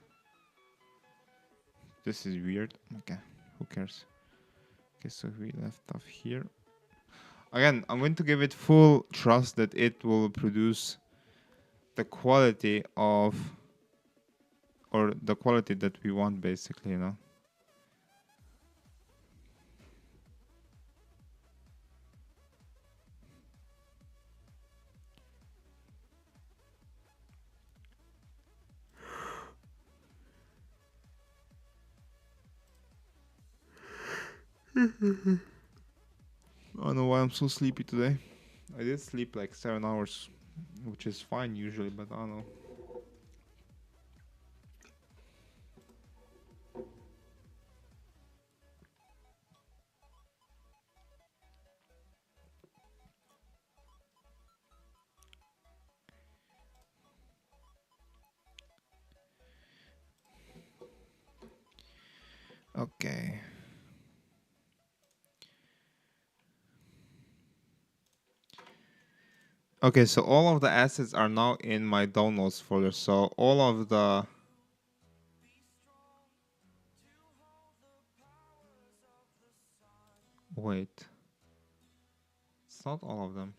This is weird. Okay, who cares? Okay, so we left off here. Again, I'm going to give it full trust that it will produce the quality of, or the quality that we want, basically, you know. I don't know why I'm so sleepy today. I did sleep like 7 hours, which is fine usually, but I don't know. Okay. Okay, so all of the assets are now in my downloads folder. So all of the wait. It's not all of them.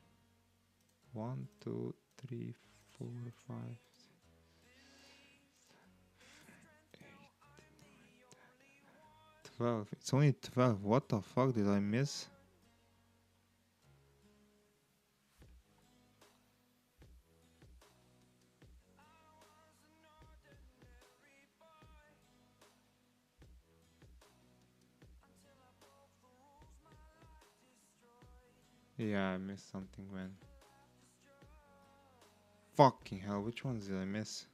1, 2, 3, 4, 5, 12. It's only 12. What the fuck did I miss? Yeah, I missed something, man. Fucking hell, which ones did I miss?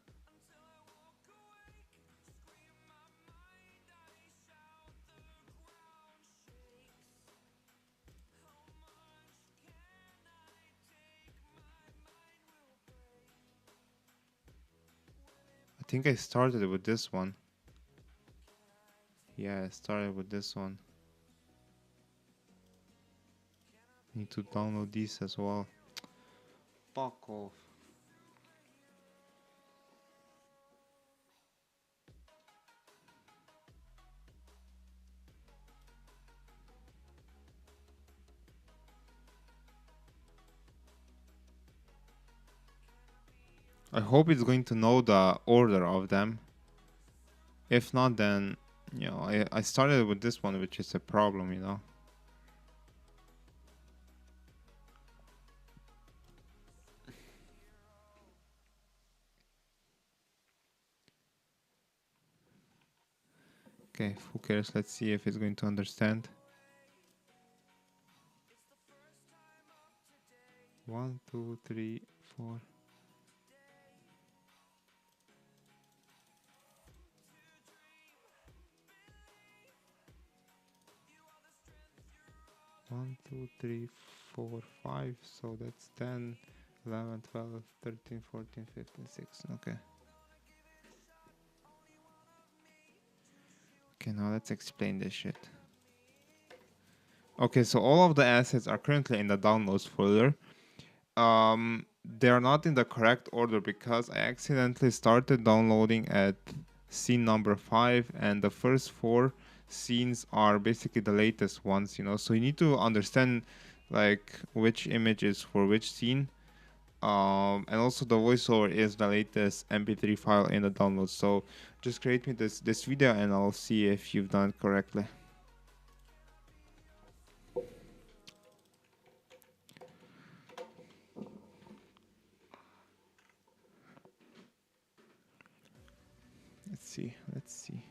I think I started with this one. Yeah, I started with this one. Need to download these as well. Fuck off. I hope it's going to know the order of them. If not, then, you know, I started with this one, which is a problem, you know. Okay, who cares? Let's see if it's going to understand. 1, 2, 3, 4. One, 2, 3, 4, 5. So that's 10, 11, 12, 13, 14, 15, 16. Okay. Okay, now let's explain this shit. Okay, so all of the assets are currently in the downloads folder. They are not in the correct order because I accidentally started downloading at scene number 5, and the first 4 scenes are basically the latest ones, you know. So you need to understand like which image is for which scene. And also the voiceover is the latest MP3 file in the download. So just create me this video and I'll see if you've done it correctly. Let's see.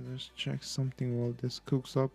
Let's check something while this cooks up.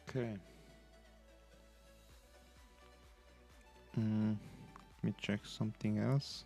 Okay. Let me check something else.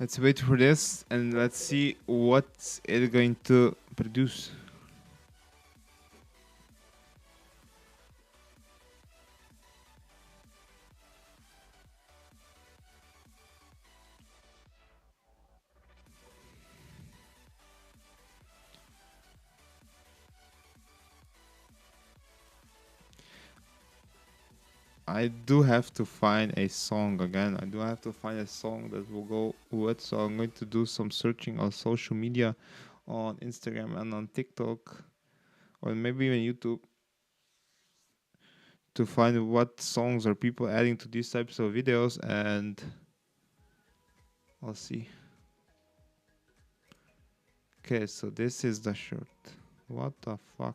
Let's wait for this and let's see what it's going to produce. I do have to find a song again. I do have to find a song that will go with. So I'm going to do some searching on social media, on Instagram and on TikTok, or maybe even YouTube, to find what songs are people adding to these types of videos, and I'll see. Okay, so this is the shirt. What the fuck?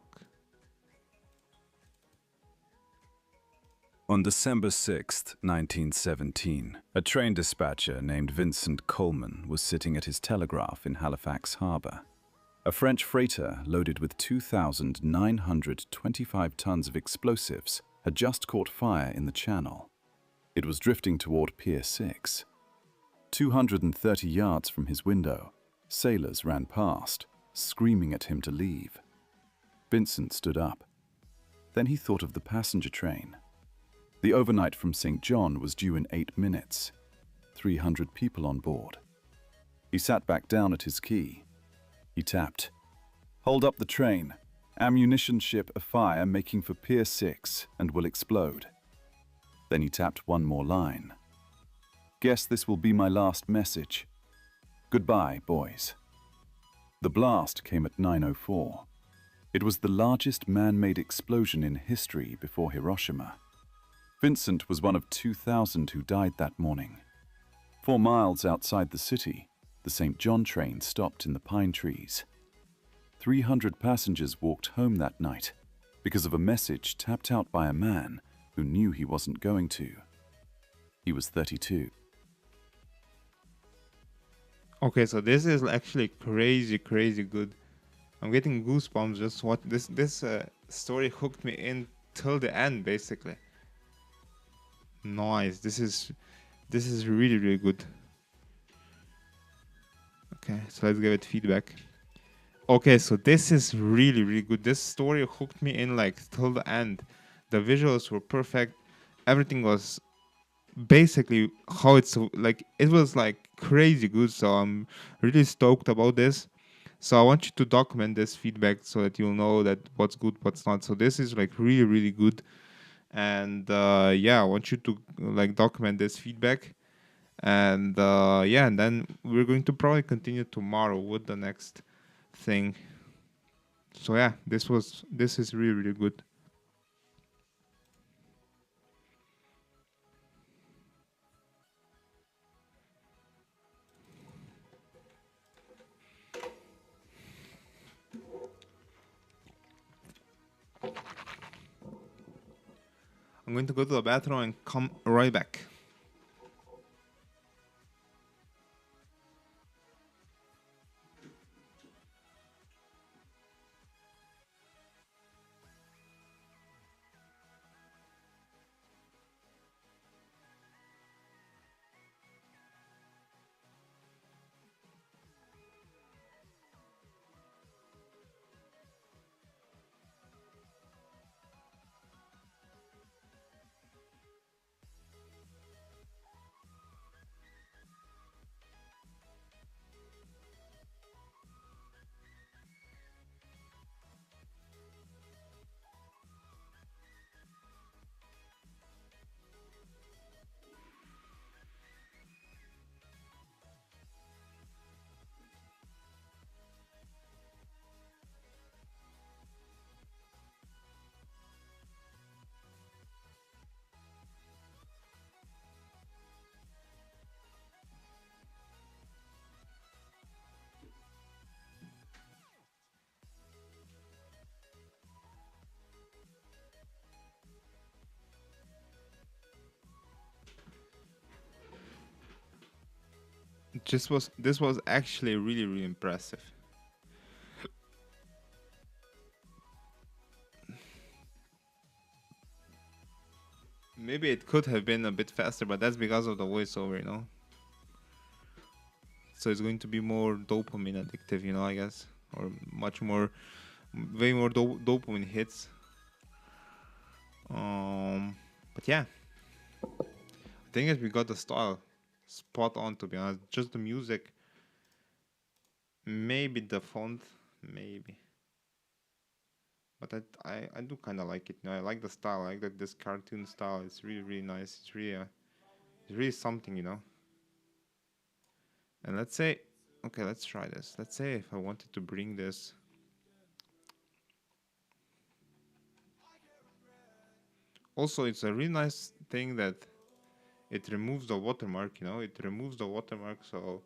On December 6, 1917, a train dispatcher named Vincent Coleman was sitting at his telegraph in Halifax Harbour. A French freighter loaded with 2,925 tons of explosives had just caught fire in the channel. It was drifting toward Pier 6. 230 yards from his window, sailors ran past, screaming at him to leave. Vincent stood up. Then he thought of the passenger train. The overnight from St. John was due in 8 minutes. 300 people on board. He sat back down at his key. He tapped. "Hold up the train. Ammunition ship afire making for Pier 6 and will explode." Then he tapped one more line. "Guess this will be my last message. Goodbye, boys." The blast came at 9:04. It was the largest man-made explosion in history before Hiroshima. Vincent was one of 2,000 who died that morning. 4 miles outside the city, the St. John train stopped in the pine trees. 300 passengers walked home that night because of a message tapped out by a man who knew he wasn't going to. He was 32. Okay, so this is actually crazy good. I'm getting goosebumps just what this story hooked me in till the end, basically. Nice. This is really good. Okay, so let's give it feedback. Okay, so this is really good. This story hooked me in like till the end. The visuals were perfect. Everything was basically how it's like. It was like crazy good. So I'm really stoked about this. So I want you to document this feedback so that you'll know that what's good, what's not. So this is like really good. And yeah, I want you to like document this feedback. And yeah, and then we're going to probably continue tomorrow with the next thing. So yeah, this is really good. I'm going to go to the bathroom and come right back. This was actually really impressive. Maybe it could have been a bit faster, but that's because of the voiceover, you know. So it's going to be more dopamine addictive, you know, I guess, or much more, way more dopamine hits. But yeah, I think that we got the style spot on, to be honest. Just the music, maybe the font, maybe. But I do kind of like it. You know, I like the style. I like that this cartoon style. It's really nice. It's really something, you know. And let's say, okay, let's try this. Let's say if I wanted to bring this. Also, it's a really nice thing that it removes the watermark, you know. It removes the watermark, so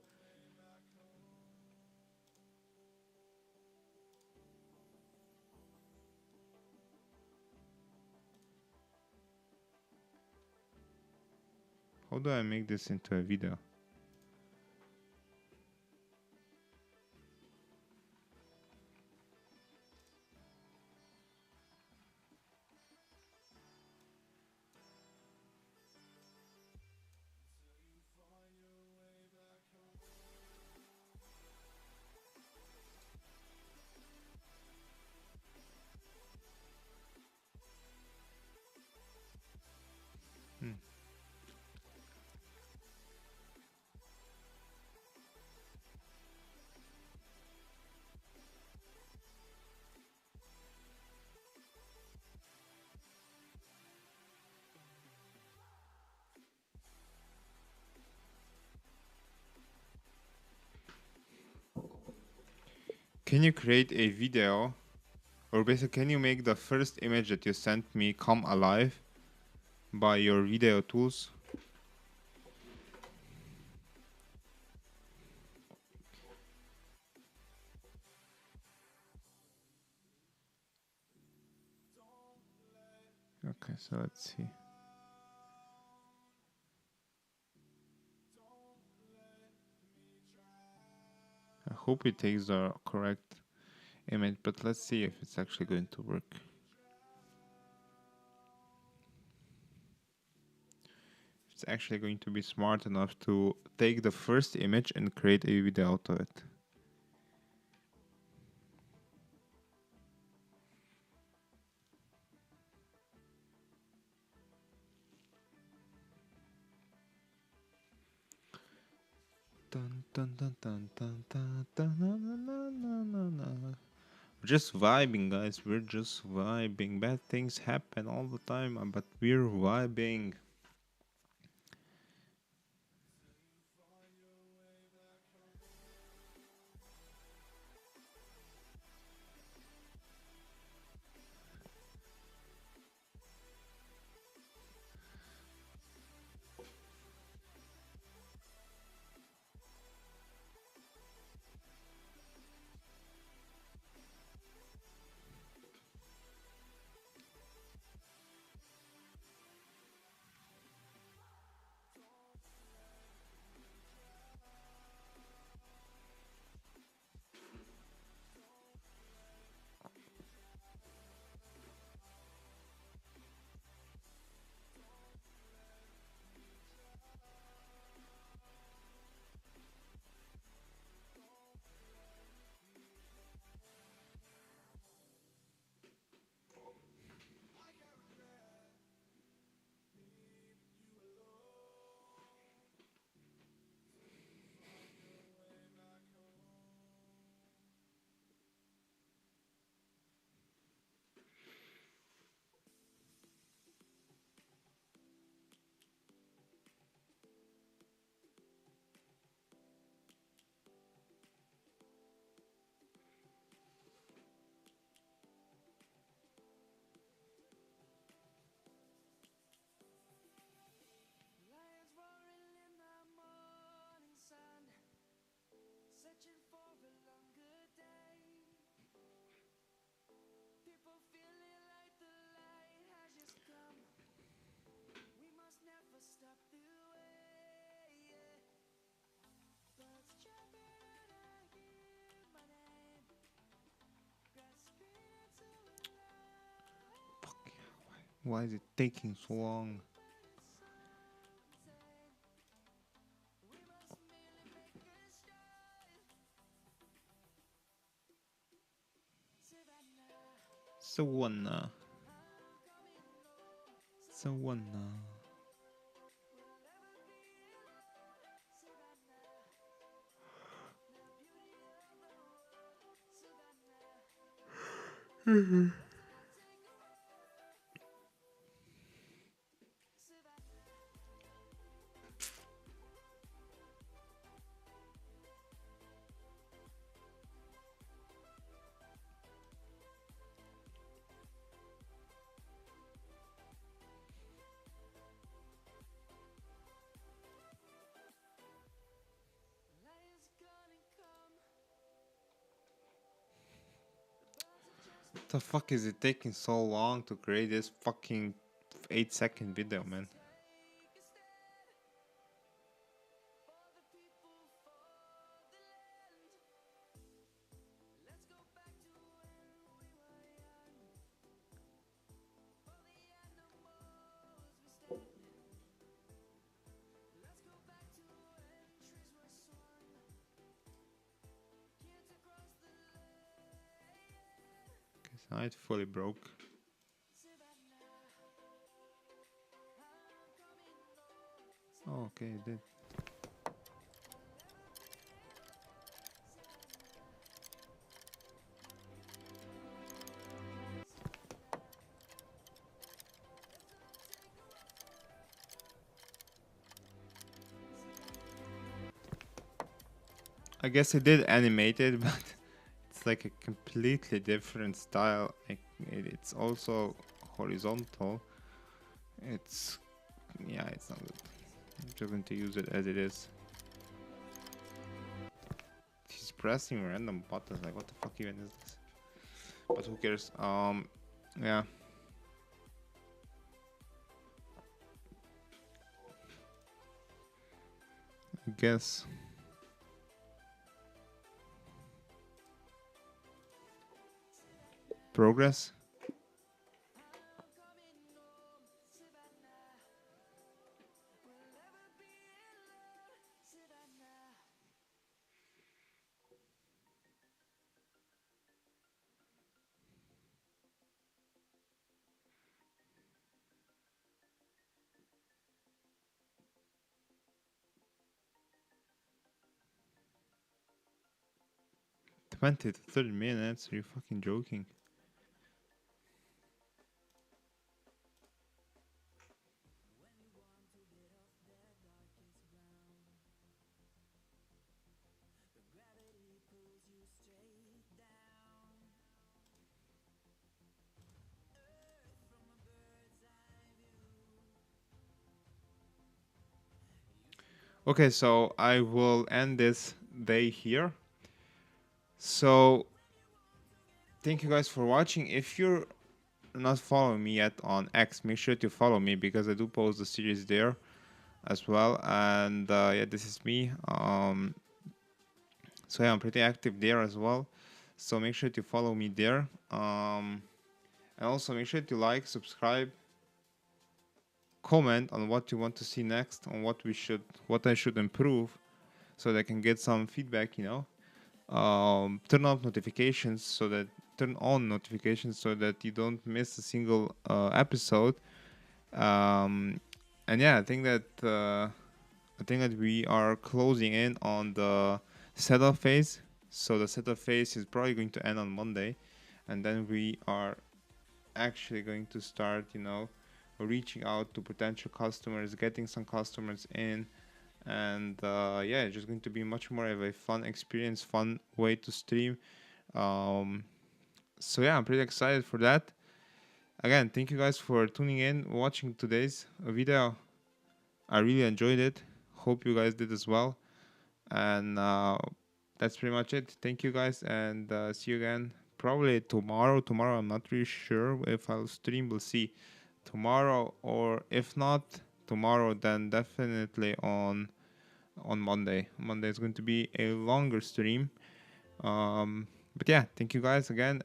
how do I make this into a video? can you create a video, or basically can you make the first image that you sent me come alive by your video tools? Okay, so let's see. I hope it takes the correct image, but let's see if it's actually going to work. It's actually going to be smart enough to take the first image and create a video out of it. Dun, dun, dun, dun, dun, dun, dun, na, na, na, na, na. We're just vibing, guys. We're just vibing. Bad things happen all the time, but we're vibing. Why is it taking so long? Savannah. Savannah. What the fuck is it taking so long to create this fucking 8-second video, man? Now it fully broke. Oh, okay, it did. I guess it did animate it, but it's like a completely different style. It's also horizontal. It's yeah, it's not good. I'm just going to use it as it is. He's pressing random buttons, like what the fuck even is this? But who cares? Yeah. I guess. Progress. To 30 minutes? Are you fucking joking? Okay, so I will end this day here. So thank you guys for watching. If you're not following me yet on X, make sure to follow me because I do post the series there as well. And yeah, this is me. So yeah, I'm pretty active there as well. So make sure to follow me there. And also make sure to like, subscribe, comment on what you want to see next, on what I should improve, so that I can get some feedback. You know, turn on notifications so that you don't miss a single episode. And yeah, I think that we are closing in on the setup phase. So the setup phase is probably going to end on Monday, and then we are actually going to start, you know, reaching out to potential customers, getting some customers in, and yeah, it's just going to be much more of a fun experience, fun way to stream. So yeah, I'm pretty excited for that. Again, thank you guys for tuning in, watching today's video. I really enjoyed it. Hope you guys did as well. And that's pretty much it. Thank you guys, and see you again probably tomorrow. Tomorrow, I'm not really sure if I'll stream. We'll see tomorrow, or if not tomorrow, then definitely on Monday. Monday is going to be a longer stream. But yeah, thank you guys again.